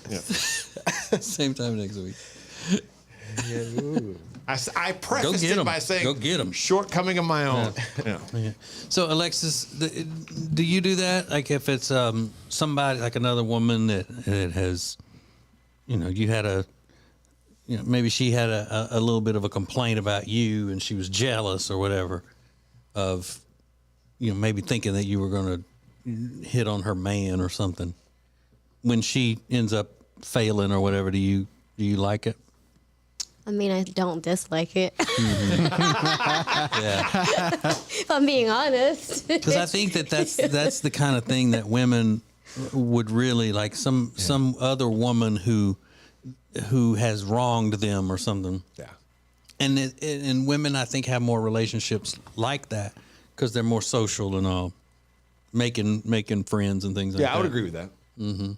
Yeah. Same time next week. I prefaced it by saying, go get them. Shortcoming of my own. Yeah. Yeah. So, Alexis, do you do that? Like if it's somebody, like another woman that has, you had maybe she had a little bit of a complaint about you and she was jealous or whatever of, maybe thinking that you were going to hit on her man or something. When she ends up failing or whatever, do you like it? I mean, I don't dislike it. Yeah. If I'm being honest. Because I think that's the kind of thing that women would really like. Some other woman who has wronged them or something. Yeah. And women, I think, have more relationships like that because they're more social and all, making friends and things like that. Yeah, I would agree with that. Mm-hmm.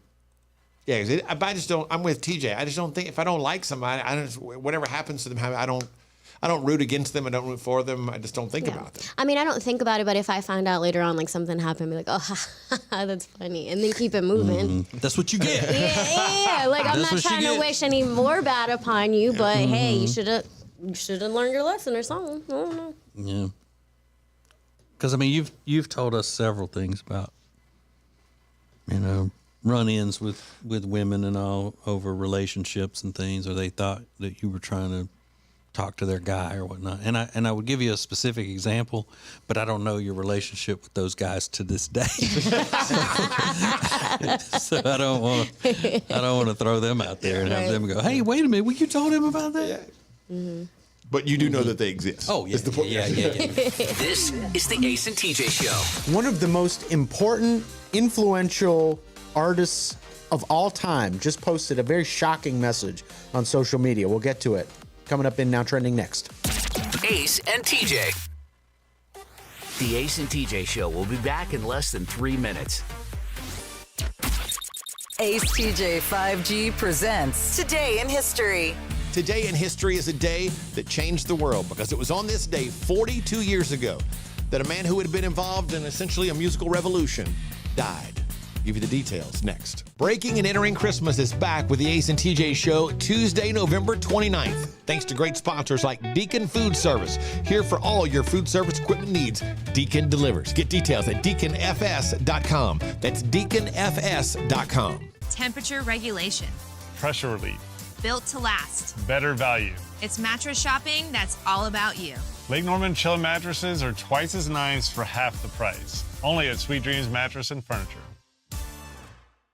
Yeah, because I just don't. I'm with TJ. I just don't think if I don't like somebody, whatever happens to them, I don't root against them. I don't root for them. I just don't think about them. I mean, I don't think about it, but if I find out later on like something happened, I'd be like, oh, that's funny, and then keep it moving. Mm-hmm. That's what you get. Yeah. Like I'm not trying to wish any more bad upon you, but hey, you should have learned your lesson or something. I don't know. Yeah. Because I mean, you've told us several things about, run-ins with women and all over relationships and things, or they thought that you were trying to talk to their guy or whatnot. And I would give you a specific example, but I don't know your relationship with those guys to this day. So I don't want to throw them out there and have them go, hey, wait a minute, you told him about that? Yeah. Mm-hmm. But you do know that they exist. Oh, yeah. Is the point. Yeah. This is the Ace and TJ Show. One of the most important, influential artists of all time just posted a very shocking message on social media. We'll get to it. Coming up in Now Trending next. Ace and TJ. The Ace and TJ Show will be back in less than 3 minutes. Ace TJ 5G presents Today in History. Today in history is a day that changed the world because it was on this day 42 years ago that a man who had been involved in essentially a musical revolution died. I'll give you the details next. Breaking and Entering Christmas is back with the Ace and TJ Show Tuesday, November 29th. Thanks to great sponsors like Deacon Food Service. Here for all your food service equipment needs. Deacon delivers. Get details at deaconfs.com. That's deaconfs.com. Temperature regulation. Pressure relief. Built to last. Better value. It's mattress shopping that's all about you. Lake Norman Chill mattresses are twice as nice for half the price. Only at Sweet Dreams Mattress and Furniture.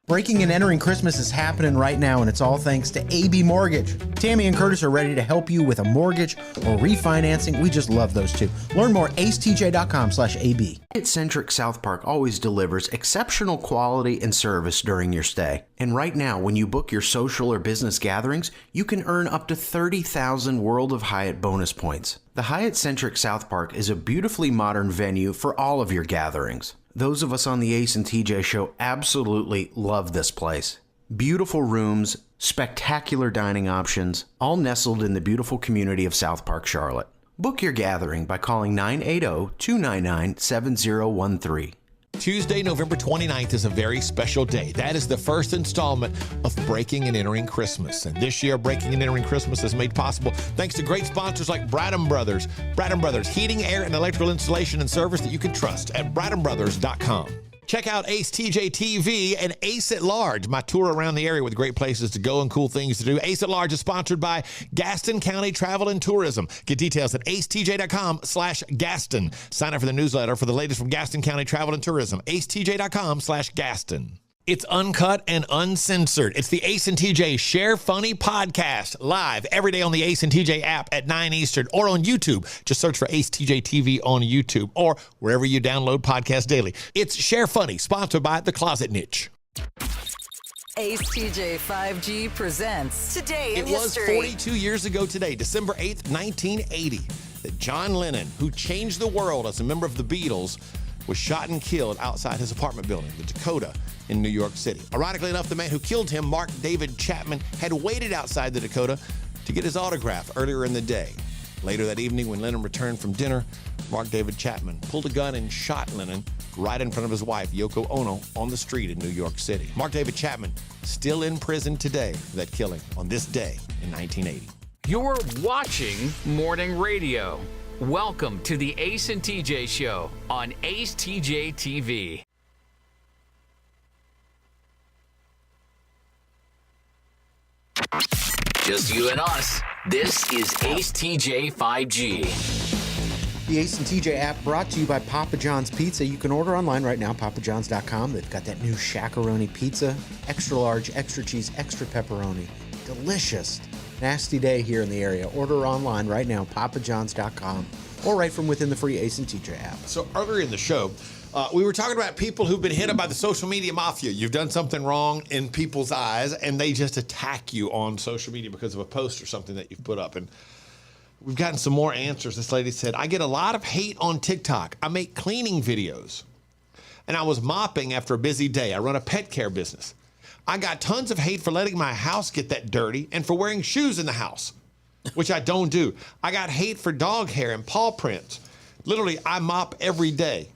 Breaking and Entering Christmas is happening right now, and it's all thanks to AB Mortgage. Tammy and Curtis are ready to help you with a mortgage or refinancing. We just love those two. Learn more at acetj.com/AB. Hyatt-centric South Park always delivers exceptional quality and service during your stay. And right now, when you book your social or business gatherings, you can earn up to 30,000 World of Hyatt bonus points. The Hyatt-centric South Park is a beautifully modern venue for all of your gatherings. Those of us on the Ace and TJ Show absolutely love this place. Beautiful rooms, spectacular dining options, all nestled in the beautiful community of South Park, Charlotte. Book your gathering by calling 980-299-7013. Tuesday, November 29th is a very special day. That is the first installment of Breaking and Entering Christmas. And this year, Breaking and Entering Christmas is made possible thanks to great sponsors like Bradham Brothers. Bradham Brothers, heating, air, and electrical installation and service that you can trust at bradhambrothers.com. Check out acetjtv and Ace at Large, my tour around the area with great places to go and cool things to do. Ace at Large is sponsored by Gaston County Travel and Tourism. Get details at acetj.com/Gaston. Sign up for the newsletter for the latest from Gaston County Travel and Tourism. acetj.com/Gaston. It's uncut and uncensored. It's the Ace and TJ Share Funny podcast, live every day on the Ace and TJ app at 9 Eastern or on YouTube. Just search for Ace TJ TV on YouTube or wherever you download podcasts daily. It's Share Funny, sponsored by The Closet Niche. Ace TJ 5G presents Today in It was History. 42 years ago today, December 8th, 1980, that John Lennon, who changed the world as a member of the Beatles, was shot and killed outside his apartment building, the Dakota, in New York City. Ironically enough, the man who killed him, Mark David Chapman, had waited outside the Dakota to get his autograph earlier in the day. Later that evening, when Lennon returned from dinner, Mark David Chapman pulled a gun and shot Lennon right in front of his wife, Yoko Ono, on the street in New York City. Mark David Chapman still in prison today for that killing on this day in 1980. You're watching Morning Radio. Welcome to the Ace and TJ Show on Ace TJ TV. Just you and us. This is Ace TJ 5G. The Ace and TJ app brought to you by Papa John's Pizza. You can order online right now, papajohns.com. They've got that new shakaroni pizza, extra large, extra cheese, extra pepperoni. Delicious. Nasty day here in the area. Order online right now, papajohns.com, or right from within the free Ace and TJ app. So earlier in the show, we were talking about people who've been hit up by the social media mafia. You've done something wrong in people's eyes, and they just attack you on social media because of a post or something that you've put up. And we've gotten some more answers. This lady said, I get a lot of hate on TikTok. I make cleaning videos, and I was mopping after a busy day. I run a pet care business. I got tons of hate for letting my house get that dirty and for wearing shoes in the house, which I don't do. I got hate for dog hair and paw prints. Literally, I mop every day.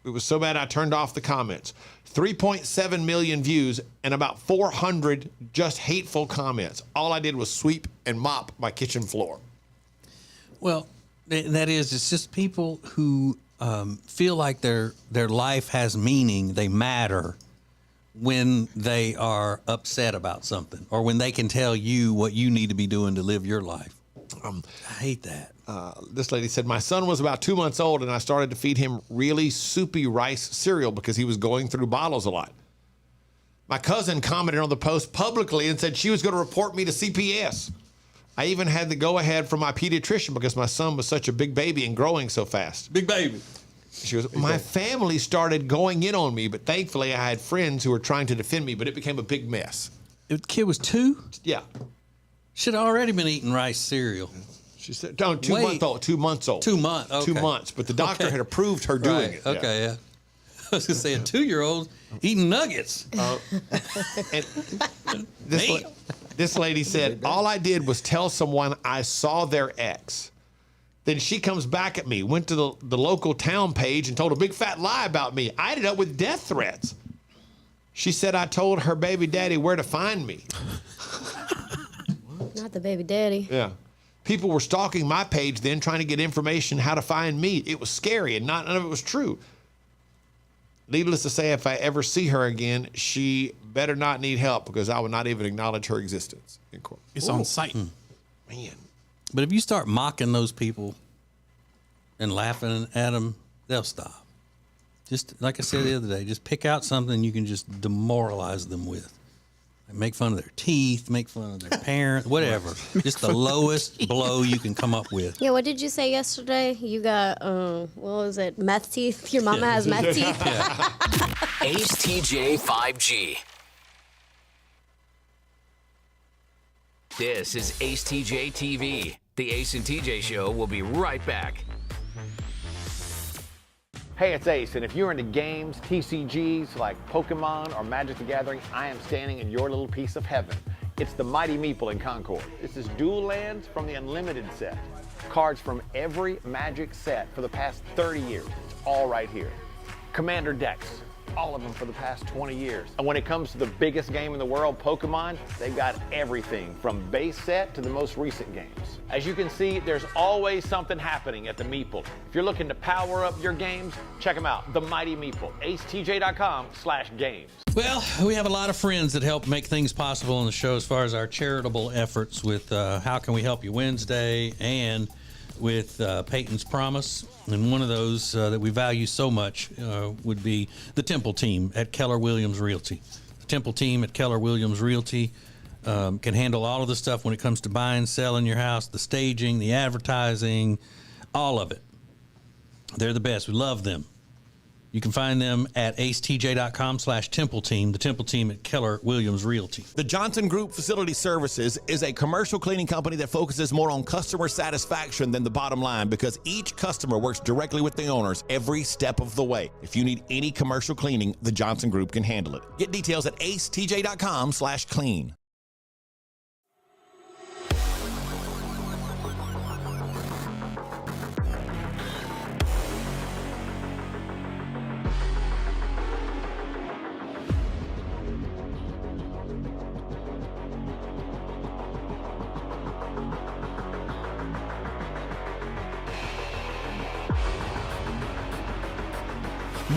It was so bad I turned off the comments. 3.7 million views and about 400 just hateful comments. All I did was sweep and mop my kitchen floor. Well, that is, it's just people who feel like their life has meaning, they matter when they are upset about something or when they can tell you what you need to be doing to live your life. I hate that. This lady said, my son was about 2 months old and I started to feed him really soupy rice cereal because he was going through bottles a lot. My cousin commented on the post publicly and said she was going to report me to CPS. I even had the go-ahead from my pediatrician because my son was such a big baby and growing so fast. Big baby. She goes, my family started going in on me, but thankfully I had friends who were trying to defend me, but it became a big mess. The kid was 2? Yeah. Should have already been eating rice cereal. She said, no, 2 months old. 2 months old. 2 months, okay. 2 months, but the doctor had approved her doing it. Okay, yeah. I was going to say a 2-year-old eating nuggets. And this lady said, all I did was tell someone I saw their ex. Then she comes back at me, went to the local town page and told a big fat lie about me. I ended up with death threats. She said I told her baby daddy where to find me. Not the baby daddy. Yeah. People were stalking my page then trying to get information how to find me. It was scary and none of it was true. Needless to say, if I ever see her again, she better not need help because I would not even acknowledge her existence. It's on site. Man. But if you start mocking those people and laughing at them, they'll stop. Just like I said the other day, just pick out something you can just demoralize them with. Make fun of their teeth, make fun of their parents, whatever. Just the lowest blow you can come up with. Yeah, what did you say yesterday? You got, what was it, meth teeth? Your mama has meth teeth? Ace TJ 5G. This is Ace TJ TV. The Ace and TJ Show will be right back. Hey, it's Ace, and if you're into games, TCGs like Pokemon or Magic the Gathering, I am standing in your little piece of heaven. It's the Mighty Meeple in Concord. This is Dual Lands from the Unlimited set. Cards from every Magic set for the past 30 years. It's all right here. Commander decks, all of them for the past 20 years. And when it comes to the biggest game in the world, Pokemon, they've got everything from base set to the most recent games. As you can see, there's always something happening at the Meeple. If you're looking to power up your games, check them out, the Mighty Meeple, acetj.com/games. Well, we have a lot of friends that help make things possible on the show as far as our charitable efforts with How Can We Help You Wednesday and with Peyton's Promise. And one of those that we value so much would be the Temple team at Keller Williams Realty. The Temple team at Keller Williams Realty can handle all of the stuff when it comes to buying, selling your house, the staging, the advertising, all of it. They're the best. We love them. You can find them at acetj.com/Temple team, the Temple team at Keller Williams Realty. The Johnson Group Facility Services is a commercial cleaning company that focuses more on customer satisfaction than the bottom line because each customer works directly with the owners every step of the way. If you need any commercial cleaning, the Johnson Group can handle it. Get details at acetj.com/clean.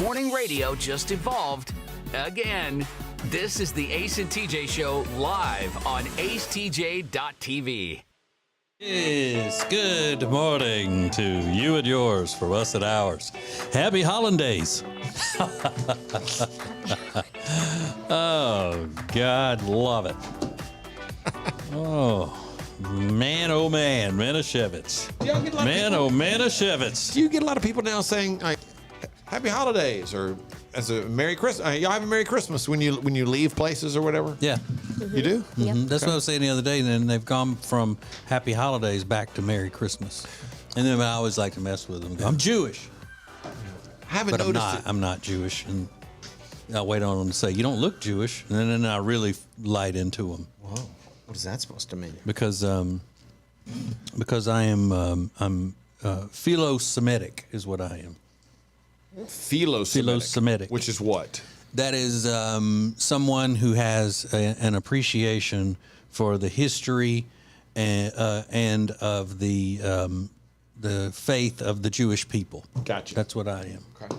Morning radio just evolved again. This is the Ace and TJ Show live on acetj.tv. Yes, good morning to you and yours, for us and ours. Happy holidays. Oh, God, love it. Oh, man, Manischewitz. Manischewitz. Do you get a lot of people now saying, like, Happy Holidays or as a Merry Christmas? Y'all have a Merry Christmas when you leave places or whatever? Yeah. You do? Yep. That's what I was saying the other day, and then they've gone from Happy Holidays back to Merry Christmas. And then I always like to mess with them. I'm Jewish. I haven't but noticed I'm not Jewish. And I'll wait on them to say, you don't look Jewish. And then I really light into them. Whoa. What is that supposed to mean? Because I am I'm philo-Semitic is what I am. Philo-Semitic. Which is what? That is someone who has an appreciation for the history and of the faith of the Jewish people. Gotcha. That's what I am. Okay.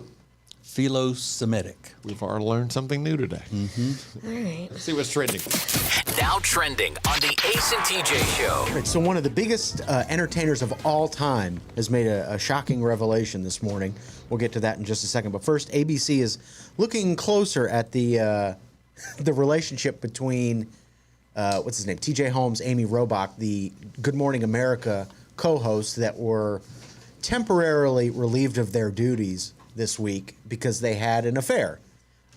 Philo-Semitic. We've already learned something new today. Mm-hmm. All right. Let's see what's trending. Now trending on the Ace and TJ Show. All right, so one of the biggest entertainers of all time has made a shocking revelation this morning. We'll get to that in just a second. But first, ABC is looking closer at the relationship between what's his name? TJ Holmes, Amy Robach, the Good Morning America co-hosts that were temporarily relieved of their duties this week because they had an affair.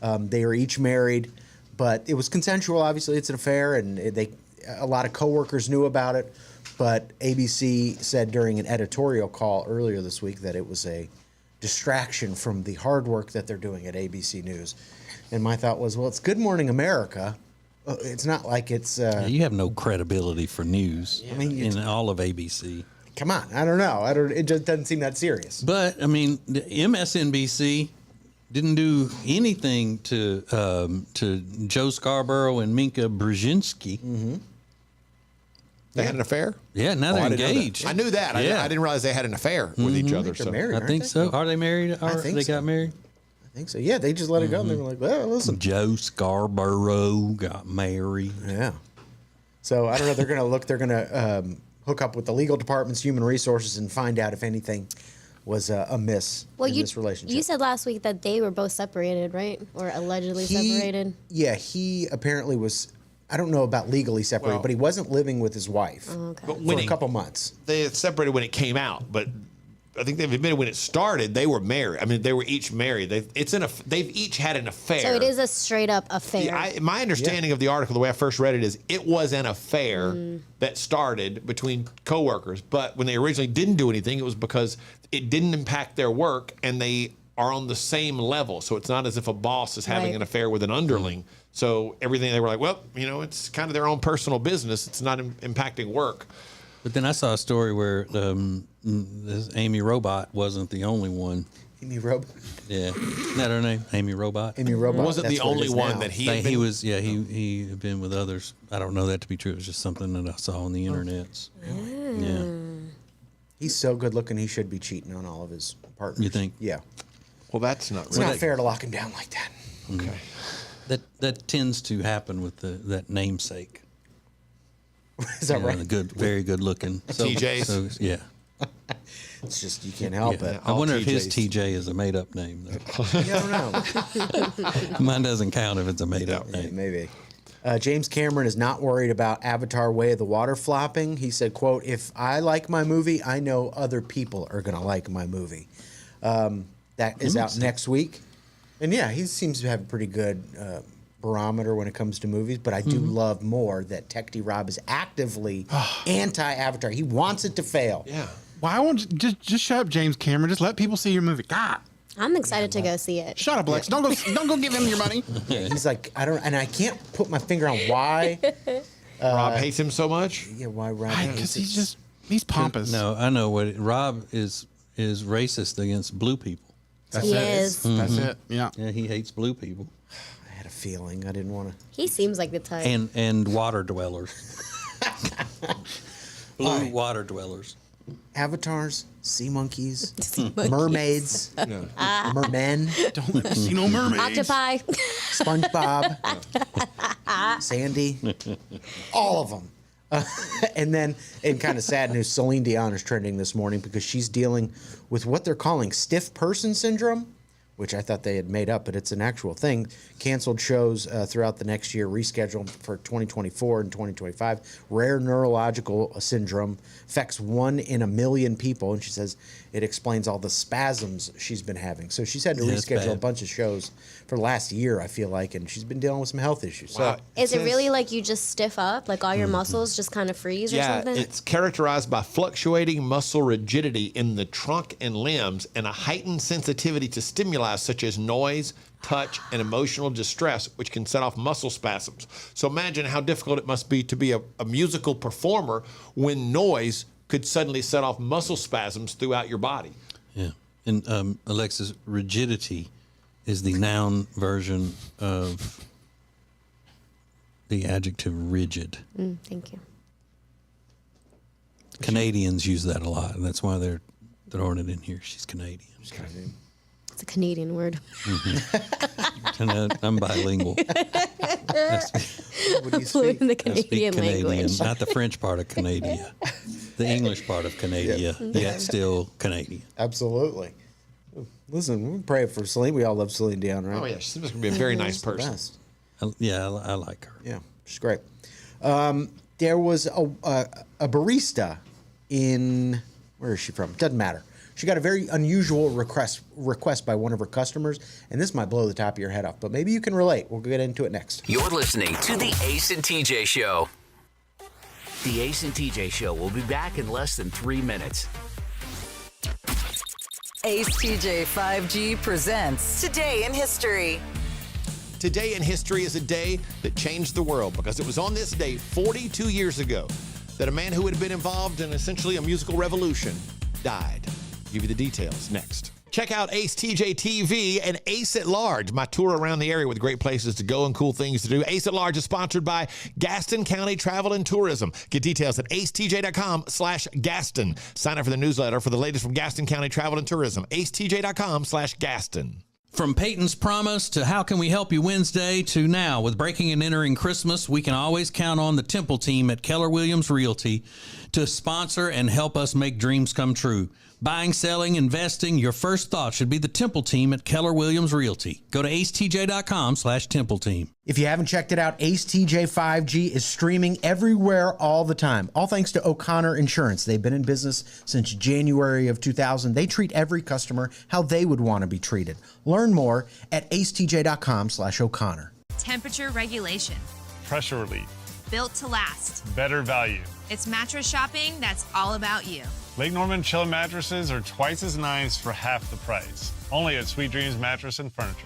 They were each married, but it was consensual. Obviously, it's an affair, and a lot of coworkers knew about it. But ABC said during an editorial call earlier this week that it was a distraction from the hard work that they're doing at ABC News. And my thought was, well, it's Good Morning America. It's not like it's... you have no credibility for news in all of ABC. Come on, I don't know. It just doesn't seem that serious. But, I mean, the MSNBC didn't do anything to Joe Scarborough and Minka Brzezinski. Mm-hmm. They had an affair? Yeah, now they're I didn't know that. engaged. I knew that. Yeah. I didn't realize they had an affair with each other. They're married, I think so. Are they married? I think they so. got married? I think so. Yeah, they just let it go. And they were like, well, listen. Joe Scarborough got married. Yeah. So I don't know. They're going to hook up with the legal department's human resources and find out if anything was amiss in this relationship. You said last week that they were both separated, right? Or allegedly separated? Yeah, he apparently was, I don't know about legally separated, but he wasn't living with his wife But for a couple months. They had separated when it came out, but I think they've admitted when it started they were married. I mean, they were each married. They've each had an affair. So it is a straight up affair. Yeah, my understanding of the article, the way I first read it, is it was an affair that started between coworkers. But when they originally didn't do anything, it was because it didn't impact their work, and they are on the same level. So it's not as if a boss is having Right. an affair with an underling. So everything they were like, well, it's kind of their own personal business. It's not impacting work. But then I saw a story where this Amy Robot wasn't the only one. Amy Robot? Yeah. Isn't that her name? Amy Robot? Amy Robot. Wasn't the only one that he had been... He was, he had been with others. I don't know that to be true. It was just something that I saw on the internet. Yeah. He's so good looking, he should be cheating on all of his partners. You think? Yeah. Well, that's not It's not fair to lock him down like that. Okay. That tends to happen with that namesake. Is that right? Very good looking. TJ's? So, yeah. It's just, you can't help it. I wonder if his TJs. TJ is a made up name, though. I don't know. Mine doesn't count if it's a made up name. Maybe. James Cameron is not worried about Avatar Way of the Water flopping. He said, quote, if I like my movie, I know other people are going to like my movie. That is out next week. And yeah, he seems to have a pretty good barometer when it comes to movies, but I do love more that Tech D Rob is actively anti-Avatar. He wants it to fail. Yeah. Why won't you just shut up, James Cameron? Just let people see your movie. God. I'm excited to go see it. Shut up, Lex. Don't go give him your money. He's like, I can't put my finger on why. Rob hates him so much? Yeah, why Rob? Because he's pompous. No, I know what Rob is racist against blue people. That's He it. is. That's it. Yeah. Yeah, he hates blue people I had a feeling I didn't want to. He seems like the type. and water dwellers. Blue water dwellers. Avatars, sea monkeys, mermaids, mermen, Don't let me see no mermaids. Octopi. SpongeBob, Sandy, all of them. And then, in kind of sad news, Celine Dion is trending this morning because she's dealing with what they're calling stiff person syndrome, which I thought they had made up, but it's an actual thing. Canceled shows throughout the next year, rescheduled for 2024 and 2025. Rare neurological syndrome affects 1 in a million people, and she says it explains all the spasms she's been having. So she's had to reschedule a bunch of shows for the last year, I feel like, and she's been dealing with some health issues. Wow. So Is it really like you just stiff up? Like all your muscles just kind of freeze or something? It's characterized by fluctuating muscle rigidity in the trunk and limbs and a heightened sensitivity to stimuli such as noise, touch, and emotional distress, which can set off muscle spasms. So imagine how difficult it must be to be a musical performer when noise could suddenly set off muscle spasms throughout your body. Yeah. And Alexis, rigidity is the noun version of the adjective rigid. Thank you. Canadians use that a lot, and that's why they're throwing it in here. She's Canadian. It's a Canadian word. And I'm bilingual. Fluent in the I speak Canadian language. not the French part of Canada, the English part of Canada, yet still Canadian. absolutely. Listen, we pray for Celine. We all love Celine Dion, right? Oh, yeah. She's going to be a very nice She's the person. best. I like her. Yeah, she's great. There was a barista in, where is she from? Doesn't matter. She got a very unusual request by one of her customers, and this might blow the top of your head off, but maybe you can relate. We'll get into it next. You're listening to the Ace and TJ Show. The Ace and TJ Show will be back in less than 3 minutes. Ace TJ 5G presents Today in History. Today in history is a day that changed the world because it was on this day 42 years ago that a man who had been involved in essentially a musical revolution died. I'll give you the details next. Check out acetjtv and Ace at Large, my tour around the area with great places to go and cool things to do. Ace at Large is sponsored by Gaston County Travel and Tourism. Get details at acetj.com/Gaston. Sign up for the newsletter for the latest from Gaston County Travel and Tourism. acetj.com/Gaston. From Peyton's Promise to How Can We Help You Wednesday to now, with breaking and entering Christmas, we can always count on the Temple team at Keller Williams Realty to sponsor and help us make dreams come true. Buying, selling, investing, your first thought should be the Temple team at Keller Williams Realty. Go to acetj.com/Temple team. If you haven't checked it out, Ace TJ 5G is streaming everywhere all the time. All thanks to O'Connor Insurance. They've been in business since January of 2000. They treat every customer how they would want to be treated. Learn more at acetj.com/O'Connor. Temperature regulation. Pressure relief. Built to last. Better value. It's mattress shopping that's all about you. Lake Norman Chill mattresses are twice as nice for half the price. Only at Sweet Dreams Mattress and Furniture.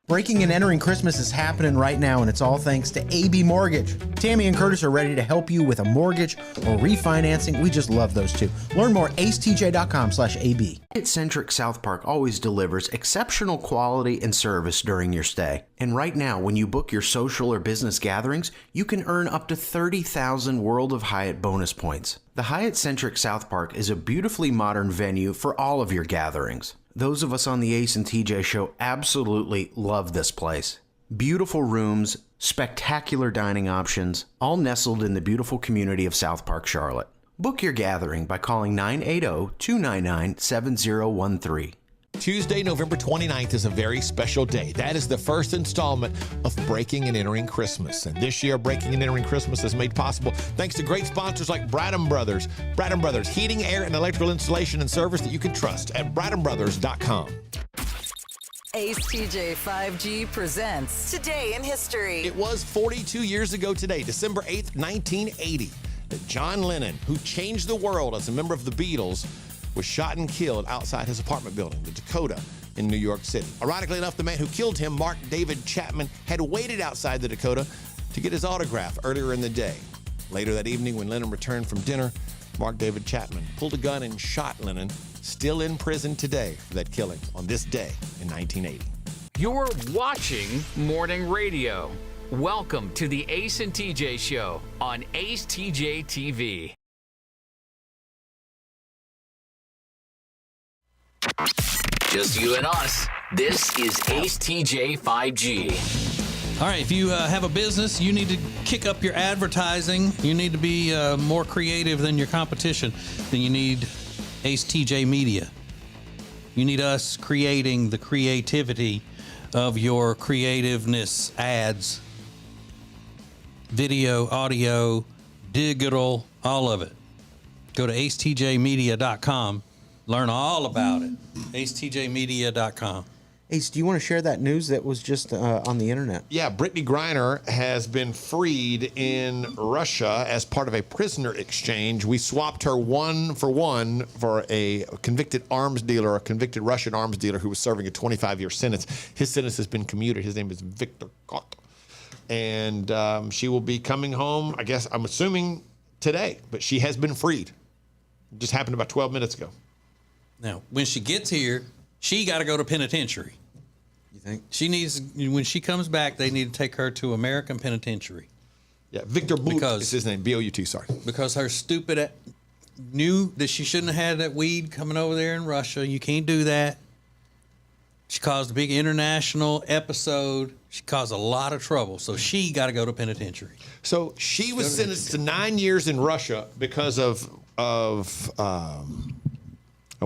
Breaking and entering Christmas is happening right now, and it's all thanks to AB Mortgage. Tammy and Curtis are ready to help you with a mortgage or refinancing. We just love those two. Learn more at acetj.com/AB. Hyatt-centric South Park always delivers exceptional quality and service during your stay. And right now, when you book your social or business gatherings, you can earn up to 30,000 World of Hyatt bonus points. The Hyatt-centric South Park is a beautifully modern venue for all of your gatherings. Those of us on the Ace and TJ Show absolutely love this place. Beautiful rooms, spectacular dining options, all nestled in the beautiful community of South Park, Charlotte. Book your gathering by calling 980-299-7013. Tuesday, November 29th is a very special day. That is the first installment of Breaking and Entering Christmas. And this year, Breaking and Entering Christmas is made possible thanks to great sponsors like Bradham Brothers. Bradham Brothers, heating, air, and electrical installation and service that you can trust at bradhambrothers.com. Ace TJ 5G presents Today in History. It was 42 years ago today, December 8th, 1980, that John Lennon, who changed the world as a member of the Beatles, was shot and killed outside his apartment building, the Dakota, in New York City. Ironically enough, the man who killed him, Mark David Chapman, had waited outside the Dakota to get his autograph earlier in the day. Later that evening, when Lennon returned from dinner, Mark David Chapman pulled a gun and shot Lennon, still in prison today for that killing on this day in 1980. You're watching Morning Radio. Welcome to the Ace and TJ Show on acetjtv. Just you and us. This is Ace TJ 5G. All right, if you have a business, you need to kick up your advertising. You need to be more creative than your competition. Then you need Ace TJ Media. You need us creating the creativity of your creativeness ads, video, audio, digital, all of it. Go to acetjmedia.com. Learn all about it. acetjmedia.com. Ace, do you want to share that news that was just on the internet? Yeah, Brittany Griner has been freed in Russia as part of a prisoner exchange. We swapped her 1-for-1 for a convicted arms dealer, a convicted Russian arms dealer who was serving a 25-year sentence. His sentence has been commuted. His name is Viktor Kot. And she will be coming home, I guess, I'm assuming today, but she has been freed. It just happened about 12 minutes ago. Now, when she gets here, she got to go to penitentiary. You think? She needs, when she comes back, they need to take her to American Penitentiary. Yeah, Victor Bout is his name, B-O-U-T, sorry. Because her stupid knew that she shouldn't have had that weed coming over there in Russia. You can't do that. She caused a big international episode. She caused a lot of trouble. So she got to go to penitentiary. So she was sentenced to 9 years in Russia because of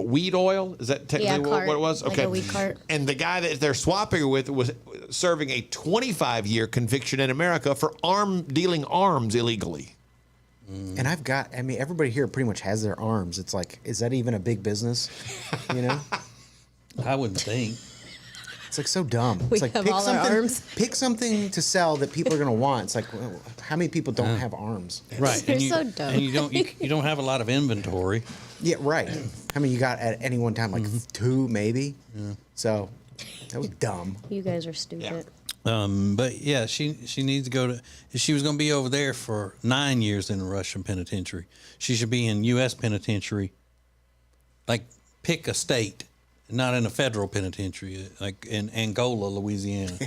weed oil. Is that technically cart, what it was? like Okay. a weed cart. And the guy that they're swapping her with was serving a 25-year conviction in America for dealing arms illegally. And I mean, everybody here pretty much has their arms. It's like, is that even a big business? You know? I wouldn't think. It's like so dumb. We It's like have all our arms. pick something to sell that people are gonna want. It's like, well, how many people don't have arms? Right. They're and you, so dumb. And you don't have a lot of inventory. Yeah, right. How many you got at any one time? Like 2, maybe. Yeah. So that was dumb. You guys are stupid. But yeah, she needs to go to. If she was going to be over there for 9 years in a Russian penitentiary, she should be in U.S. penitentiary. Like, pick a state, not in a federal penitentiary, like in Angola, Louisiana.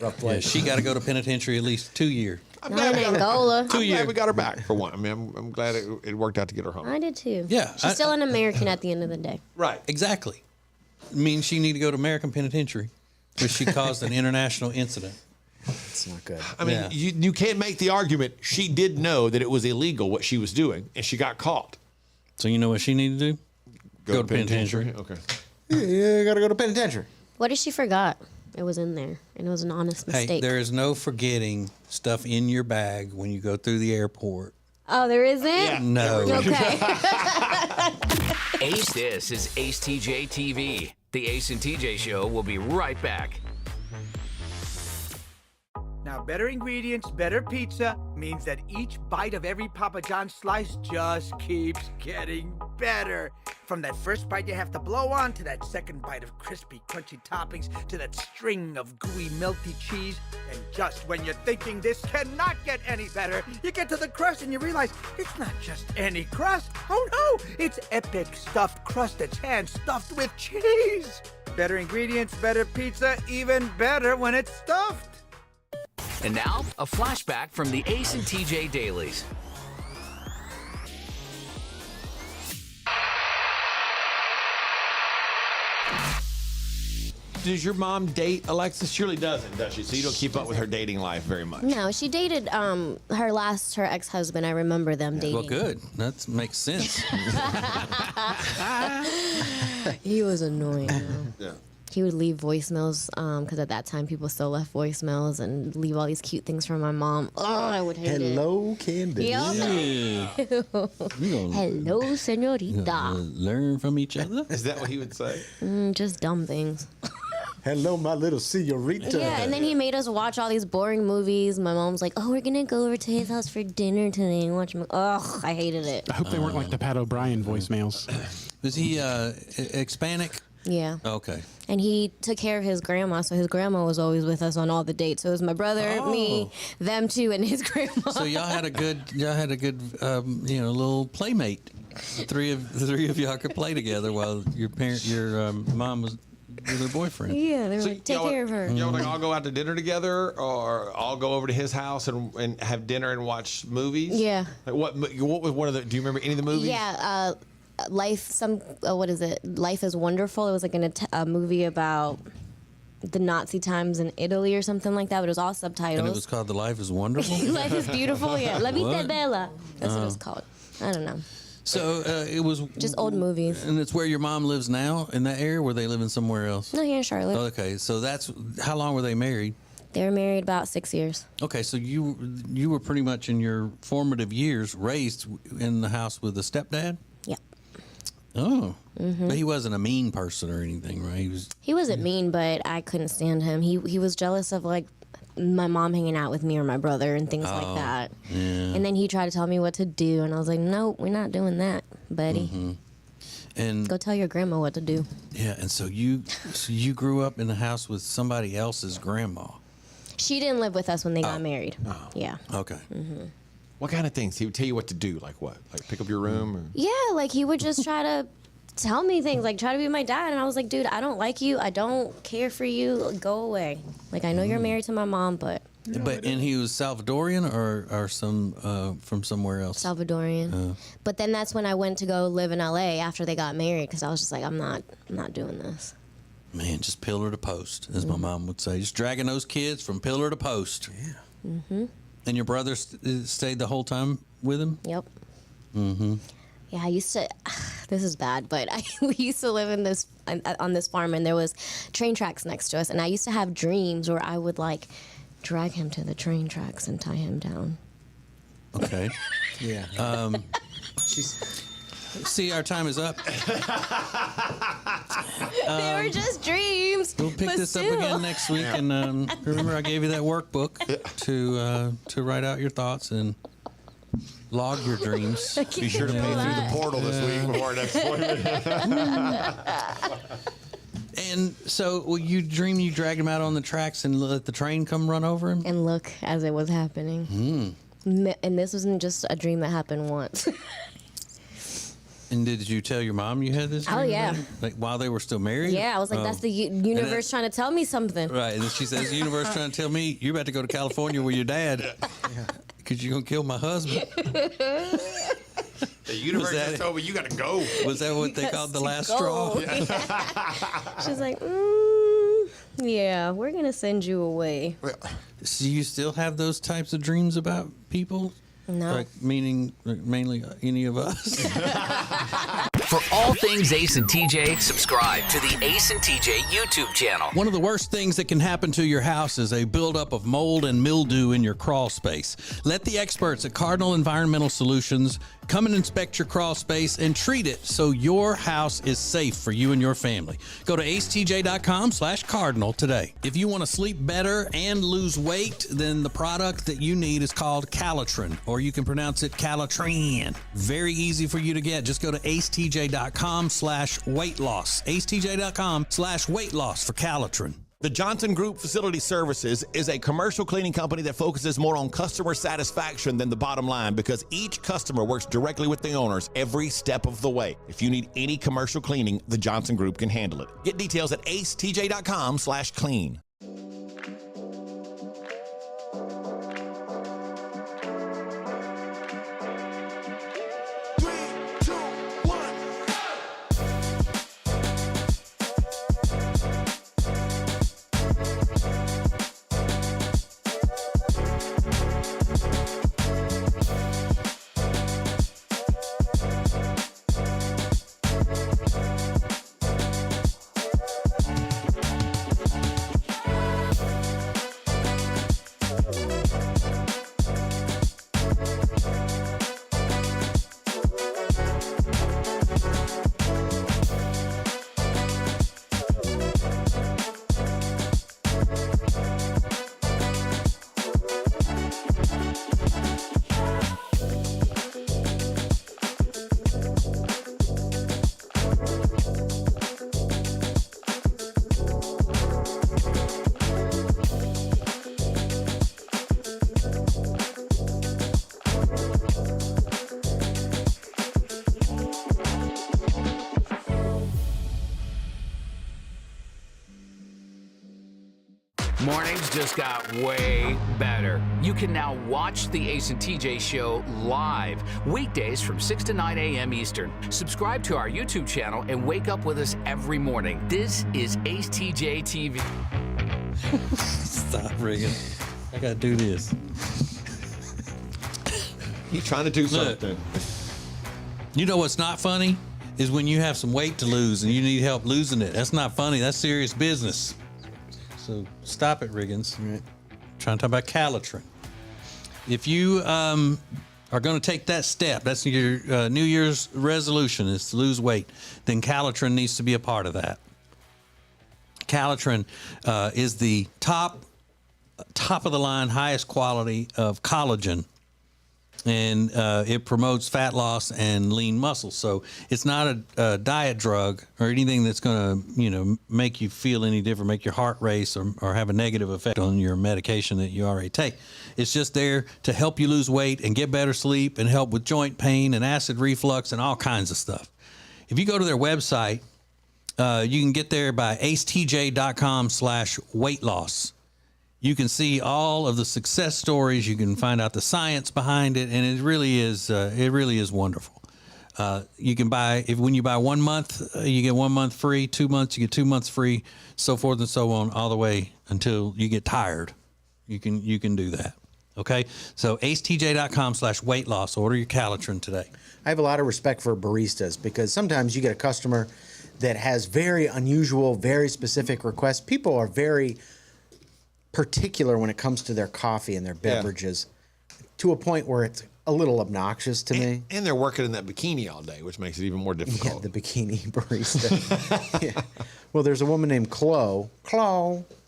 Rough place. Yeah, she got to go to penitentiary at least 2 years. I'm Not in Angola. I'm glad we got her back for one. I mean, I'm glad it worked out to get her home. I did too. Yeah, She's still an American at the end of the day. Right. Exactly. It means she need to go to American penitentiary, because she caused an international incident. It's not good. I mean, you can't make the argument. She did know that it was illegal what she was doing, and she got caught. So you know what she needed to do? Go to penitentiary. Okay. You gotta go to penitentiary. What if she forgot? It was in there, and it was an honest mistake. Hey, there is no forgetting stuff in your bag when you go through the airport. Oh, there isn't? No. Okay. Ace This is Ace TJ TV. The Ace and TJ Show will be right back. Now, better ingredients, better pizza means that each bite of every Papa John's slice just keeps getting better. From that first bite you have to blow on, to that second bite of crispy, crunchy toppings, to that string of gooey, melty cheese. And just when you're thinking this cannot get any better, you get to the crust and you realize it's not just any crust. Oh no, it's epic stuffed crust that's hand-stuffed with cheese. Better ingredients, better pizza, even better when it's stuffed. And now, a flashback from the Ace and TJ Dailies. Does your mom date Alexis? Surely doesn't, does she? So you don't keep up with her dating life very much. No, she dated her ex-husband. I remember them dating. Well, good. That makes sense. He was annoying. Though. Yeah. He would leave voicemails because at that time people still left voicemails and leave all these cute things for my mom. Oh, I would hate it. Hello, Candy. Yep. Hello, señorita. Learn from each other. Is that what he would say? Just dumb things. Hello, my little señorita. Yeah, and then he made us watch all these boring movies. My mom's like, "Oh, we're gonna go over to his house for dinner today and watch." Ugh, I hated it. I hope they weren't like the Pat O'Brien voicemails. Was he Hispanic? Yeah. Okay. And he took care of his grandma, so his grandma was always with us on all the dates. So it was my brother, me, them two, and his grandma. So y'all had a good, little playmate. The three of y'all could play together while your mom was with her boyfriend. Yeah, they were So like, take care of her. Y'all like all go out to dinner together, or all go over to his house and have dinner and watch movies? Yeah. Like what was one of the? Do you remember any of the movies? Yeah, Life is Wonderful. It was like a movie about the Nazi times in Italy or something like that, but it was all subtitles. And it was called The Life is Wonderful? Life is Beautiful, yeah. La Vita What? è Bella. That's what it was called. I don't know. So it was just old movies. And it's where your mom lives now, in that area, or were they living somewhere else? No, here in Charlotte. Okay, so that's how long were they married? They were married about 6 years. Okay, so you were pretty much in your formative years raised in the house with a stepdad? Yeah. Oh. Mhm. But he wasn't a mean person or anything, right? He wasn't mean, but I couldn't stand him. He was jealous of like my mom hanging out with me or my brother and things like that. Yeah. And then he tried to tell me what to do, and I was like, "No, we're not doing that, buddy. Mm-hmm. And Go tell your grandma what to do." yeah, and so you grew up in the house with somebody else's grandma. She didn't live with us when they got married. Yeah. Okay. Mm-hmm. What kind of things? He would tell you what to do, like what? Like pick up your room? Or? Yeah, like he would just try to tell me things, like try to be my dad, and I was like, "Dude, I don't like you. I don't care for you. Go away. Like I know you're married to my mom, but." And he was Salvadorian or some from somewhere else? Salvadorian. But then that's when I went to go live in LA after they got married, because I was just like, I'm not doing this. Man, just pillar to post, as my mom would say. Just dragging those kids from pillar to post. Yeah. Mm-hmm. And your brother stayed the whole time with him? Yep. Mm-hmm. Yeah, I used to. This is bad, but we used to live on this farm, and there was train tracks next to us, and I used to have dreams where I would like drag him to the train tracks and tie him down. Okay. Yeah. See, our time is up. They were just dreams. We'll pick but this up still. again next week, and remember I gave you that workbook to write out your thoughts and log your dreams. Be sure to pay through the portal this week before our next appointment. And so, you dream you dragged him out on the tracks and let the train come run over him? And look as it was happening. And this wasn't just a dream that happened once. And did you tell your mom you had this dream? Oh, yeah. Like while they were still married? Yeah, I was like, that's the universe trying to tell me something. Right, and then she says, the universe trying to tell me you're about to go to California with your dad because you're going to kill my husband. The universe just told me you got to go. Was that what they called the last straw? She's like, yeah, we're going to send you away. So you still have those types of dreams about people? No. Like, meaning mainly any of us? For all things Ace and TJ, subscribe to the Ace and TJ YouTube channel. One of the worst things that can happen to your house is a buildup of mold and mildew in your crawl space. Let the experts at Cardinal Environmental Solutions come and inspect your crawl space and treat it so your house is safe for you and your family. Go to acetj.com/cardinal today. If you want to sleep better and lose weight, then the product that you need is called Calitrin, or you can pronounce it Calitrin. Very easy for you to get. Just go to acetj.com/weight loss. acetj.com/weight loss for Calitrin. The Johnson Group Facility Services is a commercial cleaning company that focuses more on customer satisfaction than the bottom line because each customer works directly with the owners every step of the way. If you need any commercial cleaning, the Johnson Group can handle it. Get details at acetj.com/clean. Mornings just got way better. You can now watch the Ace and TJ show live, weekdays from 6 to 9 a.m. Eastern. Subscribe to our YouTube channel and wake up with us every morning. This is acetjtv. Stop, Reagan. I got to do this. He's trying to do something. You know what's not funny? Is when you have some weight to lose and you need help losing it. That's not funny. That's serious business. So stop it, Riggins. Trying to talk about Calitrin. If you are going to take that step, that's your New Year's resolution is to lose weight, then Calitrin needs to be a part of that. Calitrin is the top of the line, highest quality of collagen. And it promotes fat loss and lean muscle. So it's not a diet drug or anything that's going to, make you feel any different, make your heart race or have a negative effect on your medication that you already take. It's just there to help you lose weight and get better sleep and help with joint pain and acid reflux and all kinds of stuff. If you go to their website, you can get there by acetj.com/weight loss. You can see all of the success stories. You can find out the science behind it, and it really is wonderful. You can buy when you buy 1 month, you get 1 month free. 2 months, you get 2 months free. So forth and so on, all the way until you get tired. You can do that. Okay, so acetj.com/weight loss. Order your Calitrin today. I have a lot of respect for baristas because sometimes you get a customer that has very unusual, very specific requests. People are very particular when it comes to their coffee and their beverages to a point where it's a little obnoxious to me. And they're working in that bikini all day, which makes it even more difficult. Yeah, the bikini barista. Yeah. Well, there's a woman named Chloe.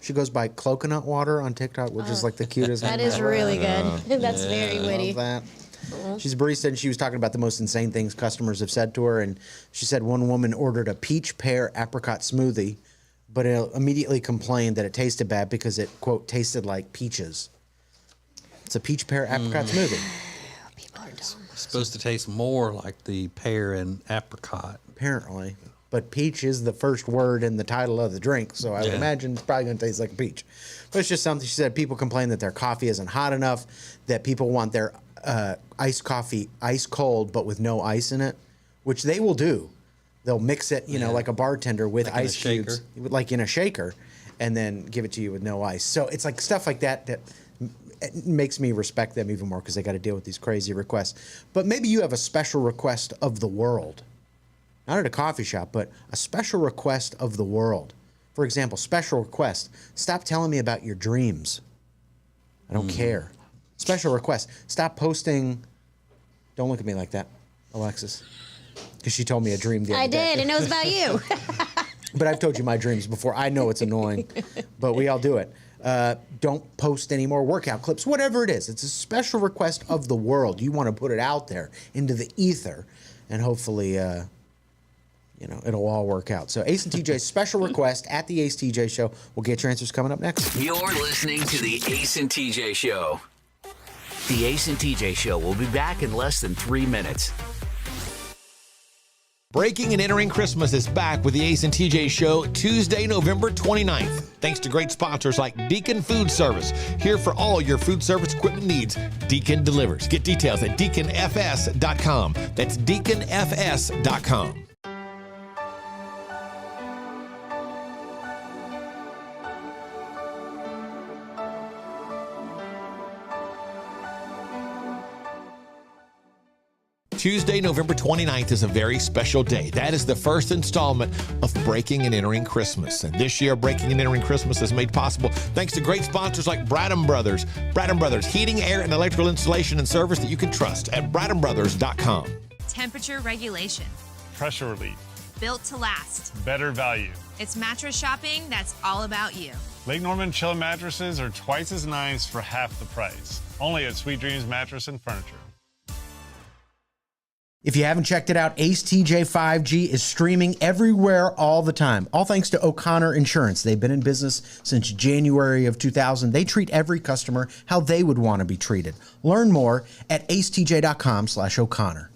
She goes by Coconut Water on TikTok, which is like the cutest That name is ever. really good. That's very witty. Love that. She's a barista, and she was talking about the most insane things customers have said to her. And she said one woman ordered a peach pear apricot smoothie, but immediately complained that it tasted bad because it, quote, tasted like peaches. It's a peach pear apricot smoothie. People are dumb. It's supposed to taste more like the pear and apricot. Apparently. But peach is the first word in the title of the drink, so I would imagine it's probably going to taste like a peach. But it's just something. She said people complain that their coffee isn't hot enough, that people want their iced coffee ice cold but with no ice in it, which they will do. They'll mix it, like a bartender with Like in a ice cubes, like in a shaker, and then give it to you with no ice. So it's like stuff like that that it makes me respect them even more because they got to deal with these crazy requests. But maybe you have a special request of the world. Not at a coffee shop, but a special request of the world. For example, special request. Stop telling me about your dreams. I don't care. Special request. Stop posting. Don't look at me like that, Alexis. Because she told me a dream the other day. I did, and it was about you. But I've told you my dreams before. I know it's annoying, but we all do it. Don't post any more workout clips, whatever it is. It's a special request of the world. You want to put it out there into the ether, and hopefully, it'll all work out. So Ace and TJ's special request at the Ace TJ Show. We'll get your answers coming up next. You're listening to the Ace and TJ Show. The Ace and TJ Show will be back in less than 3 minutes. Breaking and Entering Christmas is back with the Ace and TJ Show Tuesday, November 29th. Thanks to great sponsors like Deacon Food Service. Here for all your food service equipment needs. Deacon delivers. Get details at deaconfs.com. That's deaconfs.com. Tuesday, November 29th is a very special day. That is the first installment of Breaking and Entering Christmas. And this year, Breaking and Entering Christmas is made possible thanks to great sponsors like Bradham Brothers. Bradham Brothers, heating, air, and electrical installation and service that you can trust at bradhambrothers.com. Temperature regulation. Pressure relief. Built to last. Better value. It's mattress shopping that's all about you. Lake Norman Chill mattresses are twice as nice for half the price. Only at Sweet Dreams Mattress and Furniture. If you haven't checked it out, Ace TJ 5G is streaming everywhere all the time. All thanks to O'Connor Insurance. They've been in business since January of 2000. They treat every customer how they would want to be treated. Learn more at acetj.com/O'Connor.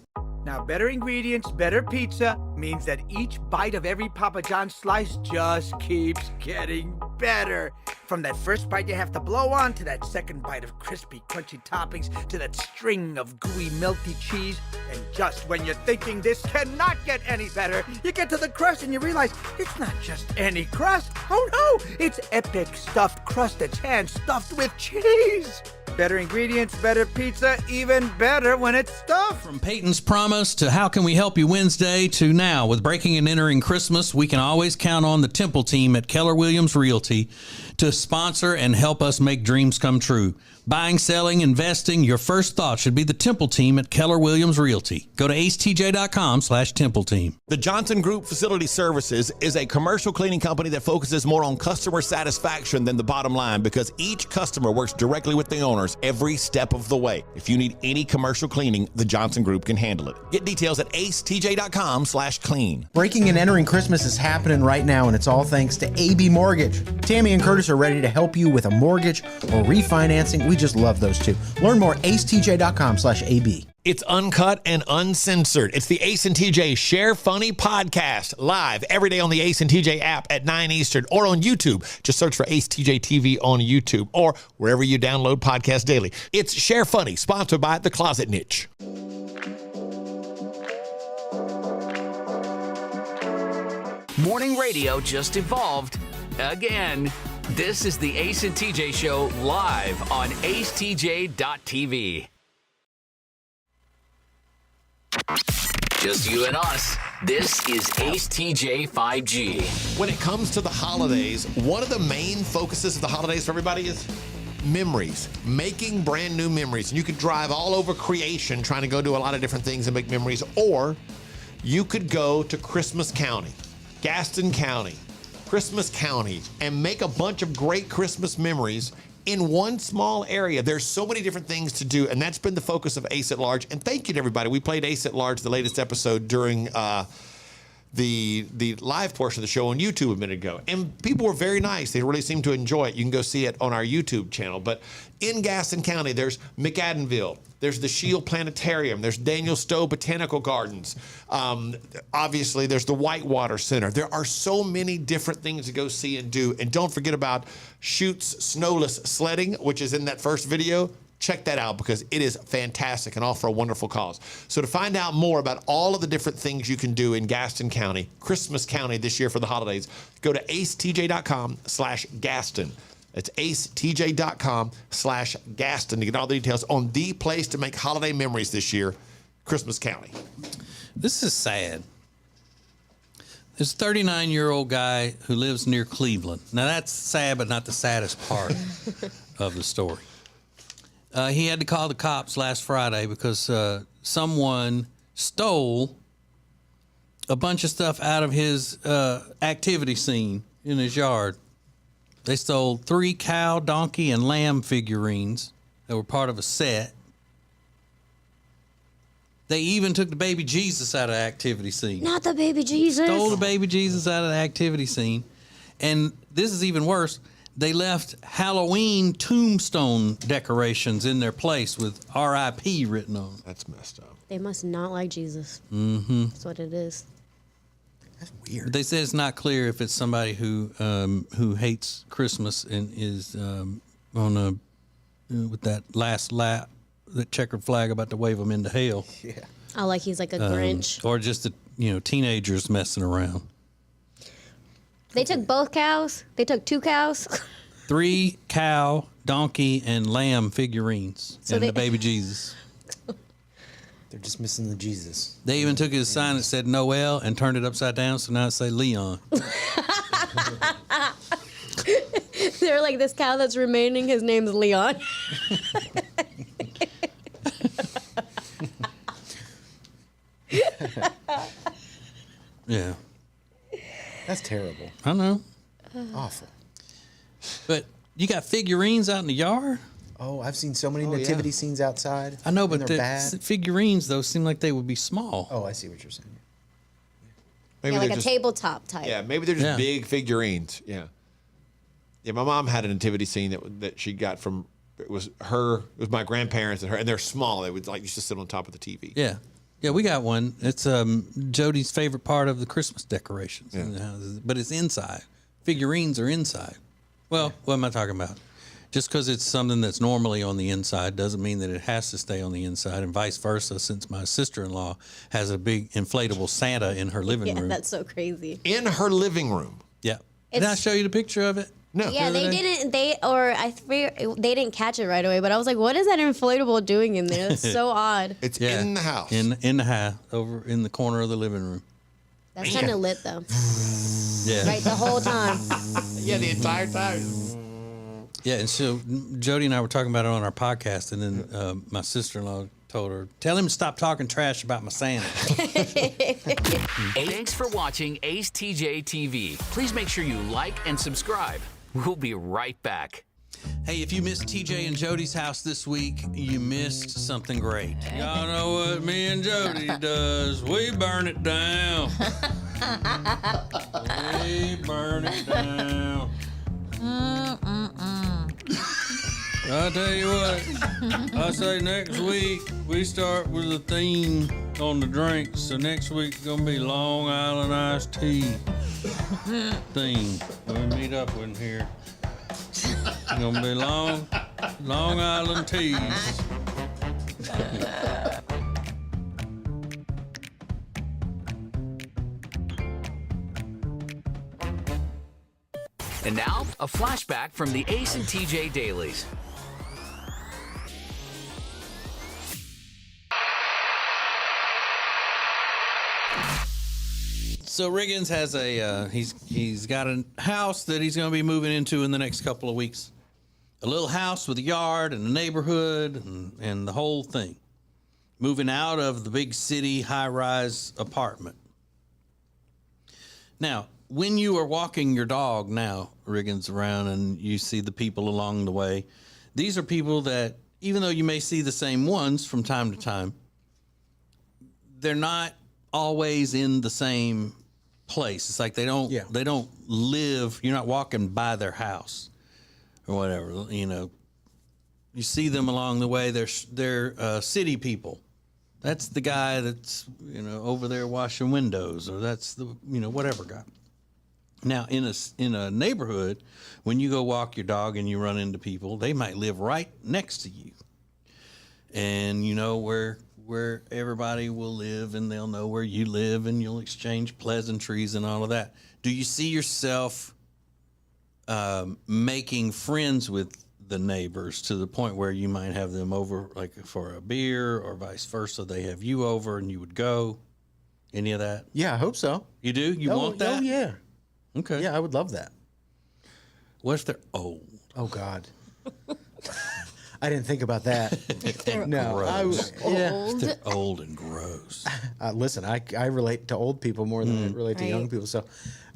Now, better ingredients, better pizza means that each bite of every Papa John's slice just keeps getting better. From that first bite you have to blow on, to that second bite of crispy, crunchy toppings, to that string of gooey, melty cheese. And just when you're thinking this cannot get any better, you get to the crust and you realize it's not just any crust. Oh no, it's epic stuffed crust that's hand-stuffed with cheese. Better ingredients, better pizza, even better when it's stuffed. From Peyton's Promise to How Can We Help You Wednesday to now, with Breaking and Entering Christmas, we can always count on the Temple team at Keller Williams Realty to sponsor and help us make dreams come true. Buying, selling, investing, your first thought should be the Temple team at Keller Williams Realty. Go to acetj.com/Temple team. The Johnson Group Facility Services is a commercial cleaning company that focuses more on customer satisfaction than the bottom line because each customer works directly with the owners every step of the way. If you need any commercial cleaning, the Johnson Group can handle it. Get details at acetj.com/clean. Breaking and Entering Christmas is happening right now, and it's all thanks to AB Mortgage. Tammy and Curtis are ready to help you with a mortgage or refinancing. We just love those two. Learn more at acetj.com/AB. It's uncut and uncensored. It's the Ace and TJ Share Funny podcast, live every day on the Ace and TJ app at 9 Eastern or on YouTube. Just search for Ace TJ TV on YouTube or wherever you download podcasts daily. It's Share Funny, sponsored by The Closet Niche. Morning radio just evolved again. This is the Ace and TJ Show live on acetj.tv. Just you and us. This is Ace TJ 5G. When it comes to the holidays, one of the main focuses of the holidays for everybody is memories, making brand new memories. And you could drive all over creation trying to go do a lot of different things and make memories, or you could go to Christmas County, Gaston County, Christmas County, and make a bunch of great Christmas memories in one small area. There's so many different things to do, and that's been the focus of Ace at Large. And thank you to everybody. We played Ace at Large, the latest episode, during the live portion of the show on YouTube a minute ago. And people were very nice. They really seemed to enjoy it. You can go see it on our YouTube channel. But in Gaston County, there's McAdenville. There's the Shield Planetarium. There's Daniel Stowe Botanical Gardens. Obviously, there's the Whitewater Center. There are so many different things to go see and do. And don't forget about Chute's Snowless Sledding, which is in that first video. Check that out because it is fantastic and all for a wonderful cause. So to find out more about all of the different things you can do in Gaston County, Christmas County this year for the holidays, go to acetj.com/Gaston. It's acetj.com/Gaston to get all the details on the place to make holiday memories this year, Christmas County. This is sad. There's a 39-year-old guy who lives near Cleveland. Now, that's sad, but not the saddest part of the story. He had to call the cops last Friday because someone stole a bunch of stuff out of his activity scene in his yard. They stole 3 cow, donkey, and lamb figurines that were part of a set. They even took the baby Jesus out of the activity scene. Not the baby Jesus. Stole the baby Jesus out of the activity scene. And this is even worse. They left Halloween tombstone decorations in their place with R.I.P. written on them. That's messed up. They must not like Jesus. Mm-hmm. That's what it is. That's weird. They say it's not clear if it's somebody who hates Christmas and is on a with that last lap, that checkered flag about to wave them into hell. Yeah. Oh, like he's like a Grinch. Or just the teenagers messing around. They took both cows. They took 2 cows. 3 cow, donkey, and lamb figurines So and they- the baby Jesus. They're just missing the Jesus. They even took his sign that said Noel and turned it upside down, so now it say Leon. They're like, this cow that's remaining, his name's Leon. Yeah. That's terrible. I know. Awful. But you got figurines out in the yard? Oh, I've seen so many nativity scenes outside. I know, and but they're the bad. figurines, though, seem like they would be small. Oh, I see what you're saying. Yeah, like they're a tabletop type. Yeah, maybe they're just Yeah. big figurines. Yeah. Yeah, my mom had a nativity scene that she got from it was my grandparents and her, and they're small. They would used to sit on top of the TV. Yeah. Yeah, we got one. It's Jody's favorite part of the Christmas decorations in the houses, but it's inside. Figurines are inside. Well, what am I talking about? Just because it's something that's normally on the inside doesn't mean that it has to stay on the inside, and vice versa, since my sister-in-law has a big inflatable Santa in her living Yeah, room. that's so crazy. In her living room. Yeah. Did I show you the picture of it? No. Yeah, they didn't. They didn't catch it right away. But I was like, "What is that inflatable doing in there? That's so odd." It's in the house. In the house, over in the corner of the living room. That's kind of lit though. Yeah. Right, the whole time. Yeah, the entire time. Yeah, and so Jody and I were talking about it on our podcast, and then my sister-in-law told her, "Tell him to stop talking trash about my Santa." Thanks for watching Ace TJ TV. Please make sure you like and subscribe. We'll be right back. Hey, if you missed TJ and Jody's house this week, you missed something great. Y'all know what me and Jody does. We burn it down. We burn it down. I'll tell you what, I say next week we start with a theme on the drinks. So next week's gonna be Long Island iced tea theme. We meet up in here. It's gonna be Long Island teas. And now, a flashback from the Ace and TJ Dailies. So Riggins has he's got a house that he's going to be moving into in the next couple of weeks. A little house with a yard and a neighborhood and the whole thing. Moving out of the big city high-rise apartment. Now, when you are walking your dog now, Riggins, around and you see the people along the way, these are people that, even though you may see the same ones from time to time, they're not always in the same place. It's like they don't live, you're not walking by their house or whatever, you know. You see them along the way, they're city people. That's the guy that's, you know, over there washing windows, or that's the, you know, whatever guy. Now, in a neighborhood, when you go walk your dog and you run into people, they might live right next to you. And you know where everybody will live, and they'll know where you live, and you'll exchange pleasantries and all of that. Do you see yourself making friends with the neighbors to the point where you might have them over, like for a beer, or vice versa? They have you over and you would go? Any of that? Yeah, I hope so. You do? You want that? Oh, yeah. Okay. Yeah, I would love that. What if they're old? Oh, God. I didn't think about that. No, gross. Old. They're old and gross. Listen, I relate to old people more than I relate to young people. So,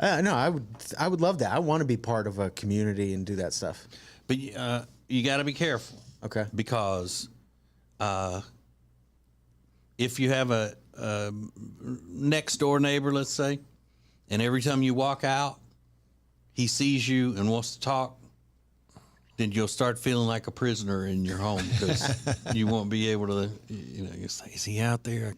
no, I would love that. I want to be part of a community and do that stuff. But you got to be careful. Okay. Because if you have a next door neighbor, let's say, and every time you walk out, he sees you and wants to talk, then you'll start feeling like a prisoner in your home, because you won't be able to, you know, you say, is he out there?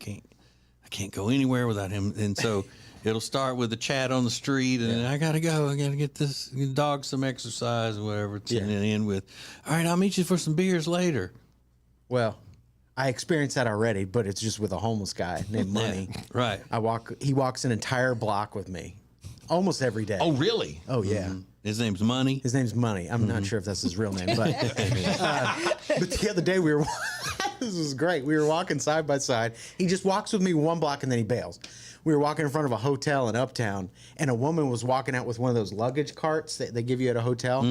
I can't go anywhere without him. And so it'll start with a chat on the street, and I got to go. I got to get this dog some exercise or whatever. And then end with, all right, I'll meet you for some beers later. Well, I experienced that already, but it's just with a homeless guy named Money. Right. He walks an entire block with me almost every day. Oh, really? Oh, yeah. Mm-hmm. His name's Money? His name's Money. I'm not sure if that's his real name, but but the other day we were, this was great. We were walking side by side. He just walks with me one block and then he bails. We were walking in front of a hotel in Uptown, and a woman was walking out with one of those luggage carts that they give you at a hotel.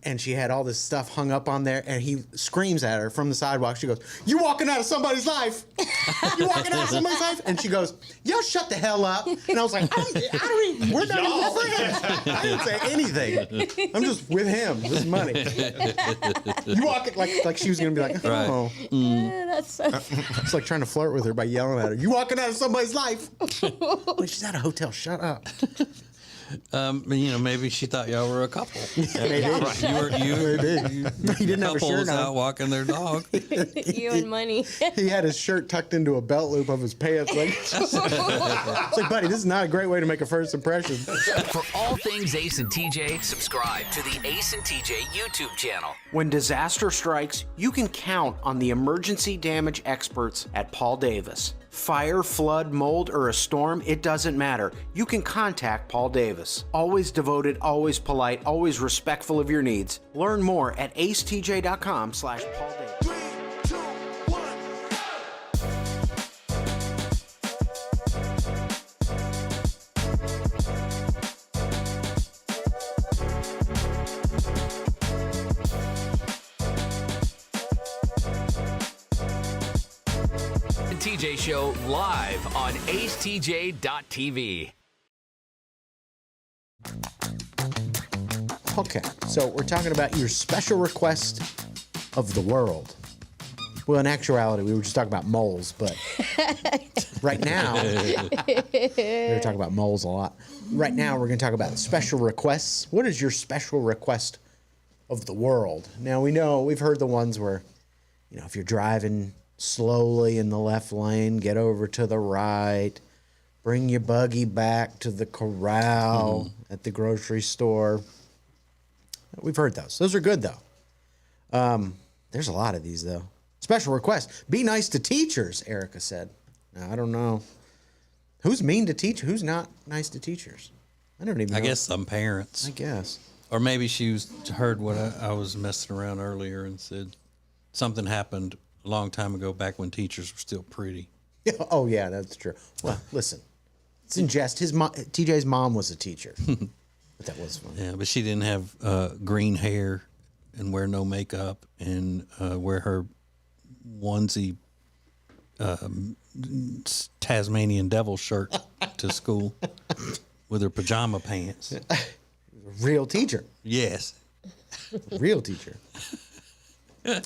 And she had all this stuff hung up on there, and he screams at her from the sidewalk. She goes, "You walking out of somebody's life? You walking out of somebody's life?" And she goes, "Yo, shut the hell up." And I was like, we're not even friends. I didn't say anything. I'm just with him. This is Money. You walking like she was gonna be like, "Oh, That's so It's like trying to flirt with her by yelling at her. You walking out of somebody's life? But she's at a hotel. Shut up. You know, maybe she thought y'all were a couple. Maybe. Right. You He didn't have a couples shirt on. out walking their dog. you and Money. He had his shirt tucked into a belt loop of his pants. Like, it's like, buddy, this is not a great way to make a first impression. For all things Ace and TJ, subscribe to the Ace and TJ YouTube channel. When disaster strikes, you can count on the emergency damage experts at Paul Davis. Fire, flood, mold, or a storm, it doesn't matter. You can contact Paul Davis. Always devoted, always polite, always respectful of your needs. Learn more at acetj.com/Paul Davis. TJ Show live on acetj.tv. Okay, so we're talking about your special request of the world. Well, in actuality, we were just talking about moles, but right now, we were talking about moles a lot. Right now, we're going to talk about special requests. What is your special request of the world? Now, we've heard the ones where, you know, if you're driving slowly in the left lane, get over to the right, bring your buggy back to the corral at the grocery store. We've heard those. Those are good, though. There's a lot of these, though. Special request. Be nice to teachers, Erica said. Now, I don't know. Who's mean to teachers? Who's not nice to teachers? I don't even know. I guess some parents. I guess. Or maybe she heard what I was messing around earlier and said something happened a long time ago back when teachers were still pretty. Oh, yeah, that's true. Well, listen, it's in jest. TJ's mom was a teacher. But that was fun. Yeah, but she didn't have green hair and wear no makeup and wear her onesie Tasmanian devil shirt to school with her pajama pants. Real teacher. Yes. Real teacher. Yeah,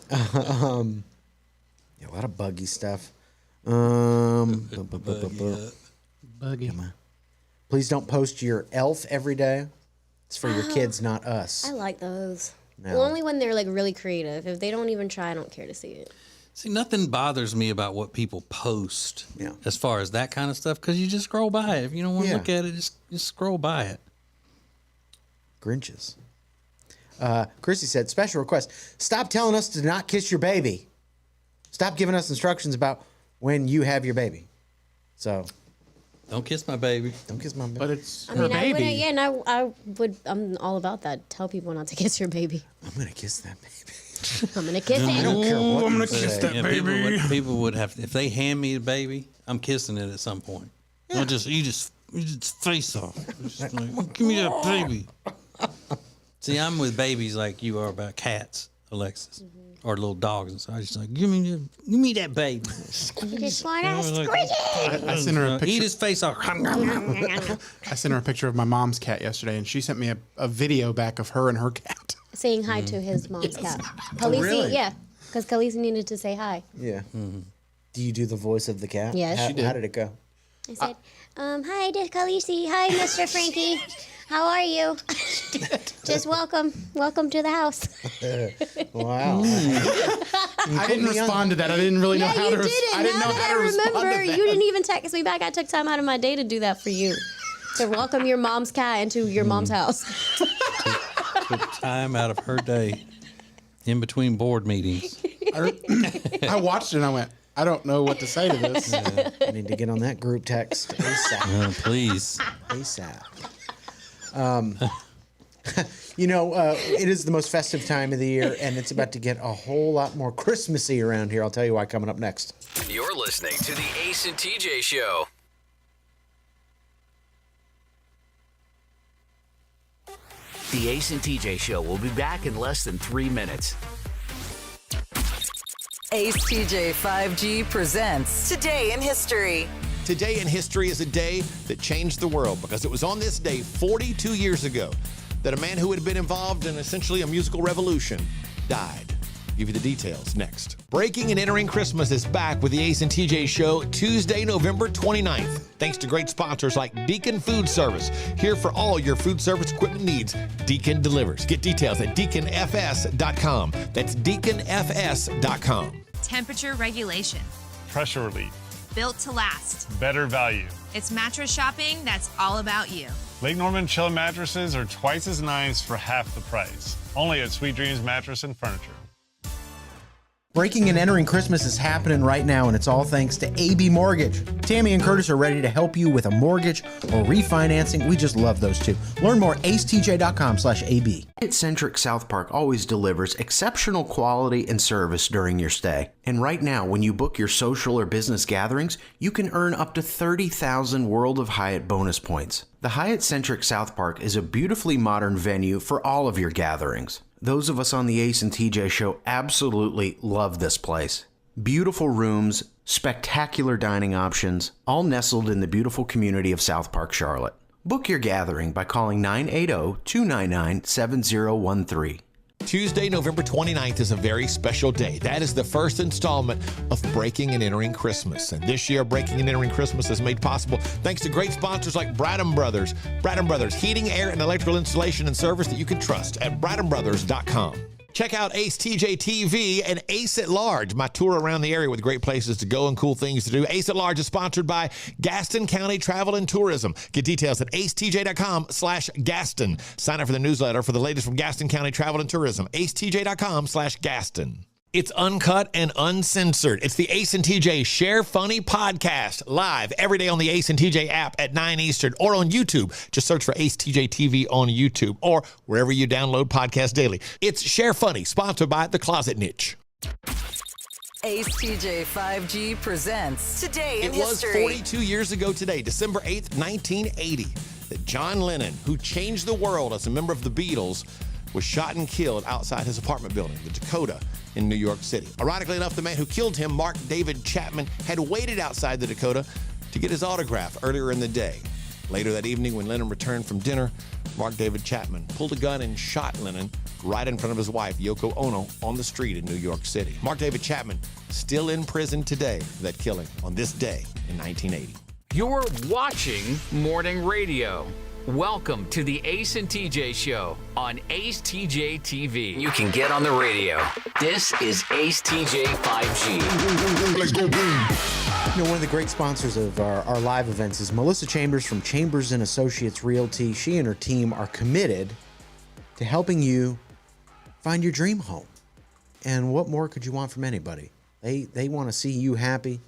a lot of buggy stuff. Buggy. Come on. Please don't post your elf every day. It's for your kids, not us. I like those. No. Well, only when they're like really creative. If they don't even try, I don't care to see it. See, nothing bothers me about what people post as far as that kind of stuff, because you just scroll by it. If you don't want to look at it, just scroll by it. Grinches. Chrissy said, special request, stop telling us to not kiss your baby. Stop giving us instructions about when you have your baby. So... Don't kiss my baby. Don't kiss my baby. But it's I mean, I wouldn't. Yeah, and I would. I'm all about that. Tell people not to kiss your baby. I'm gonna kiss that baby. I'm gonna kiss it. I don't care what I'm you gonna say. kiss that Yeah, baby. people would have if they hand me a baby, I'm kissing it at some point. Don't you just face off. Just like, give me that baby. See, I'm with babies like you are about cats, Alexis, or little dogs, and so I just like give me that baby. Just want to squeeze it. I sent her a picture. Eat his face off. I sent her a picture of my mom's cat yesterday, and she sent me a video back of her and her cat. Saying hi to his mom's cat. Khaleesi, really? yeah, because Khaleesi needed to say hi. Yeah. Do you do the voice of the cat? Yes. How, She did. How did it go? I said, hi to Khaleesi. Hi, Mr. Frankie. How are you? Just welcome to the house. Wow. I didn't respond to that. I didn't really know how to respond. I didn't know Now how that to I respond to remember, that. you didn't even text me back. I took time out of my day to do that for you. To welcome your mom's cat into your mom's house. Took time out of her day in between board meetings. I watched it and I went, I don't know what to say to this. I need to get on that group text ASAP. Please. ASAP. It is the most festive time of the year, and it's about to get a whole lot more Christmassy around here. I'll tell you why coming up next. You're listening to the Ace and TJ Show. The Ace and TJ Show will be back in less than 3 minutes. Ace TJ 5G presents Today in History. Today in history is a day that changed the world because it was on this day 42 years ago that a man who had been involved in essentially a musical revolution died. I'll give you the details next. Breaking and Entering Christmas is back with the Ace and TJ Show Tuesday, November 29th. Thanks to great sponsors like Deacon Food Service. Here for all your food service equipment needs. Deacon delivers. Get details at deaconfs.com. That's deaconfs.com. Temperature regulation. Pressure relief. Built to last. Better value. It's mattress shopping that's all about you. Lake Norman Chill mattresses are twice as nice for half the price. Only at Sweet Dreams Mattress and Furniture. Breaking and entering Christmas is happening right now, and it's all thanks to AB Mortgage. Tammy and Curtis are ready to help you with a mortgage or refinancing. We just love those two. Learn more at acetj.com/AB. Hyatt-centric South Park always delivers exceptional quality and service during your stay. And right now, when you book your social or business gatherings, you can earn up to 30,000 World of Hyatt bonus points. The Hyatt-centric South Park is a beautifully modern venue for all of your gatherings. Those of us on the Ace and TJ Show absolutely love this place. Beautiful rooms, spectacular dining options, all nestled in the beautiful community of South Park, Charlotte. Book your gathering by calling 980-299-7013. Tuesday, November 29th is a very special day. That is the first installment of Breaking and Entering Christmas. And this year, Breaking and Entering Christmas is made possible thanks to great sponsors like Bradham Brothers. Bradham Brothers, heating, air, and electrical installation and service that you can trust at bradhambrothers.com. Check out acetjtv and Ace at Large, my tour around the area with great places to go and cool things to do. Ace at Large is sponsored by Gaston County Travel and Tourism. Get details at acetj.com/Gaston. Sign up for the newsletter for the latest from Gaston County Travel and Tourism. acetj.com/Gaston. It's uncut and uncensored. It's the Ace and TJ Share Funny podcast, live every day on the Ace and TJ app at 9 Eastern or on YouTube. Just search for acetjtv on YouTube or wherever you download podcasts daily. It's Share Funny, sponsored by The Closet Niche. Ace TJ 5G presents Today in It was History. 42 years ago today, December 8th, 1980, that John Lennon, who changed the world as a member of the Beatles, was shot and killed outside his apartment building, the Dakota, in New York City. Ironically enough, the man who killed him, Mark David Chapman, had waited outside the Dakota to get his autograph earlier in the day. Later that evening, when Lennon returned from dinner, Mark David Chapman pulled a gun and shot Lennon right in front of his wife, Yoko Ono, on the street in New York City. Mark David Chapman still in prison today for that killing on this day in 1980. You're watching Morning Radio. Welcome to the Ace and TJ Show on acetjtv. You can get on the radio. This is Ace TJ 5G. Let's go boom. You know, one of the great sponsors of our live events is Melissa Chambers from Chambers and Associates Realty. She and her team are committed to helping you find your dream home. And what more could you want from anybody? They want to see you happy.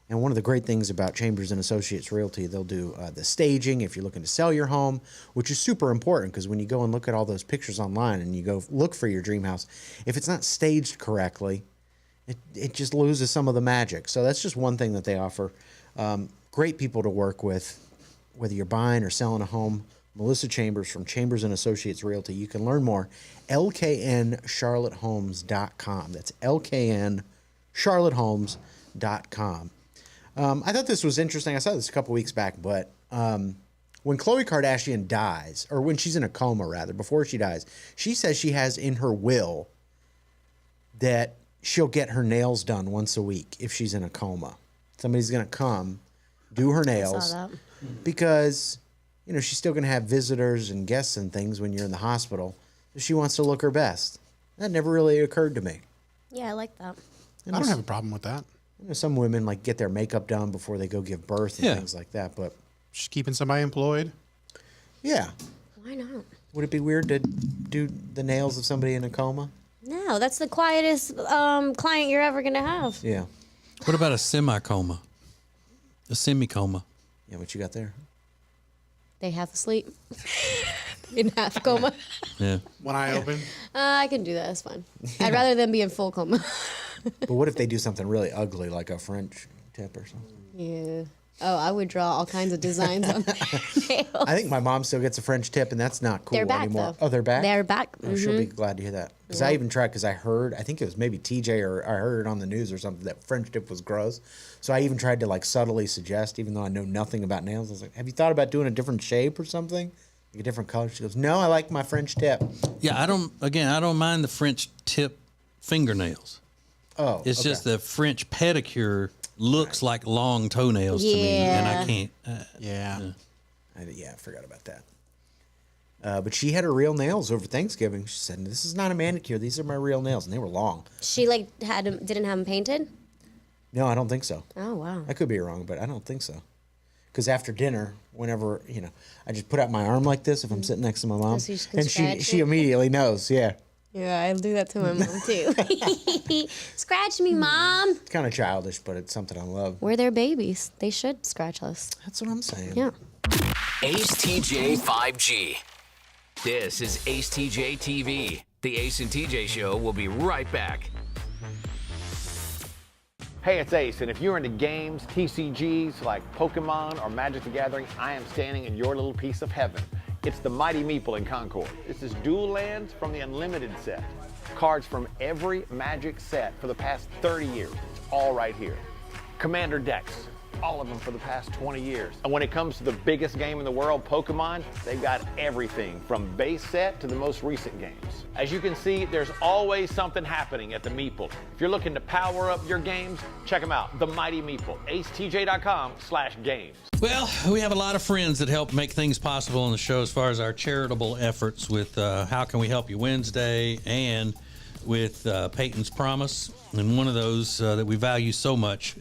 And one of the great things about Chambers and Associates Realty, they'll do the staging if you're looking to sell your home, which is super important because when you go and look at all those pictures online and you go look for your dream house, if it's not staged correctly, it just loses some of the magic. So that's just one thing that they offer. Great people to work with, whether you're buying or selling a home. Melissa Chambers from Chambers and Associates Realty. You can learn more. LKNCharlotteHomes.com. That's LKNCharlotteHomes.com. I thought this was interesting. I saw this a couple weeks back, but when Khloe Kardashian dies, or when she's in a coma, rather, before she dies, she says she has in her will that she'll get her nails done once a week if she's in a coma. Somebody's going to come, do her nails, because, you know, she's still going to have visitors and guests and things when you're in the hospital. So she wants to look her best. That never really occurred to me. Yeah, I like that. I don't have a problem with that. You know, some women like get their makeup done before they go give birth and things like that, but just keeping somebody employed. Yeah. Why not? Would it be weird to do the nails of somebody in a coma? No, that's the quietest client you're ever going to have. Yeah. What about a semi-coma? A semi-coma? Yeah, what you got there? They half asleep. In half coma. Yeah. One eye open. I can do that. It's fine. I'd rather than be in full coma. But what if they do something really ugly, like a French tip or something? Yeah. Oh, I would draw all kinds of designs on their nails. I think my mom still gets a French tip, and that's not cool They're back, anymore. though. Oh, they're back? They're back. Oh, she'll be glad to hear that. Because I even tried, because I think it was maybe TJ or I heard it on the news or something, that French tip was gross. So I even tried to like subtly suggest, even though I know nothing about nails, I was like, have you thought about doing a different shape or something? Like a different color? She goes, no, I like my French tip. Yeah, I don't mind the French tip fingernails. Oh, it's just the French pedicure looks like long toenails to me, and I can't. I forgot about that. But she had her real nails over Thanksgiving. She said, "This is not a manicure. These are my real nails," and they were long. She like didn't have them painted? No, I don't think so. Oh wow. I could be wrong, but I don't think so. Because after dinner, whenever I just put out my arm like this if I'm sitting next to my mom, So you can and scratch she it? immediately knows. Yeah, Yeah, I do that to my mom too. Scratch me, Mom. it's kind of childish, but it's something I love. We're their babies. They should scratch us. That's what I'm saying. Yeah. Ace TJ 5G. This is Ace TJ TV. The Ace and TJ Show will be right back. Hey, it's Ace, and if you're into games, TCGs like Pokemon or Magic the Gathering, I am standing in your little piece of heaven. It's the Mighty Meeple in Concord. This is dual lands from the Unlimited set. Cards from every Magic set for the past 30 years. It's all right here. Commander decks, all of them for the past 20 years. And when it comes to the biggest game in the world, Pokemon, they've got everything from base set to the most recent games. As you can see, there's always something happening at the Meeple. If you're looking to power up your games, check them out, the Mighty Meeple, acetj.com/games. Well, we have a lot of friends that help make things possible on the show as far as our charitable efforts with How Can We Help You Wednesday and with Peyton's Promise. And one of those that we value so much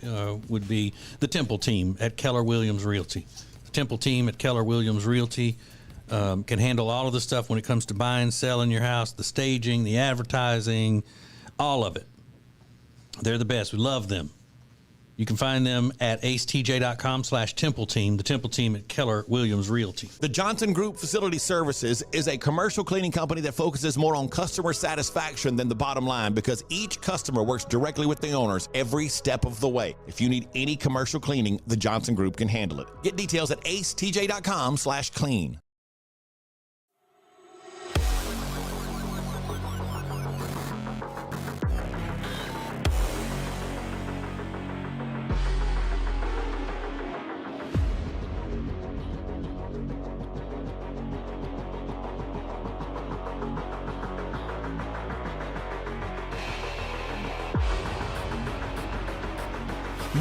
would be the Temple team at Keller Williams Realty. The Temple team at Keller Williams Realty can handle all of the stuff when it comes to buying, selling your house, the staging, the advertising, all of it. They're the best. We love them. You can find them at acetj.com/Temple Team, the Temple Team at Keller Williams Realty. The Johnson Group Facility Services is a commercial cleaning company that focuses more on customer satisfaction than the bottom line because each customer works directly with the owners every step of the way. If you need any commercial cleaning, the Johnson Group can handle it. Get details at acetj.com/clean.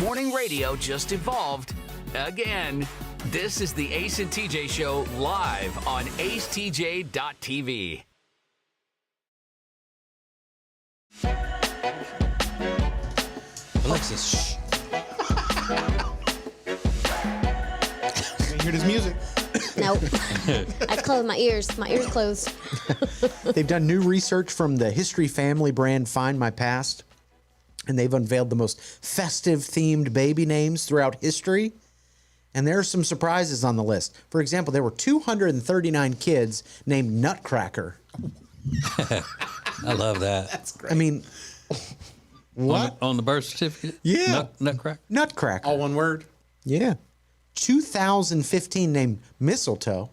Morning radio just evolved again. This is the Ace and TJ Show live on acetj.tv. Alexis, shh. Can't hear this music. Nope. I closed my ears. My ears closed. They've done new research from the History Family brand Find My Past, and they've unveiled the most festive-themed baby names throughout history. And there are some surprises on the list. For example, there were 239 kids named Nutcracker. I love that. That's great. I mean, what? On the birth certificate? Yeah. Nutcracker? Nutcracker. All one word? Yeah. 2015 named Mistletoe.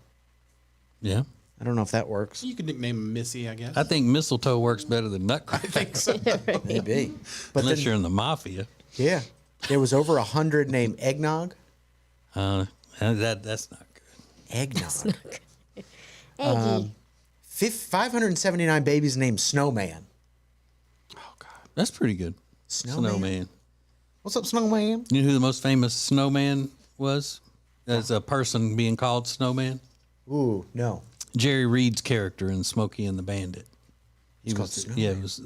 Yeah. I don't know if that works. You could nickname him Missy, I guess. I think mistletoe works better than Nutcracker. I think so. Maybe. But Unless then, you're in the mafia. yeah. There was over 100 named Eggnog. That's not good. Eggnog. Eggy. 579 babies named Snowman. That's pretty good. Snowman. What's up, Snowman? You know who the most famous snowman was? As a person being called Snowman? Ooh, no. Jerry Reed's character in Smokey and the Bandit. It's called Snowman. Yeah, it was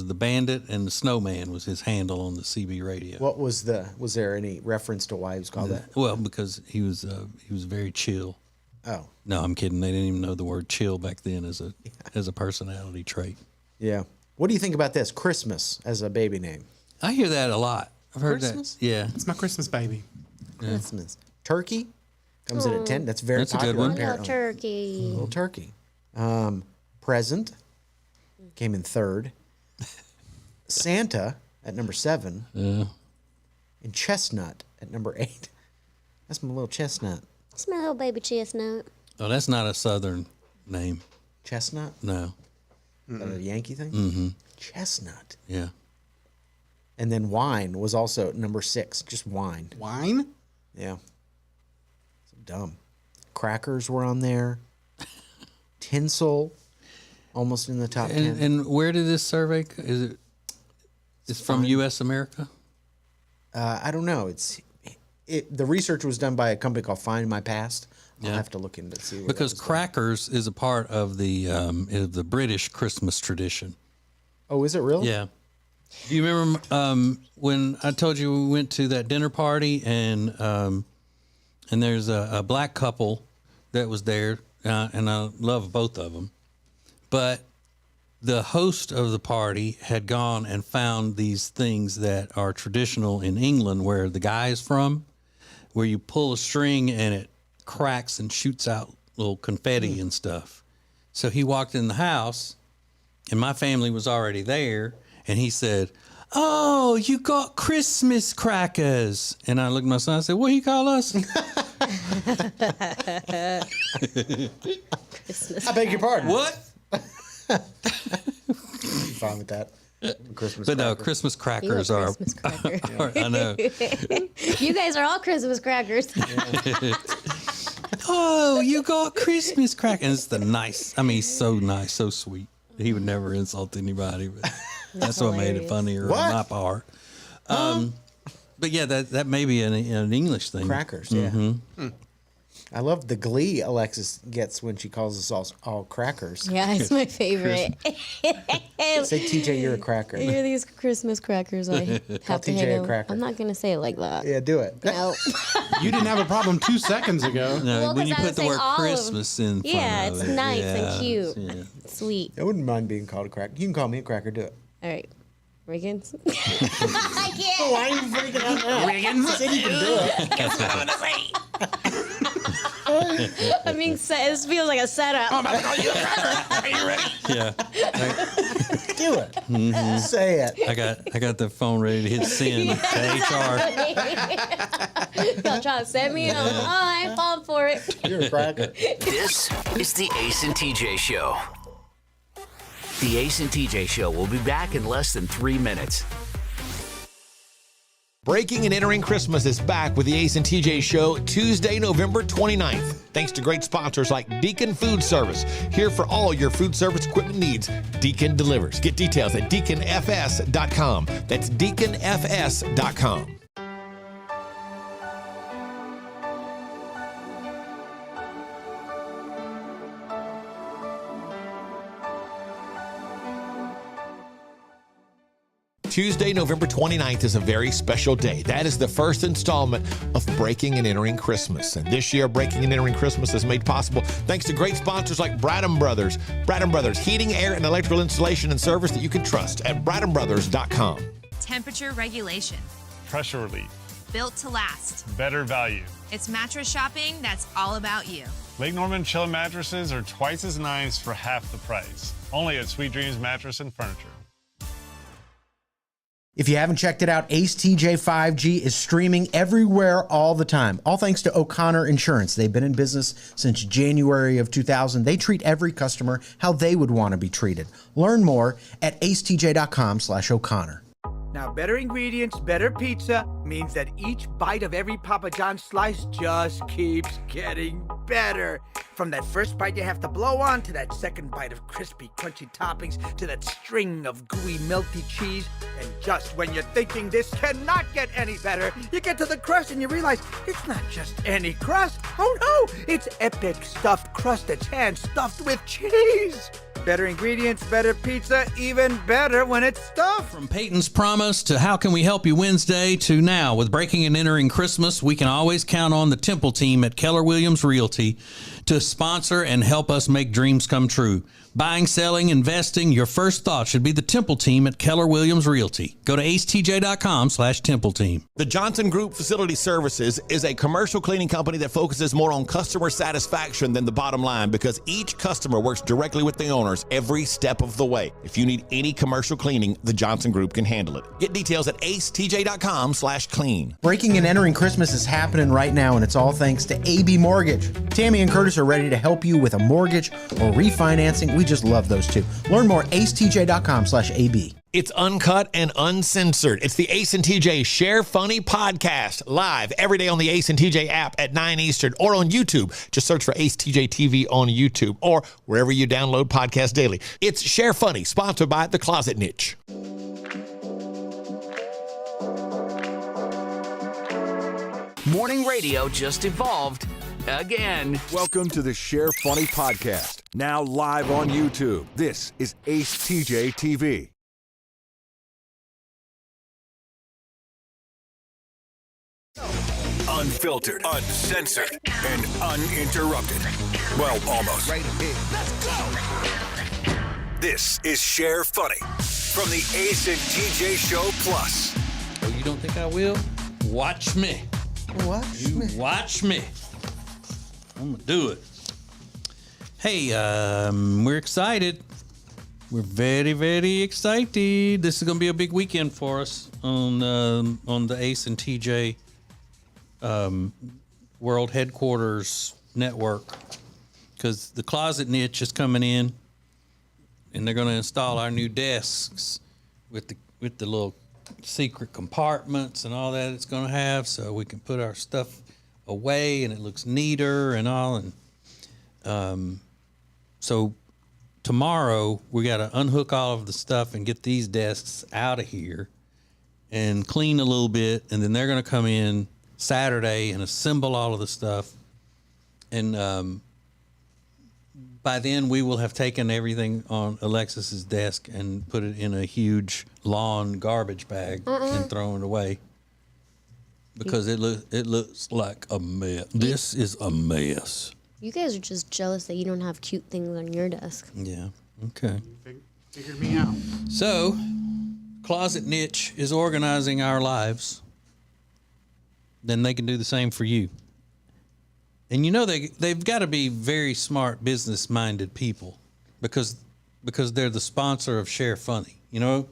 the Bandit, and the Snowman was his handle on the CB radio. What was there any reference to why he was called that? Well, because he was very chill. Oh. No, I'm kidding. They didn't even know the word chill back then as a personality trait. Yeah. What do you think about this? Christmas as a baby name. I hear that a lot. I've heard Christmas? that. Yeah. It's my Christmas baby. Christmas. Turkey comes in at 10. That's very That's a popular. good one. Apparently. Little turkey. Little turkey. Present came in 3rd. Santa at number 7. Yeah. And Chestnut at number 8. That's my little chestnut. It's my little baby chestnut. Oh, that's not a Southern name. Chestnut? No. Is that a Yankee thing? Mm-hmm. Chestnut. Yeah. And then wine was also number 6. Just wine. Wine? Yeah. So dumb. Crackers were on there. Tinsel, almost in the top 10. And where did this survey? It's from U.S. America? I don't know. The research was done by a company called Find My Past. I'll Yeah. have to look into see. Because crackers is a part of the British Christmas tradition. Oh, is it really? Yeah. Do you remember when I told you we went to that dinner party and there's a black couple that was there, and I love both of them, but the host of the party had gone and found these things that are traditional in England, where the guy is from, where you pull a string and it cracks and shoots out little confetti and stuff. So he walked in the house, and my family was already there, and he said, "Oh, you got Christmas crackers." And I looked at my son and I said, "What do you call us?" I beg your pardon. What? Fine with that. Christmas But no, cracker. Christmas crackers are. Christmas cracker. I know. You guys are all Christmas crackers. Oh, you got Christmas crackers. And it's the nice. I mean, he's so nice, so sweet. He would never insult anybody, but that's what made it funnier on my part. But yeah, that may be an English thing. Crackers, yeah. Mm-hmm. I love the glee Alexis gets when she calls us all crackers. Yeah, it's my favorite. Say, TJ, you're a cracker. You're these Christmas crackers. I have to TJ hate a them. cracker. I'm not going to say it like that. Yeah, do it. No. You didn't have a problem 2 seconds ago. No, Well, when you 'cause I put was the saying word all of them. Christmas in front Yeah, of it's it. nice Yeah, and cute. yeah. Sweet. I wouldn't mind being called a cracker. You can call me a cracker. Do it. All right. Riggins. I can't. Why are you freaking out now? Riggins. I said you can do it. Guess what I'm gonna say. I mean, this feels like a setup. I'm about to call you a cracker. Are you ready? Yeah. Do it. Mhm. Say it. I got the phone ready to hit send to HR. Y'all trying to set me up. Oh, I ain't falling for it. You're a cracker. This is the Ace and TJ Show. The Ace and TJ Show will be back in less than 3 minutes. Breaking and Entering Christmas is back with the Ace and TJ Show Tuesday, November 29th. Thanks to great sponsors like Deacon Food Service. Here for all your food service equipment needs. Deacon delivers. Get details at deaconfs.com. That's deaconfs.com. Tuesday, November 29th is a very special day. That is the first installment of Breaking and Entering Christmas. And this year, Breaking and Entering Christmas is made possible thanks to great sponsors like Bradham Brothers. Bradham Brothers, heating, air, and electrical installation and service that you can trust at bradhambrothers.com. Temperature regulation. Pressure relief. Built to last. Better value. It's mattress shopping that's all about you. Lake Norman Chilla mattresses are twice as nice for half the price. Only at Sweet Dreams Mattress and Furniture. If you haven't checked it out, Ace TJ 5G is streaming everywhere all the time. All thanks to O'Connor Insurance. They've been in business since January of 2000. They treat every customer how they would want to be treated. Learn more at acetj.com/O'Connor. Now, better ingredients, better pizza means that each bite of every Papa John's slice just keeps getting better. From that first bite you have to blow on, to that second bite of crispy, crunchy toppings, to that string of gooey, melty cheese. And just when you're thinking this cannot get any better, you get to the crust and you realize it's not just any crust. Oh no, it's epic stuffed crust that's hand-stuffed with cheese. Better ingredients, better pizza, even better when it's stuffed. From Peyton's Promise to How Can We Help You Wednesday to now with Breaking and Entering Christmas, we can always count on the Temple team at Keller Williams Realty to sponsor and help us make dreams come true. Buying, selling, investing, your first thought should be the Temple team at Keller Williams Realty. Go to acetj.com/Temple team. The Johnson Group Facility Services is a commercial cleaning company that focuses more on customer satisfaction than the bottom line because each customer works directly with the owners every step of the way. If you need any commercial cleaning, the Johnson Group can handle it. Get details at acetj.com/clean. Breaking and Entering Christmas is happening right now, and it's all thanks to AB Mortgage. Tammy and Curtis are ready to help you with a mortgage or refinancing. We just love those two. Learn more at acetj.com/AB. It's uncut and uncensored. It's the Ace and TJ Share Funny podcast, live every day on the Ace and TJ app at 9 Eastern or on YouTube. Just search for AceTJTV on YouTube or wherever you download podcasts daily. It's Share Funny, sponsored by The Closet Niche. Morning radio just evolved again. Welcome to the Share Funny podcast, now live on YouTube. This is AceTJTV. Unfiltered, uncensored, and uninterrupted. Well, almost. Right here. Let's go! This is Share Funny from the Ace and TJ Show Plus. Oh, you don't think I will? Watch me. Watch me. I'm gonna do it. Hey, we're excited. We're very, very excited. This is gonna be a big weekend for us on the Ace and TJ World Headquarters Network, because the Closet Niche is coming in, and they're gonna install our new desks with the little secret compartments and all that it's gonna have, so we can put our stuff away and it looks neater and all. And so tomorrow we got to unhook all of the stuff and get these desks out of here and clean a little bit, and then they're going to come in Saturday and assemble all of the stuff, and by then we will have taken everything on Alexis's desk and put it in a huge lawn garbage bag and thrown it away. Because it looks like a mess. This is a mess. You guys are just jealous that you don't have cute things on your desk. Yeah. Okay. Figured me out. So, Closet Niche is organizing our lives, then they can do the same for you. And you know they've got to be very smart, business-minded people because they're the sponsor of Share Funny. You know,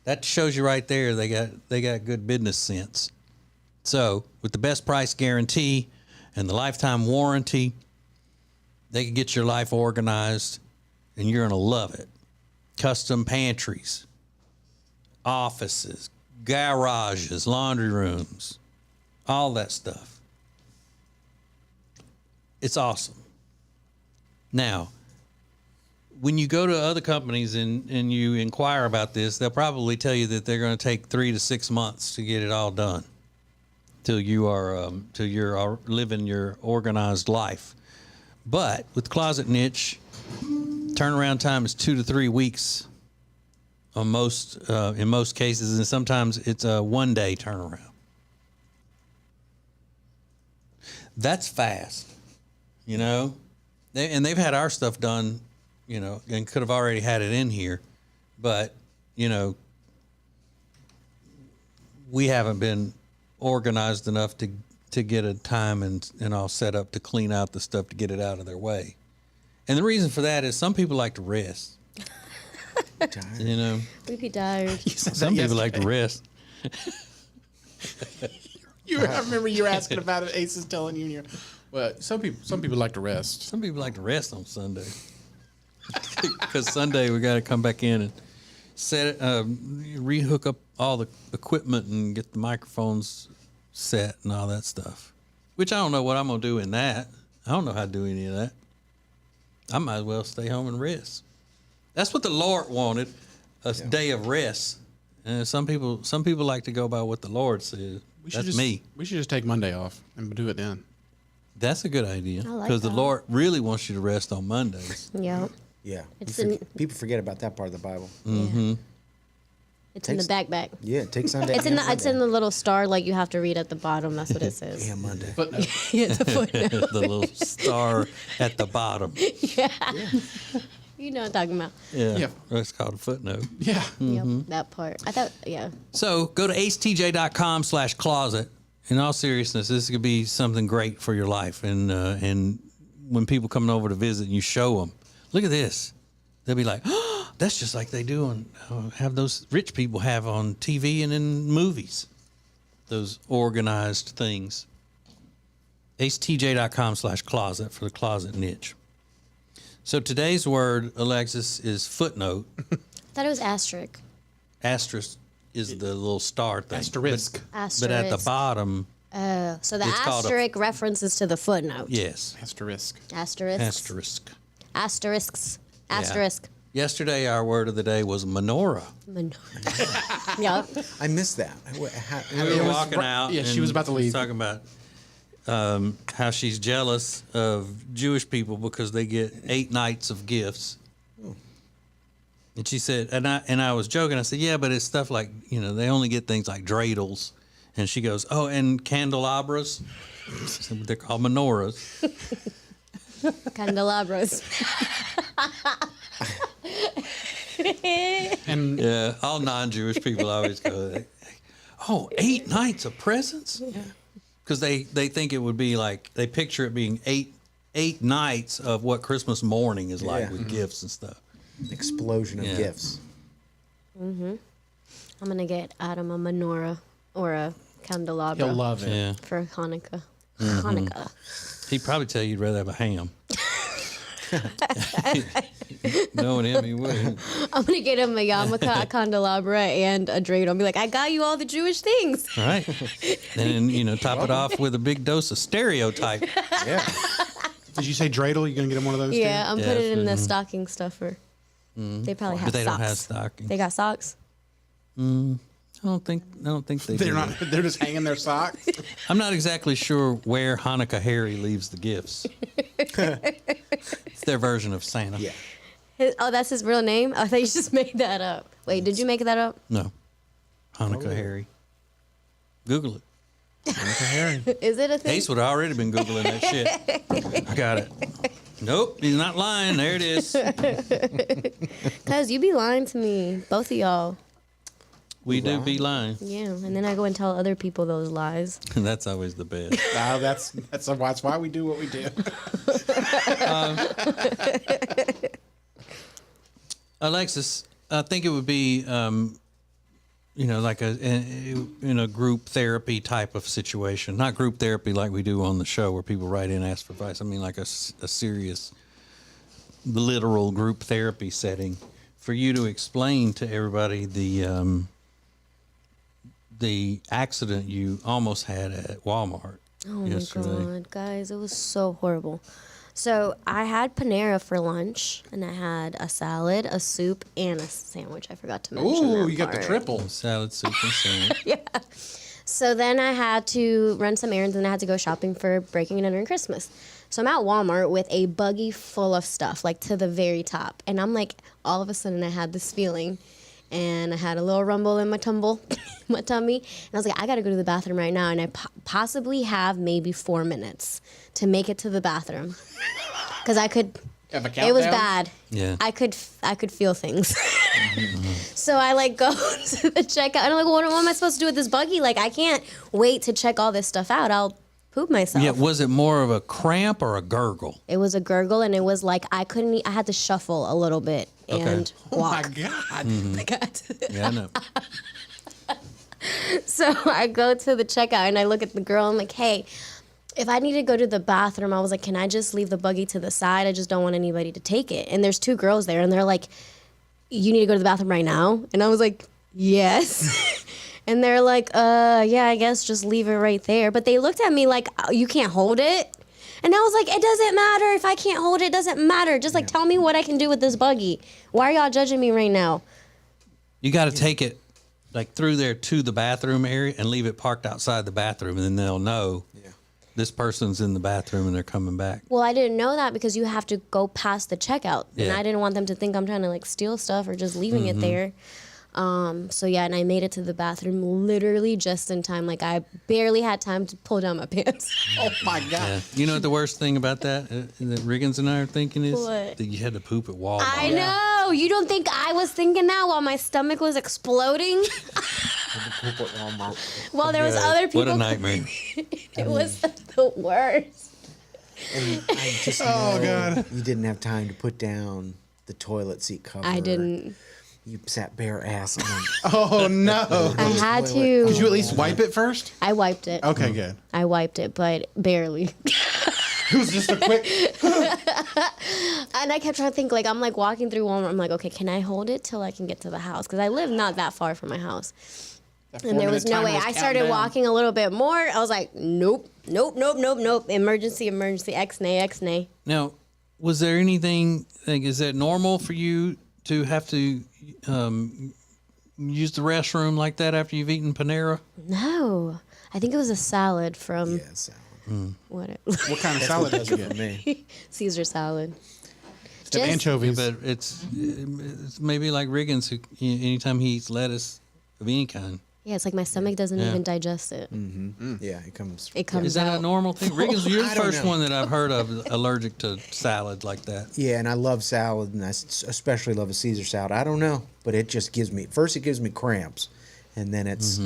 that shows you right there they got good business sense. So with the best price guarantee and the lifetime warranty, they can get your life organized, and you're gonna love it. Custom pantries, offices, garages, laundry rooms, all that stuff. It's awesome. Now, when you go to other companies and you inquire about this, they'll probably tell you that they're going to take 3 to 6 months to get it all done till you're living your organized life. But with Closet Niche, turnaround time is 2 to 3 weeks on in most cases, and sometimes it's a 1-day turnaround. That's fast, you know. They've had our stuff done, you know, and could have already had it in here, but you know, we haven't been organized enough to get a time and all set up to clean out the stuff to get it out of their way. And the reason for that is some people like to rest. You know, We'd be tired. some people like to rest. I remember you were asking about it. Ace is telling you. Well, some people like to rest. Some people like to rest on Sunday. Because Sunday we got to come back in and set it, rehook up all the equipment and get the microphones set and all that stuff. Which I don't know what I'm gonna do in that. I don't know how to do any of that. I might as well stay home and rest. That's what the Lord wanted, a day of rest. And some people like to go by what the Lord says. That's me. We should just take Monday off and do it then. That's a good idea. I like because the that. Lord really wants you to rest on Mondays. Yeah. Yeah. It's People forget about that part of the Bible. Mm-hmm. It's in the backpack. Yeah, take Sunday. It's in the little star like you have to read at the bottom. That's what it says. Yeah, Monday. Yeah, the footnote. The little star at the bottom. Yeah. You know what I'm talking about. Yeah. It's called a footnote. Yeah. Mhm. Yep, that part. I thought, yeah. So go to acetj.com/closet. In all seriousness, this could be something great for your life. And when people come over to visit and you show them, look at this. They'll be like, oh, that's just like they do on, have those rich people have on TV and in movies. Those organized things. acetj.com/closet for the Closet Niche. So today's word, Alexis, is footnote. I thought it was asterisk. Asterisk is the little star thing. Asterisk. But at the bottom, So the It's called a- asterisk references to the footnote. yes. Asterisk. Asterisk. Asterisk. Asterisks. Yeah. Asterisk. Yesterday, our word of the day was menorah. Yep. I missed that. We were walking out. Yeah, she and was about to leave. Talking about how she's jealous of Jewish people because they get 8 nights of gifts. And she said, and I was joking. I said, yeah, but it's stuff like, you know, they only get things like dreidels. And she goes, oh, and candelabras. So they're called menorahs. Candelabras. And yeah, all non-Jewish people always go, oh, 8 nights of presents? Because they think it would be like, they picture it being eight nights of what Christmas morning is like with gifts and stuff. Explosion of gifts. I'm gonna get Adam a menorah or a candelabra. He'll love it. Yeah. For Hanukkah. Mm-hmm. Hanukkah. He'd probably tell you you'd rather have a ham. Knowing him, he would. I'm gonna get him a yarmulke, a candelabra, and a dreidel. I'll be like, I got you all the Jewish things. All right. And then, you know, top it off with a big dose of stereotype. Yeah. Did you say dreidel? You gonna get him one of those? Yeah, too? I'm putting it in the stocking stuffer. They probably have But they socks. don't have stockings. They got socks? I don't think they They're do. not. They're just hanging their socks. I'm not exactly sure where Hanukkah Harry leaves the gifts. It's their version of Santa. Yeah. Oh, that's his real name? I thought you just made that up. Wait, did you make that up? No. Hanukkah Harry. Google it. Hanukkah Harry. Is it a thing? Ace would have already been Googling that shit. I got it. Nope, he's not lying. There it is. Cuz you be lying to me, both of y'all. We do be lying. Yeah, and then I go and tell other people those lies. That's always the best. No, that's why we do what we do. Alexis, I think it would be, like in a group therapy type of situation. Not group therapy like we do on the show where people write in and ask for advice. I mean like a serious, literal group therapy setting for you to explain to everybody the accident you almost had at Walmart yesterday. Oh my God, guys, it was so horrible. So I had Panera for lunch, and I had a salad, a soup, and a sandwich. I forgot to mention that you got the part. triple. Salad, soup, and sandwich. Yeah. So then I had to run some errands, and I had to go shopping for breaking and entering Christmas. So I'm at Walmart with a buggy full of stuff, like to the very top. And I'm like, all of a sudden I had this feeling, and I had a little rumble in my tummy. And I was like, I got to go to the bathroom right now. And I possibly have maybe 4 minutes to make it to the bathroom. Because I could, it was bad. Yeah. I could feel things. So I like go to the checkout, and I'm like, what am I supposed to do with this buggy? Like, I can't wait to check all this stuff out. I'll poop myself. Yeah, was it more of a cramp or a gurgle? It was a gurgle, and it was like I couldn't. I had to shuffle a little bit and walk. Oh my God. Mm-hmm. Yeah, I know. So I go to the checkout, and I look at the girl. I'm like, hey, if I need to go to the bathroom, I was like, can I just leave the buggy to the side? I just don't want anybody to take it. And there's 2 girls there, and they're like, you need to go to the bathroom right now? And I was like, yes. And they're like, yeah, I guess just leave it right there. But they looked at me like, you can't hold it? And I was like, it doesn't matter. If I can't hold it, it doesn't matter. Just like tell me what I can do with this buggy. Why are y'all judging me right now? You got to take it like through there to the bathroom area and leave it parked outside the bathroom, and then they'll know this person's in the bathroom and they're coming back. Well, I didn't know that because you have to go past the checkout. And Yeah. I didn't want them to think I'm trying to like steal stuff or just leaving it there. So yeah, and I made it to the bathroom literally just in time. Like I barely had time to pull down my pants. Oh my God. Yeah. You know what the worst thing about that Riggins and I are thinking is What? that you had to poop at Walmart. I know. You don't think I was thinking that while my stomach was exploding? Well, there was other people. What a nightmare. It was the worst. And I just know God. you didn't have time to put down the toilet seat cover. I didn't. You sat bare ass on. Oh no. I had to. Did you at least wipe it first? I wiped it. Okay, good. I wiped it, but barely. It was just a quick. And I kept trying to think, like, I'm like walking through Walmart. I'm like, okay, can I hold it till I can get to the house? Because I live not that far from my house. And there was no way. I started walking a little bit more. I was like, nope. Emergency, X-nay. Now, was there anything, like, is that normal for you to have to use the restroom like that after you've eaten Panera? No. I think it was a salad from... Yeah, salad. What kind of salad does it get? Me. Caesar salad. It's anchovies. Yeah, but it's maybe like Riggins, who anytime he eats lettuce of any kind. Yeah, it's like my stomach doesn't even digest it. Mm-hmm. Yeah, it comes. It comes Is that out. a normal thing? Riggins, you're the I don't first know. one that I've heard of allergic to salad like that. Yeah, and I love salad, and I especially love a Caesar salad. I don't know, but it just gives me cramps, and then it's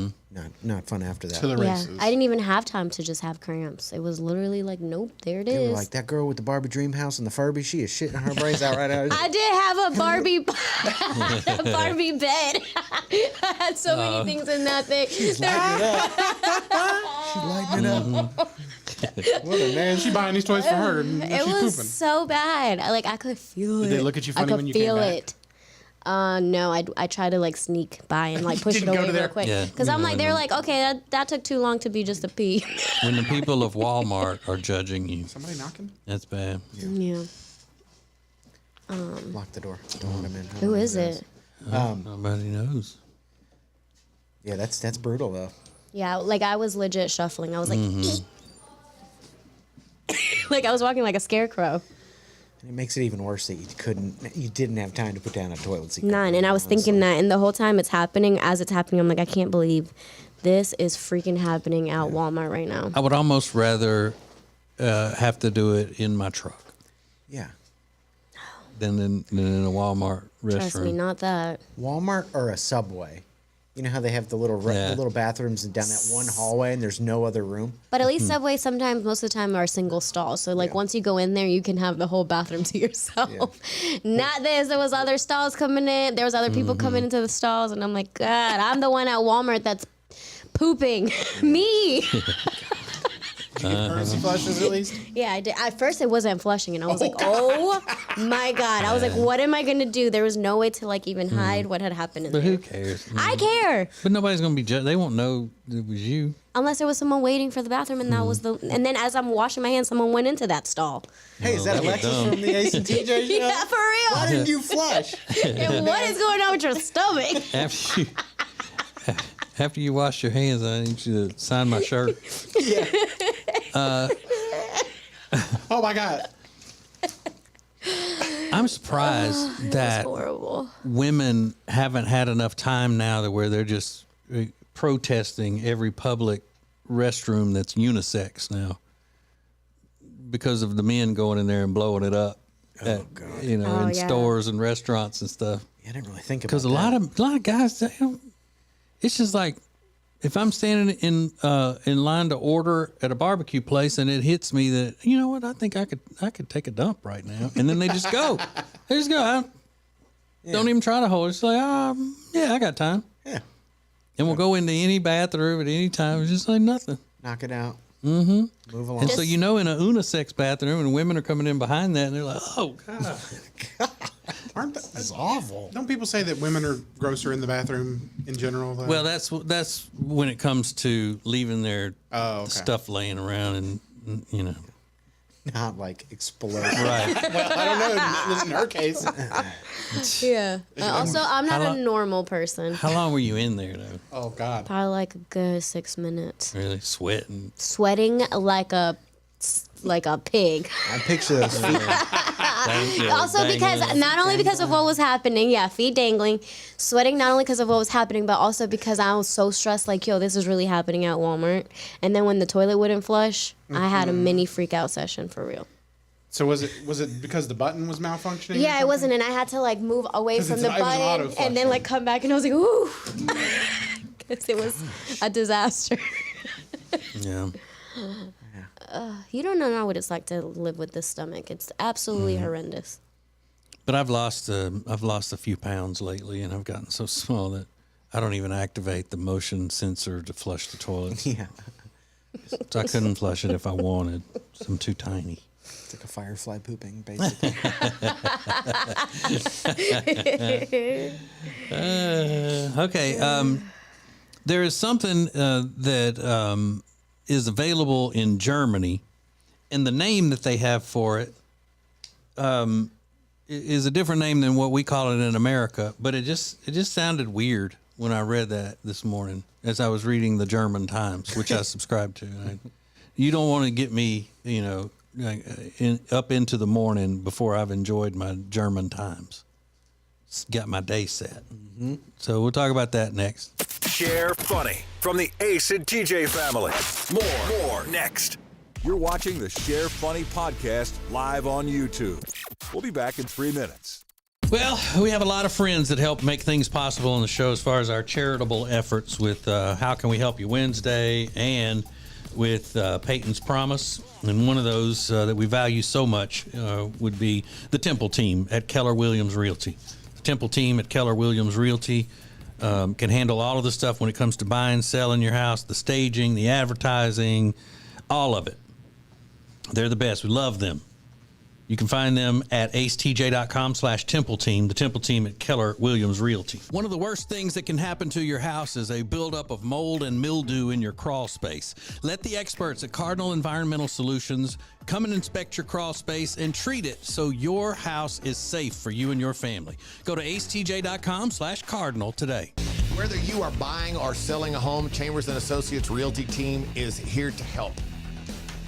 not fun after that. To the Yeah, races. I didn't even have time to just have cramps. It was literally like, nope, there it They were is. like, that girl with the Barbie dream house and the Furby, she is shitting her brains out right out. I did have a Barbie Barbie bed. I had so many things in that thing. She's lighting it up. What a man. She buying these toys for her. And It she's was pooping. so bad. I could feel it. Did they look at you funny I could when you feel came back? it. No, I try to like sneak by and like push it Didn't go away to real there? quick. Yeah. Because I'm like, they're like, okay, that took too long to be just a pee. When the people of Walmart are judging you, Somebody knocking? that's bad. Yeah. Lock the door. Don't let him in. Who is it? Nobody knows. Yeah, that's brutal though. Yeah, like I was legit shuffling. I was like, like I was walking like a scarecrow. And it makes it even worse that you didn't have time to put down a toilet seat. None. And I was thinking that, and the whole time it's happening, as it's happening, I'm like, I can't believe this is freaking happening at Walmart right now. I would almost rather have to do it in my truck Yeah. than in a Walmart restroom. Trust me, not that. Walmart or a Subway. You know how they have the little bathrooms down that one hallway and there's no other room? But at least Subway sometimes, most of the time, are single stalls. So, like, once you go in there, you can have the whole bathroom to yourself. Not this. There was other stalls coming in. There was other people coming into the stalls. And I'm like, God, I'm the one at Walmart that's pooping. Me. Emergency flushes at least? Yeah, I did. At first, it wasn't flushing, and I was like, "Oh my God!" I was like, "What am I gonna do?" There was no way to like even hide what had happened in But there. who cares? I care. But nobody's gonna be judged. They won't know it was you. Unless there was someone waiting for the bathroom, and that was the. And then as I'm washing my hands, someone went into that stall. Hey, is that Alexis from the Ace and TJ show? Yeah, for real. Why didn't you flush? And what is going on with your stomach? After you wash your hands, I need you to sign my shirt. Yeah. Oh my God. I'm surprised that women haven't had enough time now to where they're just protesting every public restroom that's unisex now because of the men going in there and blowing it up in stores and restaurants and stuff. Yeah, I didn't really think about because a lot of guys, it's just like if I'm standing in line to order at a barbecue place and it hits me that, you know what, I think I could take a dump right now, and then they just go. They just go. Don't even try to hold it. It's like, yeah, I got time. Yeah. And we'll go into any bathroom at any time. It's just like nothing. Knock it out. Mm-hmm. Move along. And so in a unisex bathroom, and women are coming in behind that, and they're like, "Oh God, Aren't that, that's awful?" Don't people say that women are grosser in the bathroom in general? Though? Well, that's when it comes to leaving their stuff laying around, and you know, not like explode. Right. Well, I don't know. In her case. Yeah. Also, I'm not a normal person. How long were you in there though? Oh God. Probably like a good 6 minutes. Really sweating. Sweating like a pig. I picture those feet. Also because not only because of what was happening, feet dangling, sweating not only because of what was happening, but also because I was so stressed, like, yo, this is really happening at Walmart. And then when the toilet wouldn't flush, I had a mini freak out session for real. So was it because the button was malfunctioning? Yeah, it wasn't, and I had to like move away from the button and then like come back, and I was like, ooh, because it was a disaster. Yeah. You don't know what it's like to live with this stomach. It's absolutely horrendous. But I've lost a few pounds lately, and I've gotten so small that I don't even activate the motion sensor to flush the toilet. Yeah. So I couldn't flush it if I wanted. So I'm too tiny. It's like a firefly pooping, basically. Okay. There is something that is available in Germany, and the name that they have for it is a different name than what we call it in America. But it just sounded weird when I read that this morning as I was reading the German Times, which I subscribe to. You don't want to get me, up into the morning before I've enjoyed my German Times. It's got my day set. Mm-hmm. So we'll talk about that next. Share Funny from the Ace and TJ family. More next. You're watching the Share Funny podcast live on YouTube. We'll be back in 3 minutes. Well, we have a lot of friends that help make things possible on the show as far as our charitable efforts with How Can We Help You Wednesday and with Peyton's Promise. And one of those that we value so much would be the Temple team at Keller Williams Realty. The Temple team at Keller Williams Realty can handle all of the stuff when it comes to buying, selling your house, the staging, the advertising, all of it. They're the best. We love them. You can find them at acetj.com/Temple Team, the Temple team at Keller Williams Realty. One of the worst things that can happen to your house is a buildup of mold and mildew in your crawl space. Let the experts at Cardinal Environmental Solutions come and inspect your crawl space and treat it so your house is safe for you and your family. Go to acetj.com/Cardinal today. Whether you are buying or selling a home, Chambers & Associates Realty team is here to help.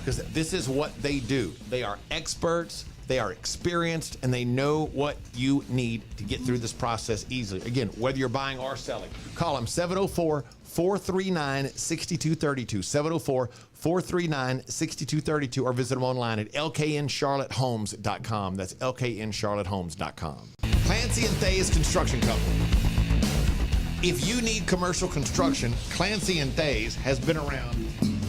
Because this is what they do. They are experts, they are experienced, and they know what you need to get through this process easily. Again, whether you're buying or selling, call them 704-439-6232, 704-439-6232, or visit them online at lkncharlottehomes.com. That's lkncharlottehomes.com. Clancy and Thay's Construction Company. If you need commercial construction, Clancy and Thays has been around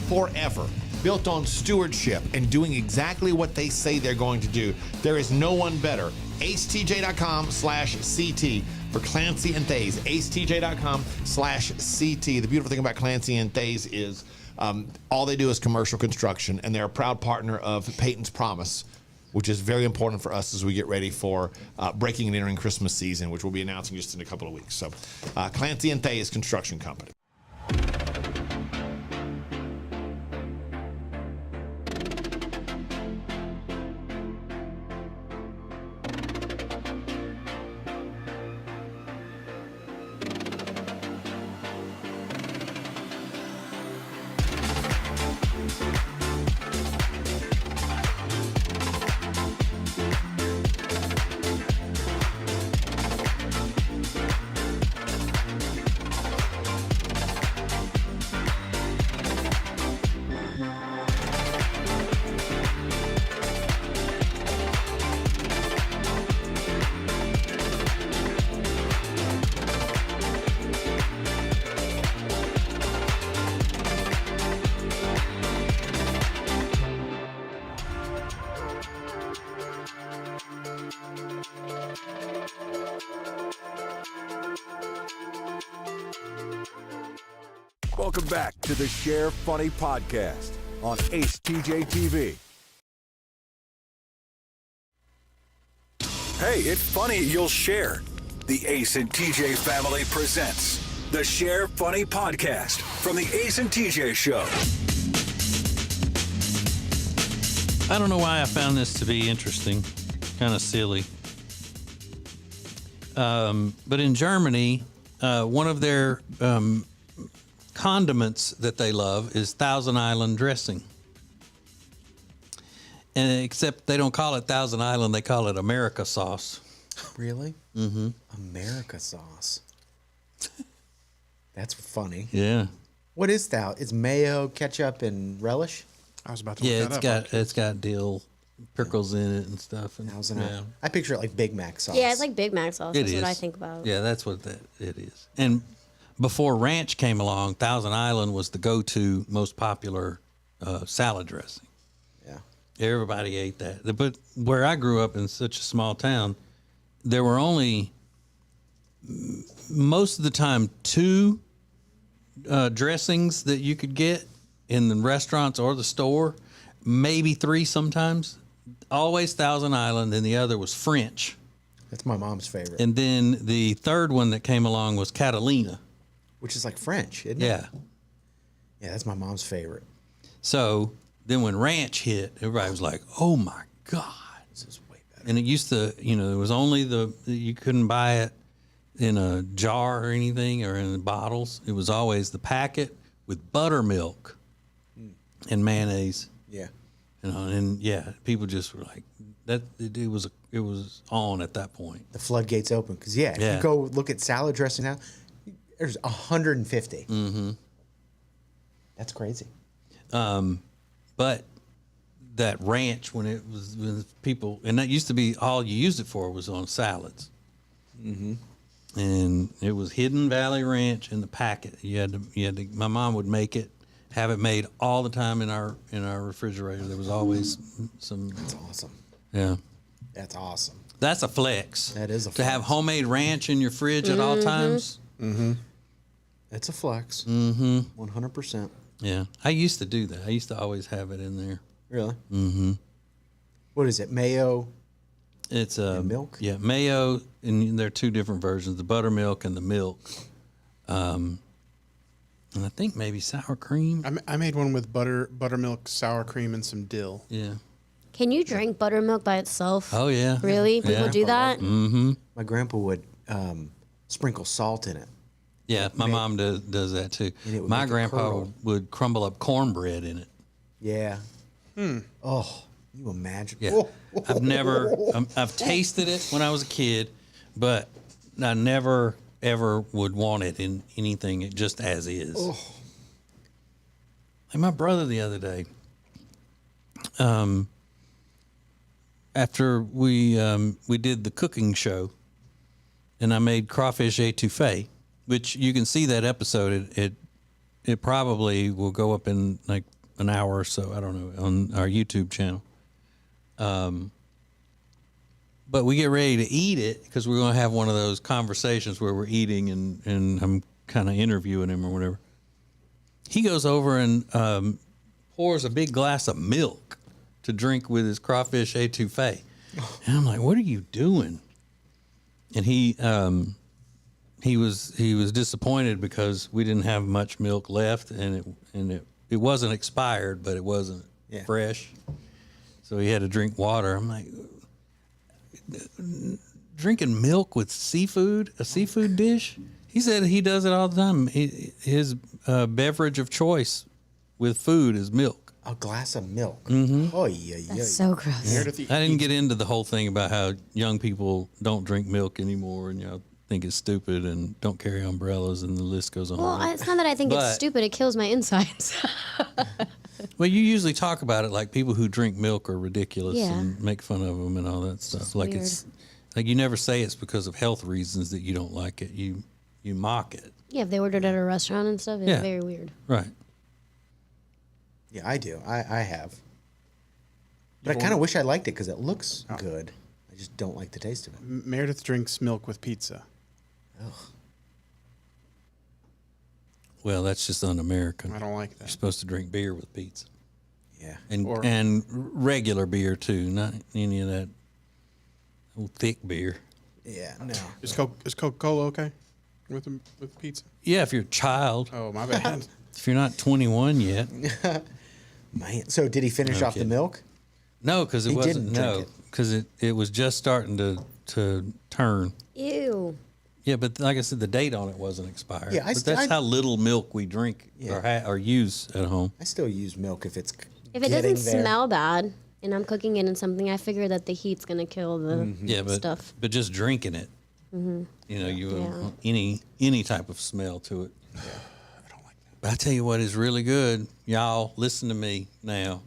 forever. Built on stewardship and doing exactly what they say they're going to do. There is no one better. acetj.com/CT for Clancy and Thays. acetj.com/CT. The beautiful thing about Clancy and Thays is all they do is commercial construction, and they're a proud partner of Peyton's Promise, which is very important for us as we get ready for breaking and entering Christmas season, which we'll be announcing just in a couple of weeks. So Clancy and Thays Construction Company. Welcome back to the Share Funny podcast on acetjtv. Hey, it's funny you'll share. The Ace and TJ family presents the Share Funny podcast from the Ace and TJ Show. I don't know why I found this to be interesting, kind of silly. But in Germany, one of their condiments that they love is Thousand Island dressing. And except they don't call it Thousand Island, they call it America sauce. Really? Mm-hmm. America sauce. That's funny. Yeah. What is that? It's mayo, ketchup, and relish? I was about to Yeah, look that up. it's got dill pickles in it and stuff. And, yeah. I picture it like Big Mac sauce. Yeah, it's like Big Mac sauce. It That's what is. I think about. Yeah, that's what it is. And before ranch came along, Thousand Island was the go-to most popular salad dressing. Yeah. Everybody ate that. But where I grew up in such a small town, there were only, most of the time, two dressings that you could get in the restaurants or the store, maybe three sometimes. Always Thousand Island, and the other was French. That's my mom's favorite. And then the third one that came along was Catalina. Which is like French, isn't it? Yeah. Yeah, that's my mom's favorite. So then when ranch hit, everybody was like, oh my God. This is way better. And it used to, there was only you couldn't buy it in a jar or anything or in bottles. It was always the packet with buttermilk and mayonnaise. Yeah. And people just were like, that. It was on at that point. The floodgates open. Because, if you go look at salad dressing now, there's 150. Mm-hmm. That's crazy. But that ranch, when people, and that used to be all you used it for was on salads. Mm-hmm. And it was Hidden Valley Ranch in the packet. You had to. My mom would make it, have it made all the time in our refrigerator. There was always some. That's awesome. Yeah. That's awesome. That's a flex. That is a flex. To have homemade ranch in your fridge at all times. Mm-hmm. It's a flex. Mm-hmm. 100%. Yeah. I used to do that. I used to always have it in there. Really? Mm-hmm. What is it? Mayo? It's and milk? Yeah, mayo, and there are two different versions, the buttermilk and the milk. And I think maybe sour cream. I made one with buttermilk, sour cream, and some dill. Yeah. Can you drink buttermilk by itself? Oh, yeah. Really? People do that? Mm-hmm. My grandpa would sprinkle salt in it. Yeah, my mom does that too. My grandpa would crumble up cornbread in it. Yeah. Oh, you imagine? Yeah. I've tasted it when I was a kid, but I never, ever would want it in anything just as is. Oh. Like my brother the other day, after we did the cooking show, and I made crawfish etouffee, which you can see that episode. It probably will go up in like an hour or so. I don't know, on our YouTube channel. But we get ready to eat it because we're going to have one of those conversations where we're eating and I'm kind of interviewing him or whatever. He goes over and pours a big glass of milk to drink with his crawfish etouffee. And I'm like, what are you doing? And he was disappointed because we didn't have much milk left, and it wasn't expired, but it wasn't fresh. So he had to drink water. I'm like, drinking milk with seafood, a seafood dish? He said he does it all the time. His beverage of choice with food is milk. A glass of milk. Mm-hmm. Oh, yeah. That's so gross. I didn't get into the whole thing about how young people don't drink milk anymore and think it's stupid and don't carry umbrellas and the list goes on. Well, it's not that I think it's stupid. It kills my insides. Well, you usually talk about it like people who drink milk are ridiculous Yeah. and make fun of them and all that stuff. Like weird. it's like you never say it's because of health reasons that you don't like it. You mock it. Yeah, if they ordered at a restaurant and stuff, it's Yeah. very weird. Right. Yeah, I do. I have. But I kind of wish I liked it because it looks good. I just don't like the taste of it. Meredith drinks milk with pizza. Ugh. Well, that's just un-American. I don't like that. You're supposed to drink beer with pizza. Yeah. And regular beer too, not any of that old thick beer. Yeah, no. Is Coca-Cola okay with pizza? Yeah, if you're a child. Oh, my bad. If you're not 21 yet. Man, so did he finish No off the kidding. milk? No, because it He wasn't. didn't drink No, it. because it was just starting to turn. Ew. Yeah, but like I said, the date on it wasn't expired. Yeah, but that's how little milk we drink or use at home. I still use milk if it's If it getting doesn't there. smell bad and I'm cooking it in something, I figure that the heat's going to kill the Yeah, but stuff. but just drinking it, Mm-hmm. you don't want any type of smell to it. Yeah. I don't like that. But I tell you what is really good, y'all. Listen to me now.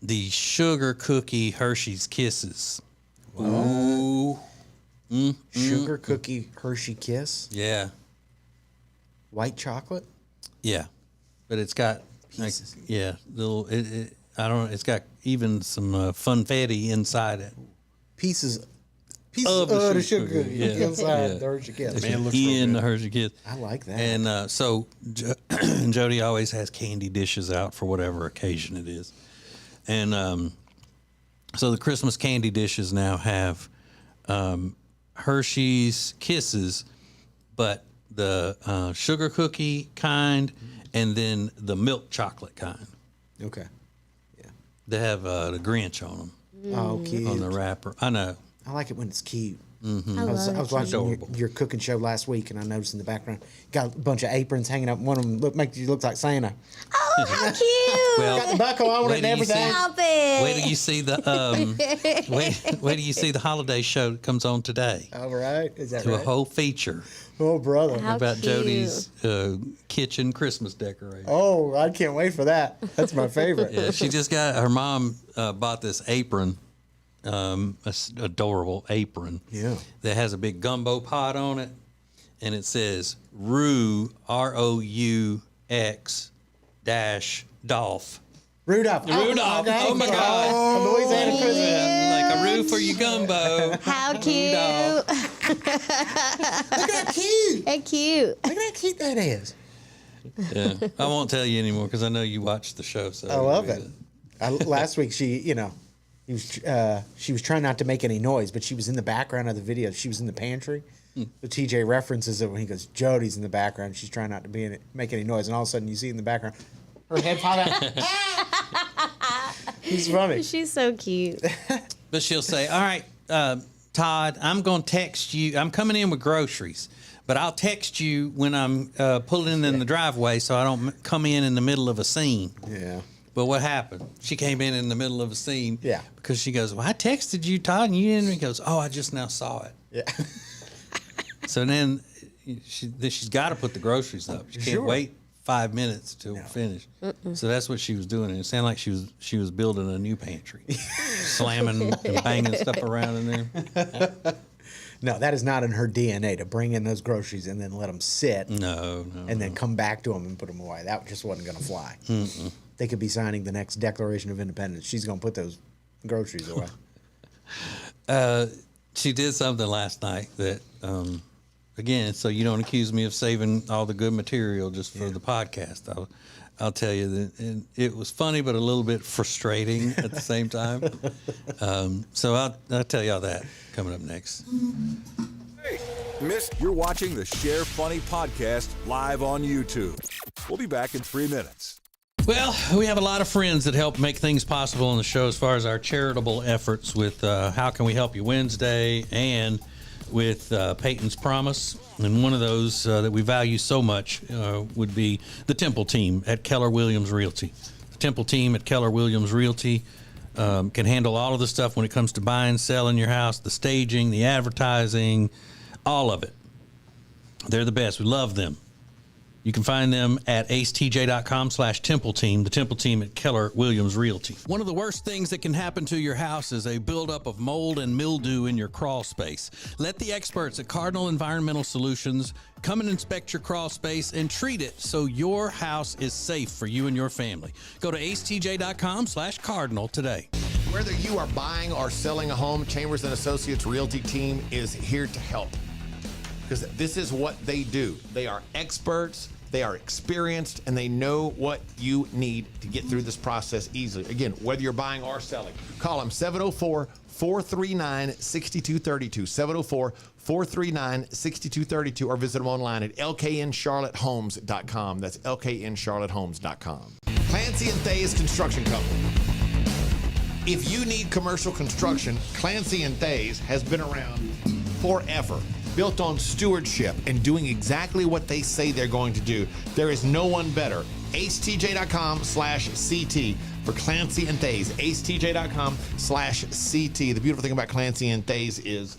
The sugar cookie Hershey's Kisses. Ooh. Sugar cookie Hershey Kiss? Yeah. White chocolate? Yeah, but it's got Pieces. little. I don't know. It's got even some funfetti inside it. Pieces of the sugar cookie Yeah. inside Yeah. the Hershey Kiss. Man, looks in the Hershey Kiss. I like that. And so Jody always has candy dishes out for whatever occasion it is, and so the Christmas candy dishes now have Hershey's Kisses, but the sugar cookie kind, and then the milk chocolate kind. Okay. They have the Grinch on them. Oh, cute. On the wrapper. I know. I like it when it's cute. Mm-hmm. I was watching Adorable. your cooking show last week, and I noticed in the background got a bunch of aprons hanging up. One of them makes you look like Santa. Oh, how cute! Well, got the buckle on it and everything. Stop it! Wait till you see the wait till you see the holiday show that comes on today. All right, is that To right? a whole feature Oh, brother. How about cute. Jody's kitchen Christmas decoration. Oh, I can't wait for that. That's my favorite. Yeah, she just got her mom bought this apron, adorable apron. Yeah. That has a big gumbo pot on it, and it says Roux ROUX dash Dolph. Rudolph. Rudolph. okay. Oh my God. Oh, Louisiana Christmas. Like a roux for your gumbo. How cute! Look at that cute. How cute! Look at how cute that is. Yeah, I won't tell you anymore because I know you watched the show. So I love it. Last week, she was trying not to make any noise, but she was in the background of the video. She was in the pantry. So TJ references it when he goes, Jody's in the background. She's trying not to make any noise. And all of a sudden, you see in the background, her head pop out. It's funny. She's so cute. But she'll say, all right, Todd, I'm going to text you. I'm coming in with groceries, but I'll text you when I'm pulling in the driveway so I don't come in the middle of a scene. Yeah. But what happened? She came in the middle of a scene. Yeah. Because she goes, well, I texted you, Todd, and you didn't. He goes, oh, I just now saw it. Yeah. So then she's got to put the groceries up. She can't Sure. wait 5 minutes to finish. So that's what she was doing. And it sounded like she was building a new pantry, slamming and banging stuff around in there. No, that is not in her DNA to bring in those groceries and then let them sit. No. And then come back to them and put them away. That just wasn't going to fly. Mm-mm. They could be signing the next Declaration of Independence. She's going to put those groceries away. She did something last night that, again, so you don't accuse me of saving all the good material just for the podcast. I'll tell you that it was funny, but a little bit frustrating at the same time. So I'll tell y'all that coming up next. Hey, you're watching the Share Funny podcast live on YouTube. We'll be back in 3 minutes. Well, we have a lot of friends that help make things possible on the show as far as our charitable efforts with How Can We Help You Wednesday and with Peyton's Promise. And one of those that we value so much would be the Temple team at Keller Williams Realty. The Temple team at Keller Williams Realty can handle all of the stuff when it comes to buying, selling your house, the staging, the advertising, all of it. They're the best. We love them. You can find them at acetj.com/Temple Team, the Temple team at Keller Williams Realty. One of the worst things that can happen to your house is a buildup of mold and mildew in your crawl space. Let the experts at Cardinal Environmental Solutions come and inspect your crawl space and treat it so your house is safe for you and your family. Go to acetj.com/Cardinal today. Whether you are buying or selling a home, Chambers & Associates Realty team is here to help. Because this is what they do. They are experts, they are experienced, and they know what you need to get through this process easily. Again, whether you're buying or selling, call them 704-439-6232, 704-439-6232, or visit them online at lkncharlottehomes.com. That's lkncharlottehomes.com. Clancy and Thays Construction Company. If you need commercial construction, Clancy and Thays has been around forever. Built on stewardship and doing exactly what they say they're going to do. There is no one better. acetj.com/CT for Clancy and Thays. acetj.com/CT. The beautiful thing about Clancy and Thays is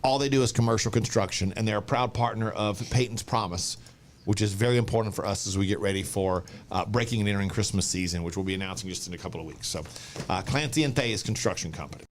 all they do is commercial construction, and they're a proud partner of Peyton's Promise, which is very important for us as we get ready for breaking and entering Christmas season, which we'll be announcing just in a couple of weeks. So Clancy and Thays Construction Company.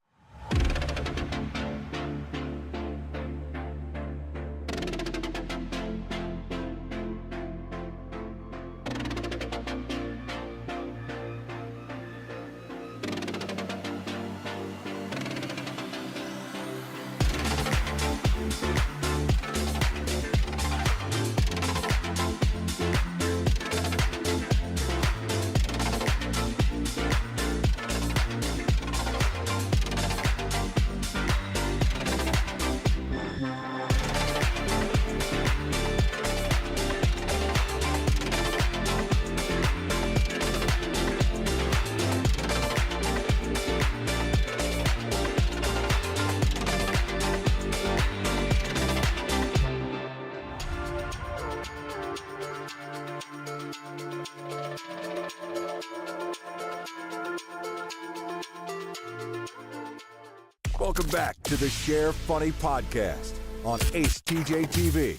Welcome back to the Share Funny podcast on acetjtv.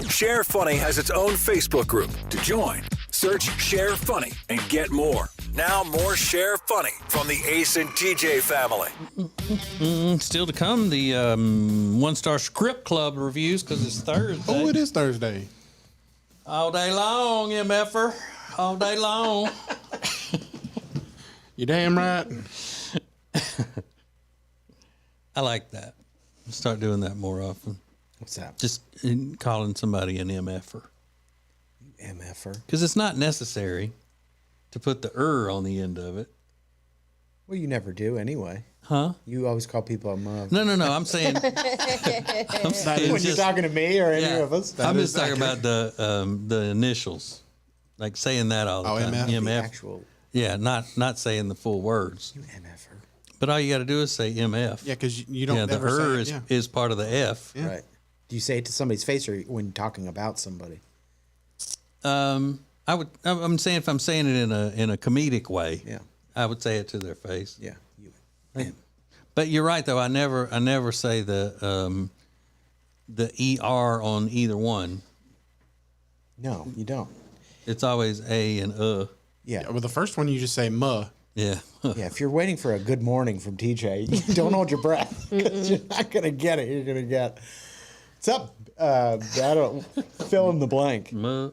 Share Funny has its own Facebook group. To join, search Share Funny and get more. Now more Share Funny from the Ace and TJ family. Still to come, the One-Star Script Club reviews, because it's Thursday. Oh, it is Thursday. All day long, MFer. All day long. You damn right. I like that. I'll start doing that more often. What's that? Just calling somebody an MFer. MFer? Because it's not necessary to put the on the end of it. Well, you never do anyway. Huh? You always call people a mug. No. I'm saying. When you're talking to me or any of us. I'm just talking about the initials, like saying that all the time. MF. MF. Actual. Yeah, not saying the full words. You MFer. But all you got to do is say MF. Yeah, because you don't. Yeah, the ever say it, is part of the F. Yeah. Right. Do you say it to somebody's face or when talking about somebody? I'm saying if I'm saying it in a comedic way. Yeah. I would say it to their face. Yeah. But you're right though. I never say the ER on either one. No, you don't. It's always A and Yeah. Well, the first one you just say "muh." Yeah. Yeah. If you're waiting for a good morning from TJ, don't hold your breath because you're not gonna get it. You're gonna get. What's up? I don't fill in the blank. Muh.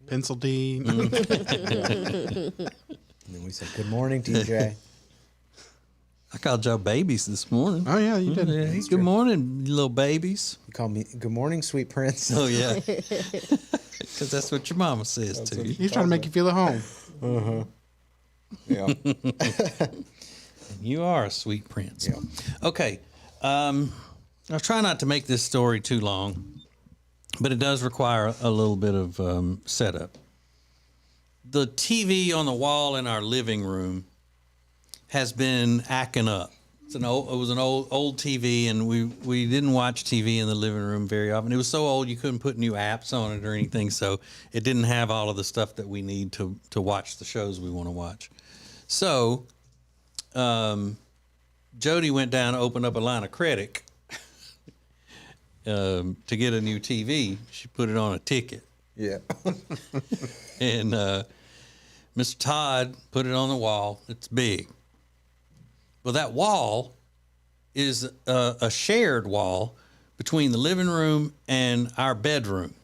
Pencil D. And then we said, "Good morning, TJ." I called y'all babies this morning. Oh yeah, you did. Yeah. Good morning, you little babies. You call me "Good morning, sweet prince." Oh yeah, because that's what your mama says to you. He's trying to make you feel at home. Uh-huh. Yeah. You are a sweet prince. Yeah. Okay. I'll try not to make this story too long, but it does require a little bit of setup. The TV on the wall in our living room has been acting up. It was an old TV, and we didn't watch TV in the living room very often. It was so old you couldn't put new apps on it or anything, so it didn't have all of the stuff that we need to watch the shows we want to watch. So, Jody went down and opened up a line of credit to get a new TV. She put it on a ticket. Yeah. And Mr. Todd put it on the wall. It's big. Well, that wall is a shared wall between the living room and our bedroom.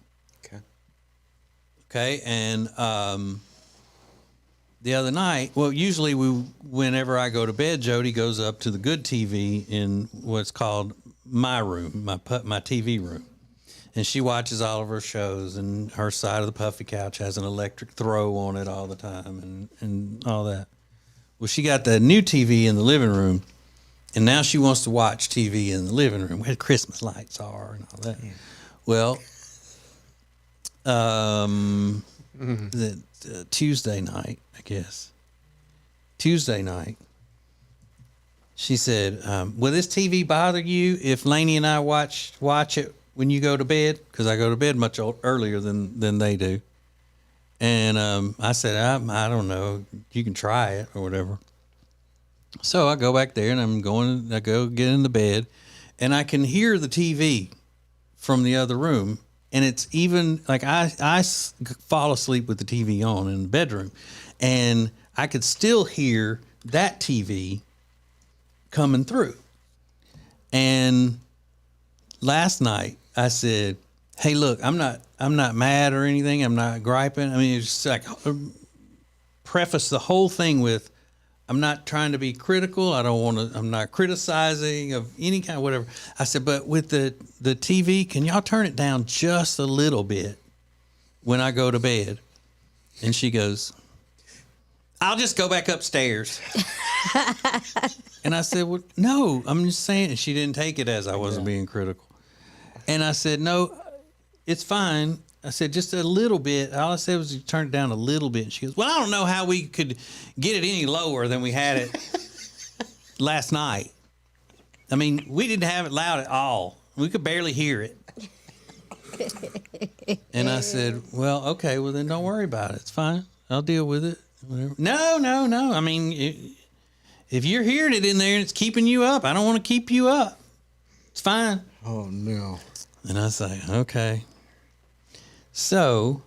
Okay, and the other night, well, usually whenever I go to bed, Jody goes up to the good TV in what's called my room, my TV room. And she watches all of her shows, and her side of the puffy couch has an electric throw on it all the time and all that. Well, she got the new TV in the living room, and now she wants to watch TV in the living room where the Christmas lights are and all that. Yeah. Well, Tuesday night, I guess. Tuesday night, she said, will this TV bother you if Lainey and I watch it when you go to bed? Because I go to bed much earlier than they do. And I said, I don't know. You can try it or whatever. So I go back there, and I go get in the bed, and I can hear the TV from the other room. And it's even like I fall asleep with the TV on in the bedroom, and I could still hear that TV coming through. And last night I said, hey, look, I'm not mad or anything. I'm not griping. I mean, it's just like preface the whole thing with, I'm not trying to be critical. I'm not criticizing of any kind of whatever. I said, but with the TV, can y'all turn it down just a little bit when I go to bed? And she goes, I'll just go back upstairs. And I said, well, no, I'm just saying. And she didn't take it as I wasn't being critical. And I said, no, it's fine. I said, just a little bit. All I said was you turn it down a little bit. And she goes, well, I don't know how we could get it any lower than we had it last night. I mean, we didn't have it loud at all. We could barely hear it. And I said, well, okay, well, then don't worry about it. It's fine. I'll deal with it. Whatever. No. I mean, if you're hearing it in there and it's keeping you up, I don't want to keep you up. It's fine. Oh, no. And I say, okay. So,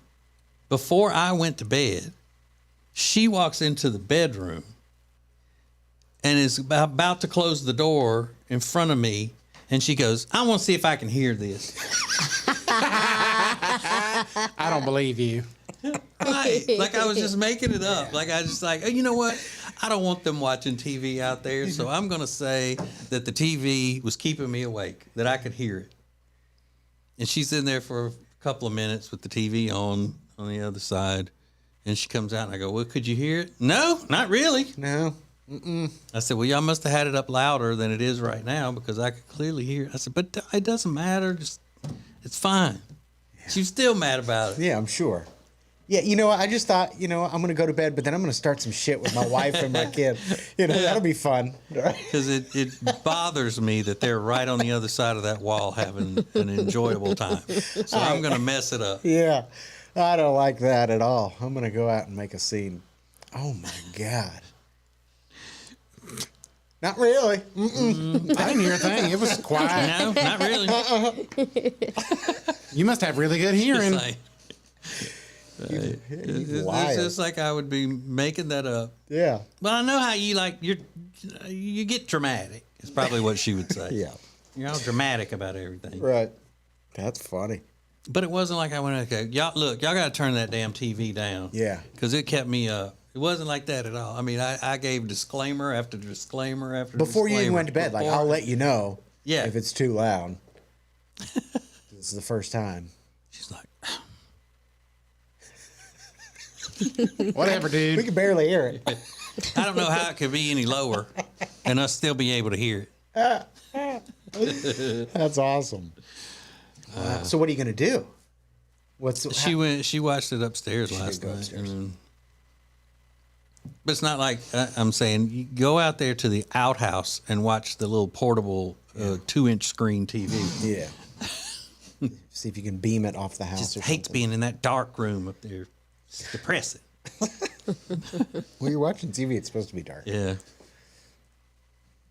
before I went to bed, she walks into the bedroom and is about to close the door in front of me, and she goes, I want to see if I can hear this. I don't believe you. Right. Like I was just making it up. Like I just like, oh, you know what? I don't want them watching TV out there, so I'm going to say that the TV was keeping me awake, that I could hear it. And she's in there for a couple of minutes with the TV on the other side, and she comes out, and I go, well, could you hear it? No, not really. No. I said, well, y'all must have had it up louder than it is right now, because I could clearly hear it. I said, but it doesn't matter. It's fine. Yeah. She's still mad about it. Yeah, I'm sure. Yeah, I just thought, I'm going to go to bed, but then I'm going to start some shit with my wife and my kid. That'll be fun. Because it bothers me that they're right on the other side of that wall having an enjoyable time. So I'm going to mess it up. Yeah, I don't like that at all. I'm going to go out and make a scene. Oh, my God. Not really. I didn't hear a thing. It was quiet. No, not really. You must have really good hearing. It's just like I would be making that up. Yeah. Well, I know how you you get dramatic. It's probably what she would say. Yeah. You're all dramatic about everything. Right. That's funny. But it wasn't like I went, okay, y'all got to turn that damn TV down. Yeah. Because it kept me up. It wasn't like that at all. I mean, I gave disclaimer after disclaimer after Before disclaimer. you even went to bed, like, I'll let you know Yeah. if it's too loud. This is the first time. She's like, whatever, dude. We can barely hear it. I don't know how it could be any lower and us still be able to hear it. That's awesome. So what are you going to do? She watched it upstairs last night. But it's not like I'm saying you go out there to the outhouse and watch the little portable 2-inch screen TV. Yeah. See if you can beam it off the house. Just or hates something. being in that dark room up there. It's depressing. Well, you're watching TV. It's supposed to be dark. Yeah.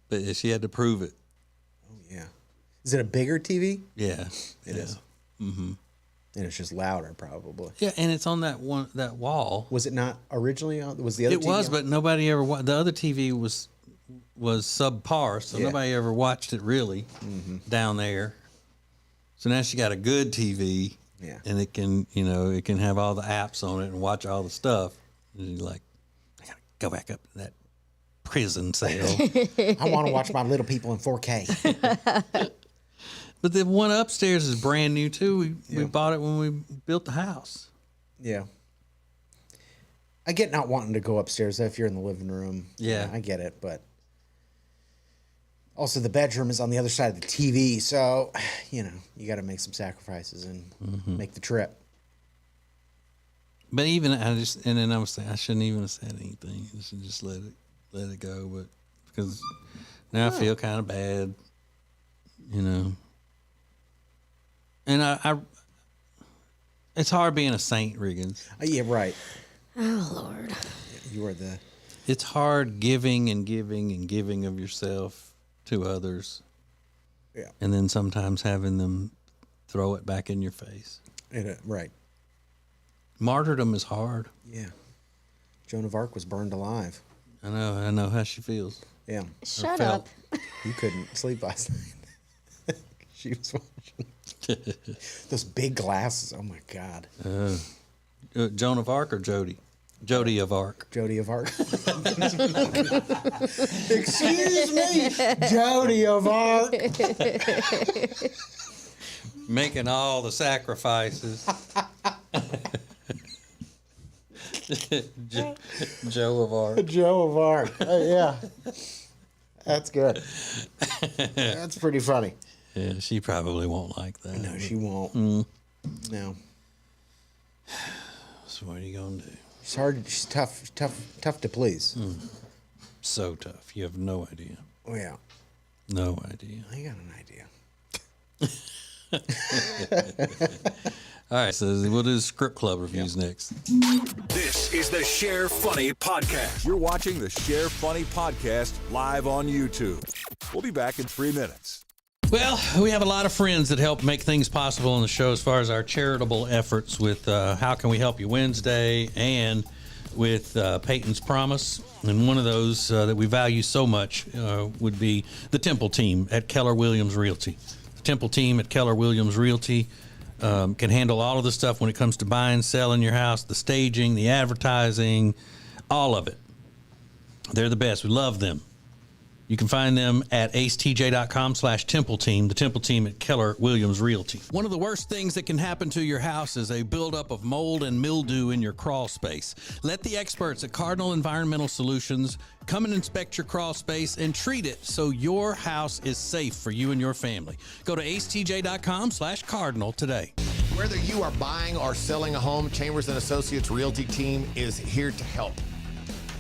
But she had to prove it. Oh yeah. Is it a bigger TV? Yeah. It is. Mm-hmm. And it's just louder, probably. Yeah, and it's on that wall. Was it not originally on? Was the other? It TV was, on? but nobody ever. The other TV was subpar, so nobody ever watched it really down there. So now she got a good TV, and it can have all the apps on it and watch all the stuff. And you're like, I gotta go back up to that prison cell. I want to watch My Little People in 4K. But the one upstairs is brand new too. We bought it when we built the house. Yeah. I get not wanting to go upstairs though, if you're in the living room. Yeah. I get it, but also the bedroom is on the other side of the TV, so you got to make some sacrifices and make the trip. But even I was saying I shouldn't even have said anything. I should just let it go. But because now I feel kind of bad, And I it's hard being a saint, Riggins. Yeah, right. Oh Lord. You are the. It's hard giving and giving and giving of yourself to others. Yeah. And then sometimes having them throw it back in your face. Right. Martyrdom is hard. Yeah. Joan of Arc was burned alive. I know how she feels. Yeah. Shut up. You couldn't sleep last night. She was watching. Those big glasses. Oh my God. Joan of Arc or Jody? Jody of Arc. Jody of Arc. Excuse me, Jody of Arc. Making all the sacrifices. Joe of Arc. Joe of Arc. Yeah. That's good. That's pretty funny. Yeah, she probably won't like that. No, she won't. No. So what are you gonna do? She's hard. She's tough to please. So tough. You have no idea. Oh yeah. No idea. I got an idea. All right, so we'll do script club reviews next. This is the Share Funny Podcast. You're watching the Share Funny Podcast live on YouTube. We'll be back in 3 minutes. Well, we have a lot of friends that help make things possible on the show as far as our charitable efforts with How Can We Help You Wednesday and with Peyton's Promise. And one of those that we value so much would be the Temple team at Keller Williams Realty. The Temple team at Keller Williams Realty can handle all of the stuff when it comes to buying, selling your house, the staging, the advertising, all of it. They're the best. We love them. You can find them at acetj.com/Temple Team, the Temple Team at Keller Williams Realty. One of the worst things that can happen to your house is a buildup of mold and mildew in your crawl space. Let the experts at Cardinal Environmental Solutions come and inspect your crawl space and treat it so your house is safe for you and your family. Go to acetj.com/Cardinal today. Whether you are buying or selling a home, Chambers & Associates Realty Team is here to help.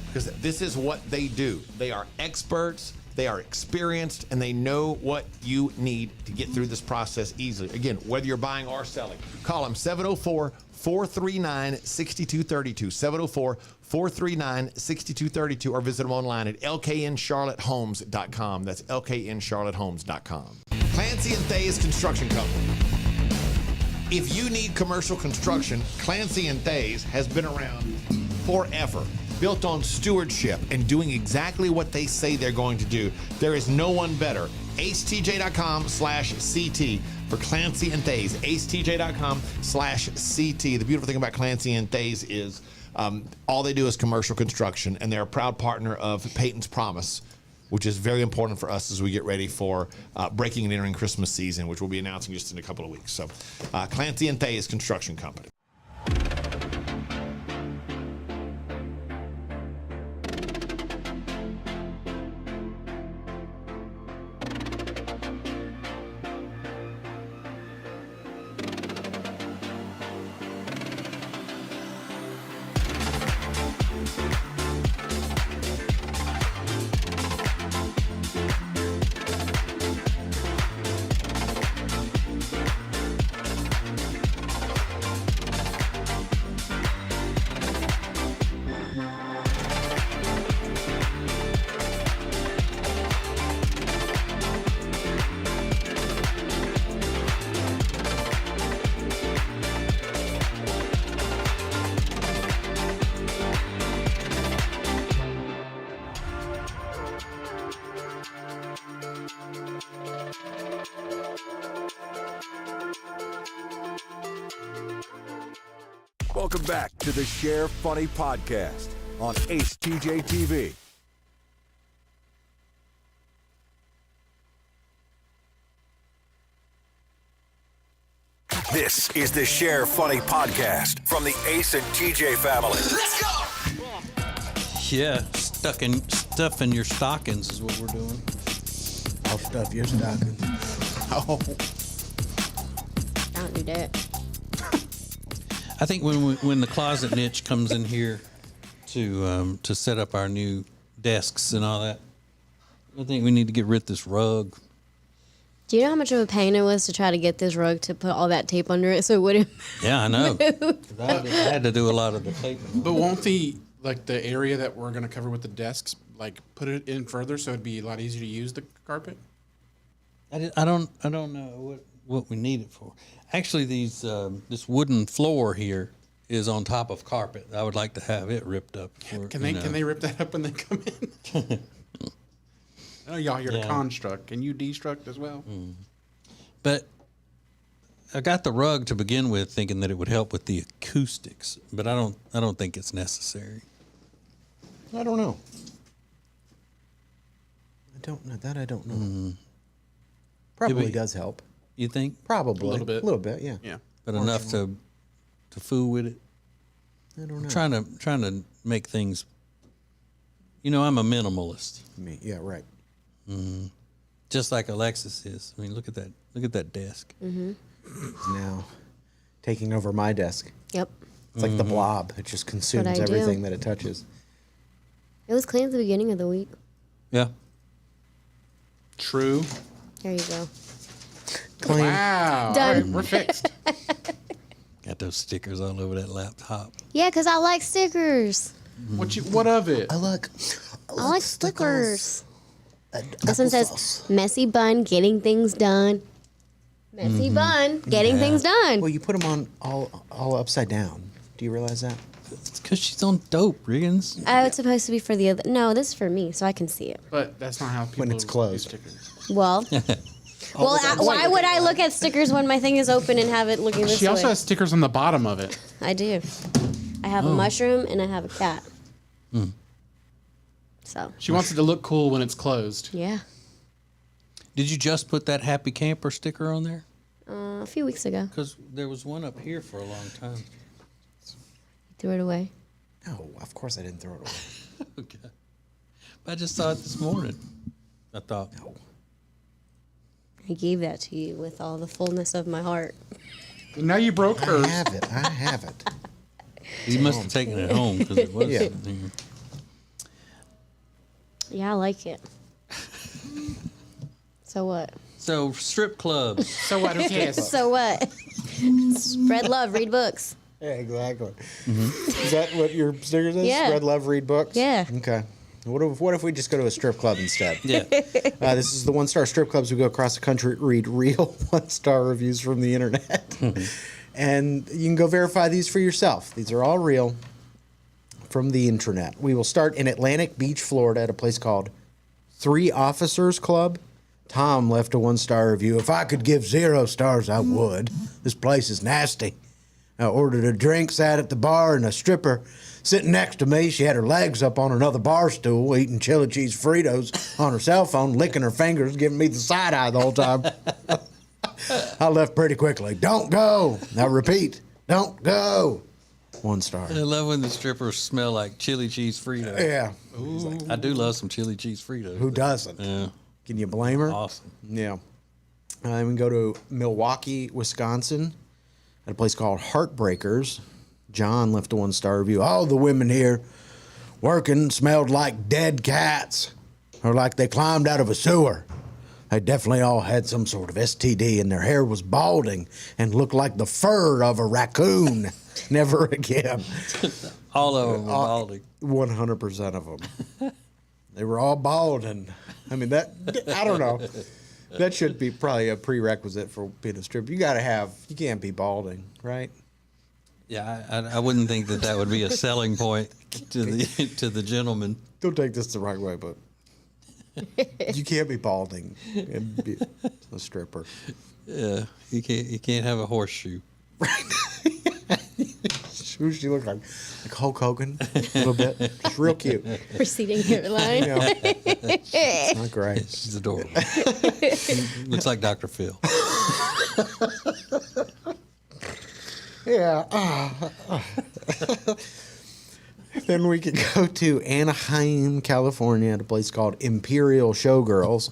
Because this is what they do. They are experts, they are experienced, and they know what you need to get through this process easily. Again, whether you're buying or selling, call them 704-439-6232, 704-439-6232, or visit them online at lkncharlottehomes.com. That's lkncharlottehomes.com. Clancy and Thay's Construction Company. If you need commercial construction, Clancy and Thays has been around forever. Built on stewardship and doing exactly what they say they're going to do. There is no one better. acetj.com/CT for Clancy and Thays. acetj.com/CT. The beautiful thing about Clancy and Thays is all they do is commercial construction, and they're a proud partner of Peyton's Promise, which is very important for us as we get ready for breaking and entering Christmas season, which we'll be announcing just in a couple of weeks. So Clancy and Thays Construction Company. Welcome back to the Share Funny podcast on acetjtv. This is the Share Funny podcast from the Ace and TJ family. Let's go! Yeah, stuffing your stockings is what we're doing. I'll stuff your stockings. Oh. Don't do that. I think when the closet niche comes in here to set up our new desks and all that, I think we need to get rid of this rug. Do you know how much of a pain it was to try to get this rug to put all that tape under it so it wouldn't Yeah, I know. move? I had to do a lot of the tape. But won't the area that we're going to cover with the desks, put it in further so it'd be a lot easier to use the carpet? I don't know what we need it for. Actually, this wooden floor here is on top of carpet. I would like to have it ripped up. Can they rip that up when they come in? I know y'all here to construct. Can you destruct as well? Mm. But I got the rug to begin with, thinking that it would help with the acoustics. But I don't think it's necessary. I don't know. I don't know. Mm. Probably does help. You think? Probably. A little bit. A little bit, yeah. Yeah. But enough to fool with it. I don't know. I'm trying to make things. I'm a minimalist. Yeah, right. Mm-hmm. Just like Alexis is. I mean, look at that. Look at that desk. Mm-hmm. It's now taking over my desk. Yep. It's like the blob. It just consumes That's what I do. everything that it touches. It was clean at the beginning of the week. Yeah. True. There you go. Clean. Wow. Done. All right, we're fixed. Got those stickers all over that laptop. Yeah, because I like stickers. What of it? I like stickers. This one says, messy bun, getting things done. Messy bun, getting things done. Well, you put them on all upside down. Do you realize that? It's because she's on dope, Riggins. Oh, it's supposed to be for the other. No, this is for me, so I can see it. But that's not how people When it's closed. do stickers. Well, why would I look at stickers when my thing is open and have it looking this She way? also has stickers on the bottom of it. I do. I have a mushroom and I have a cat. Mm. So. She wants it to look cool when it's closed. Yeah. Did you just put that Happy Camper sticker on there? A few weeks ago. Because there was one up here for a long time. Threw it away. No, of course I didn't throw it away. Okay. I just saw it this morning. I thought. No. I gave that to you with all the fullness of my heart. Now you broke hers. I have it. You must have taken it home because it was. Yeah. Yeah, I like it. So what? So strip clubs. So what? Who cares? So what? Spread love, read books. Yeah, exactly. Is that what your sticker says? Yeah. Spread love, read books? Yeah. Okay. What if we just go to a strip club instead? Yeah. This is the one-star strip clubs. We go across the country, read real one-star reviews from the internet. And you can go verify these for yourself. These are all real from the internet. We will start in Atlantic Beach, Florida, at a place called Three Officers Club. Tom left a 1-star review. If I could give 0 stars, I would. This place is nasty. I ordered a drink, sat at the bar, and a stripper sitting next to me. She had her legs up on another bar stool, eating chili cheese Fritos on her cell phone, licking her fingers, giving me the side eye the whole time. I left pretty quickly. Don't go. Now repeat. Don't go. 1 star. I love when the strippers smell like chili cheese Fritos. Yeah. Ooh, I do love some chili cheese Fritos. Who doesn't? Yeah. Can you blame her? Awesome. Yeah. We can go to Milwaukee, Wisconsin, at a place called Heartbreakers. John left a 1-star review. All the women here working smelled like dead cats, or like they climbed out of a sewer. They definitely all had some sort of STD, and their hair was balding and looked like the fur of a raccoon. Never again. All of them were balding. 100% of them. They were all bald, and I mean, that, I don't know. That should be probably a prerequisite for being a stripper. You can't be balding, right? Yeah, I wouldn't think that would be a selling point to the gentleman. Don't take this the right way, but you can't be balding and be a stripper. Yeah, you can't have a horseshoe. Who she look like? Like Hulk Hogan, a little bit. Just real cute. Receding hairline. Yeah. It's not great. She's adorable. Looks like Dr. Phil. Yeah. Then we could go to Anaheim, California, at a place called Imperial Showgirls.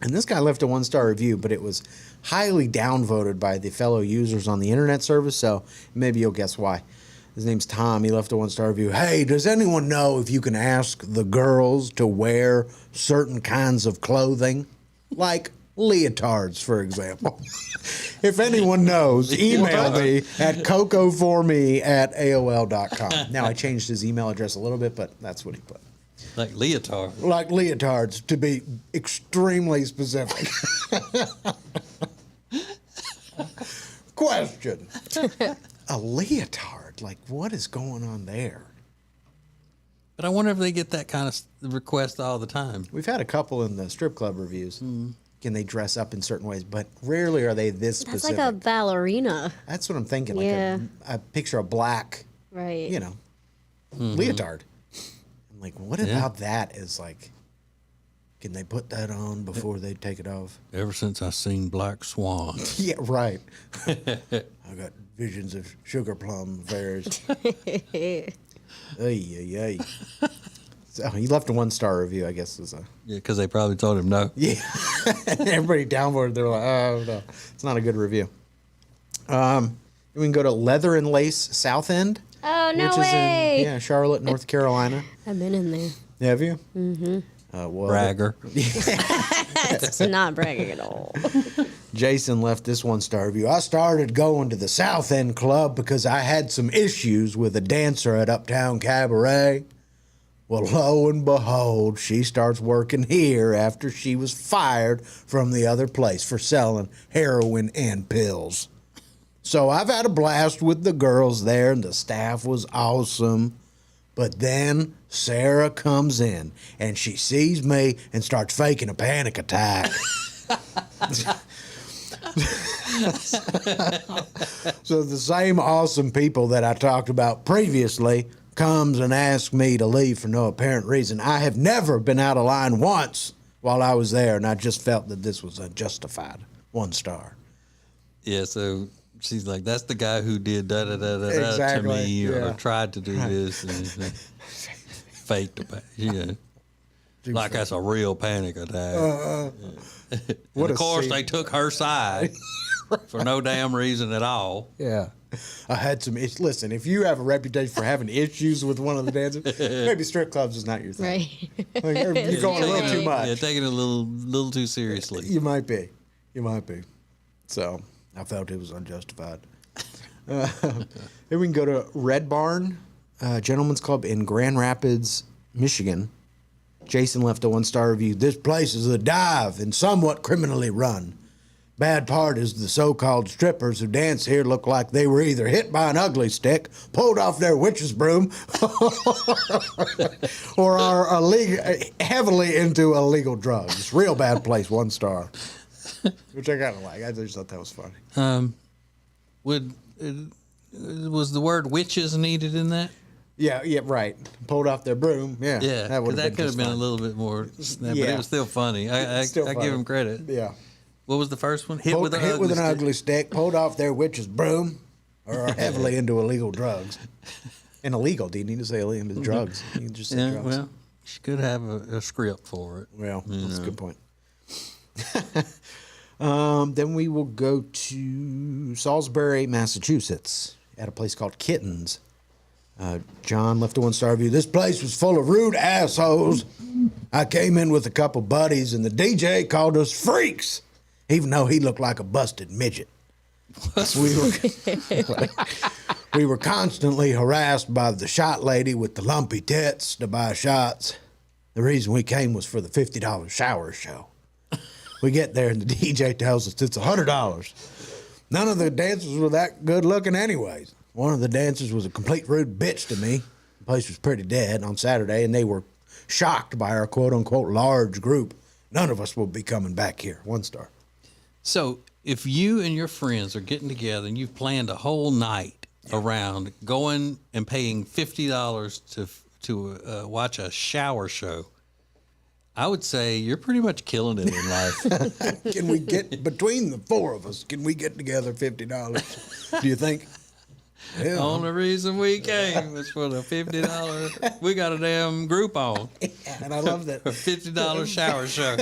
And this guy left a 1-star review, but it was highly downvoted by the fellow users on the internet service, so maybe you'll guess why. His name's Tom. He left a 1-star review. Hey, does anyone know if you can ask the girls to wear certain kinds of clothing? Like leotards, for example. If anyone knows, email me at cocoforme@aol.com. Now, I changed his email address a little bit, but that's what he put. Like leotard. Like leotards, to be extremely specific. Question. A leotard? Like, what is going on there? But I wonder if they get that kind of request all the time. We've had a couple in the strip club reviews. Can they dress up in certain ways? But rarely are they this That's specific. like a ballerina. That's what I'm thinking. Yeah. Like a picture of black, Right. leotard. I'm like, what about that is like, can they put that on before they take it off? Ever since I seen Black Swan. Yeah, right. I got visions of sugar plum affairs. Ay. So he left a 1-star review, I guess. Yeah, because they probably told him no. Yeah. Everybody downvoted. They're like, oh, no. It's not a good review. We can go to Leather and Lace South End. Oh, no which way. is in Charlotte, North Carolina. I've been in there. Have you? Mm-hmm. Bragger. It's not bragging at all. Jason left this 1-star review. I started going to the South End Club because I had some issues with a dancer at Uptown Cabaret. Well, lo and behold, she starts working here after she was fired from the other place for selling heroin and pills. So I've had a blast with the girls there, and the staff was awesome. But then Sarah comes in, and she sees me and starts faking a panic attack. So the same awesome people that I talked about previously comes and asks me to leave for no apparent reason. I have never been out of line once while I was there, and I just felt that this was unjustified. 1 star. Yeah, so she's like, that's the guy who did da-da-da-da-da to me or tried to do this. And faked a panic. Yeah. Like that's a real panic attack. And of course, they took her side for no damn reason at all. Yeah. I had some issues. Listen, if you have a reputation for having issues with one of the dancers, maybe strip clubs is not your thing. Right. Like, you're going a little too much. Yeah, taking it a little too seriously. You might be. So I felt it was unjustified. Then we can go to Red Barn, Gentlemen's Club in Grand Rapids, Michigan. Jason left a 1-star review. This place is a dive and somewhat criminally run. Bad part is the so-called strippers who dance here look like they were either hit by an ugly stick, pulled off their witch's broom, or are heavily into illegal drugs. Real bad place, 1 star. Which I kind of like. I just thought that was funny. Was the word witches needed in that? Yeah, right. Pulled off their broom. Yeah, that could have been a little bit more, but it was still funny. I give him credit. Yeah. What was the first one? Hit with an ugly stick, pulled off their witch's broom, or are heavily into illegal drugs. And illegal, do you need to say illegal? Drugs. You can just say drugs. Well, she could have a script for it. Well, that's a good point. Then we will go to Salisbury, Massachusetts, at a place called Kittens. John left a 1-star review. This place was full of rude assholes. I came in with a couple buddies, and the DJ called us freaks, even though he looked like a busted midget. We were constantly harassed by the shot lady with the lumpy tits to buy shots. The reason we came was for the $50 shower show. We get there, and the DJ tells us it's $100. None of the dancers were that good looking anyways. One of the dancers was a complete rude bitch to me. The place was pretty dead on Saturday, and they were shocked by our quote-unquote large group. None of us will be coming back here. 1 star. So if you and your friends are getting together and you've planned a whole night around going and paying $50 to watch a shower show, I would say you're pretty much killing it in life. Can we get, between the 4 of us, can we get together $50? Do you think? The only reason we came was for the $50. We got a damn Groupon. Yeah, and I love that. A $50 shower show.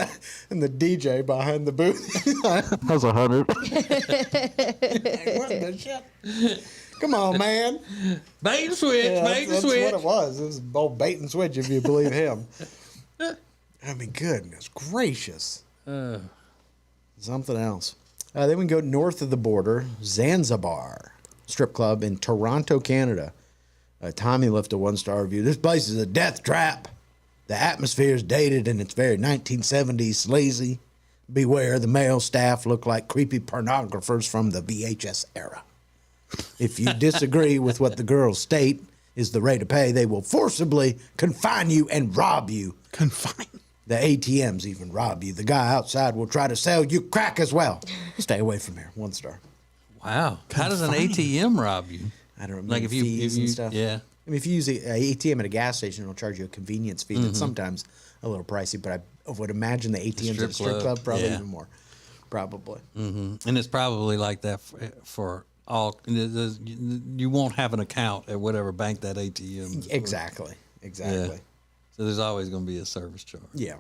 And the DJ behind the booth. That's $100. What the shit? Come on, man. Bait and switch, bait and switch. That's what it was. It was both bait and switch, if you believe him. I mean, goodness gracious. Something else. Then we go north of the border, Zanzibar strip club in Toronto, Canada. Tommy left a 1-star review. This place is a death trap. The atmosphere is dated and it's very 1970s sleazy. Beware, the male staff look like creepy pornographers from the VHS era. If you disagree with what the girls state is the rate of pay, they will forcibly confine you and rob you. Confine? The ATMs even rob you. The guy outside will try to sell you crack as well. Stay away from here. 1 star. Wow. How does an ATM rob you? I don't remember. Like if you and stuff. Yeah. I mean, if you use an ATM at a gas station, it'll charge you a convenience fee that's sometimes a little pricey, but I would imagine the ATMs at a strip club probably even more. Probably. Mm-hmm. And it's probably like that for all. You won't have an account at whatever bank that ATM is. Exactly. Yeah. So there's always going to be a service charge. Yeah.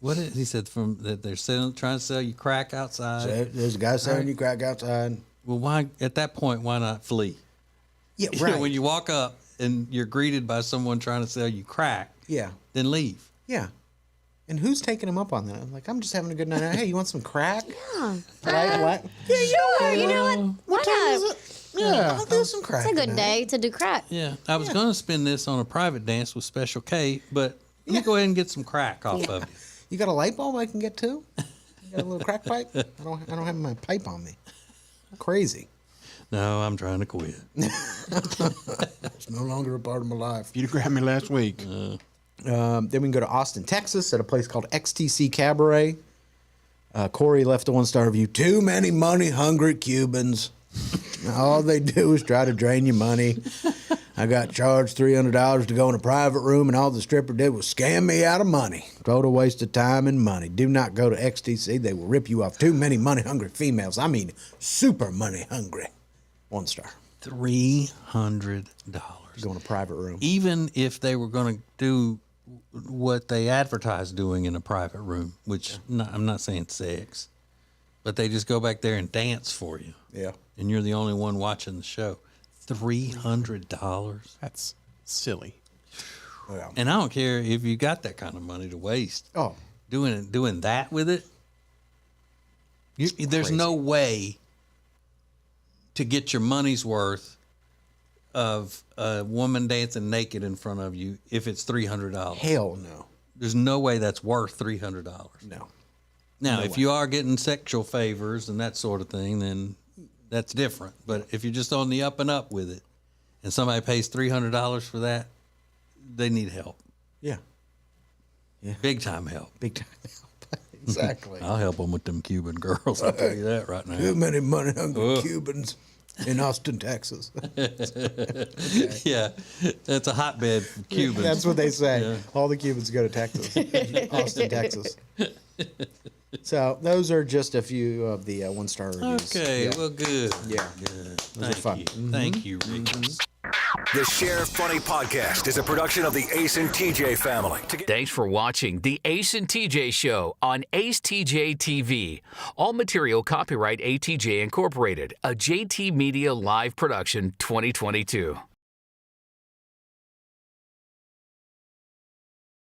What is, he said that they're trying to sell you crack outside. So there's a guy selling you crack outside. Well, why at that point? Why not flee? Yeah, right. When you walk up and you're greeted by someone trying to sell you crack, yeah, then leave. Yeah. And who's taking him up on that? I'm like, I'm just having a good night. Hey, you want some crack? Yeah. What? Yeah, sure. You know what? Why not? Yeah, I'll do some crack. It's a good tonight. day to do crack. Yeah, I was going to spend this on a private dance with Special K, but let me go ahead and get some crack off of you. You got a light bulb I can get too? You got a little crack pipe? I don't have my pipe on me. Crazy. No, I'm trying to quit. It's no longer a part of my life. You'd have grabbed me last week. Then we can go to Austin, Texas, at a place called XTC Cabaret. Corey left a 1-star review. Too many money-hungry Cubans. All they do is try to drain your money. I got charged $300 to go in a private room, and all the stripper did was scam me out of money. Total waste of time and money. Do not go to XTC. They will rip you off. Too many money-hungry females. I mean, super money-hungry. 1 star. $300. Go in a private room. Even if they were going to do what they advertise doing in a private room, which I'm not saying sex, but they just go back there and dance for you. Yeah. And you're the only one watching the show. $300. That's silly. Yeah. And I don't care if you got that kind of money to waste. Oh, doing that with it. There's no way to get your money's worth of a woman dancing naked in front of you if it's $300. Hell no. There's no way that's worth $300. No. Now, if you are getting sexual favors and that sort of thing, then that's different. But if you're just on the up and up with it, and somebody pays $300 for that, they need help. Yeah. Big time help. Big time help. Exactly. I'll help them with them Cuban girls. I'll tell you that right now. Too many money-hungry Cubans in Austin, Texas. Yeah, that's a hotbed for Cubans. That's what they say. Yeah. All the Cubans go to Texas, Austin, Texas. So those are just a few of the one-star reviews. Okay, well, good. Yeah, good. Those are fun. Thank you, Riggins. The Share Funny Podcast is a production of the Ace and TJ family. Thanks for watching the Ace and TJ Show on acetjtv. All material copyright ATJ Incorporated, a JT Media live production 2022.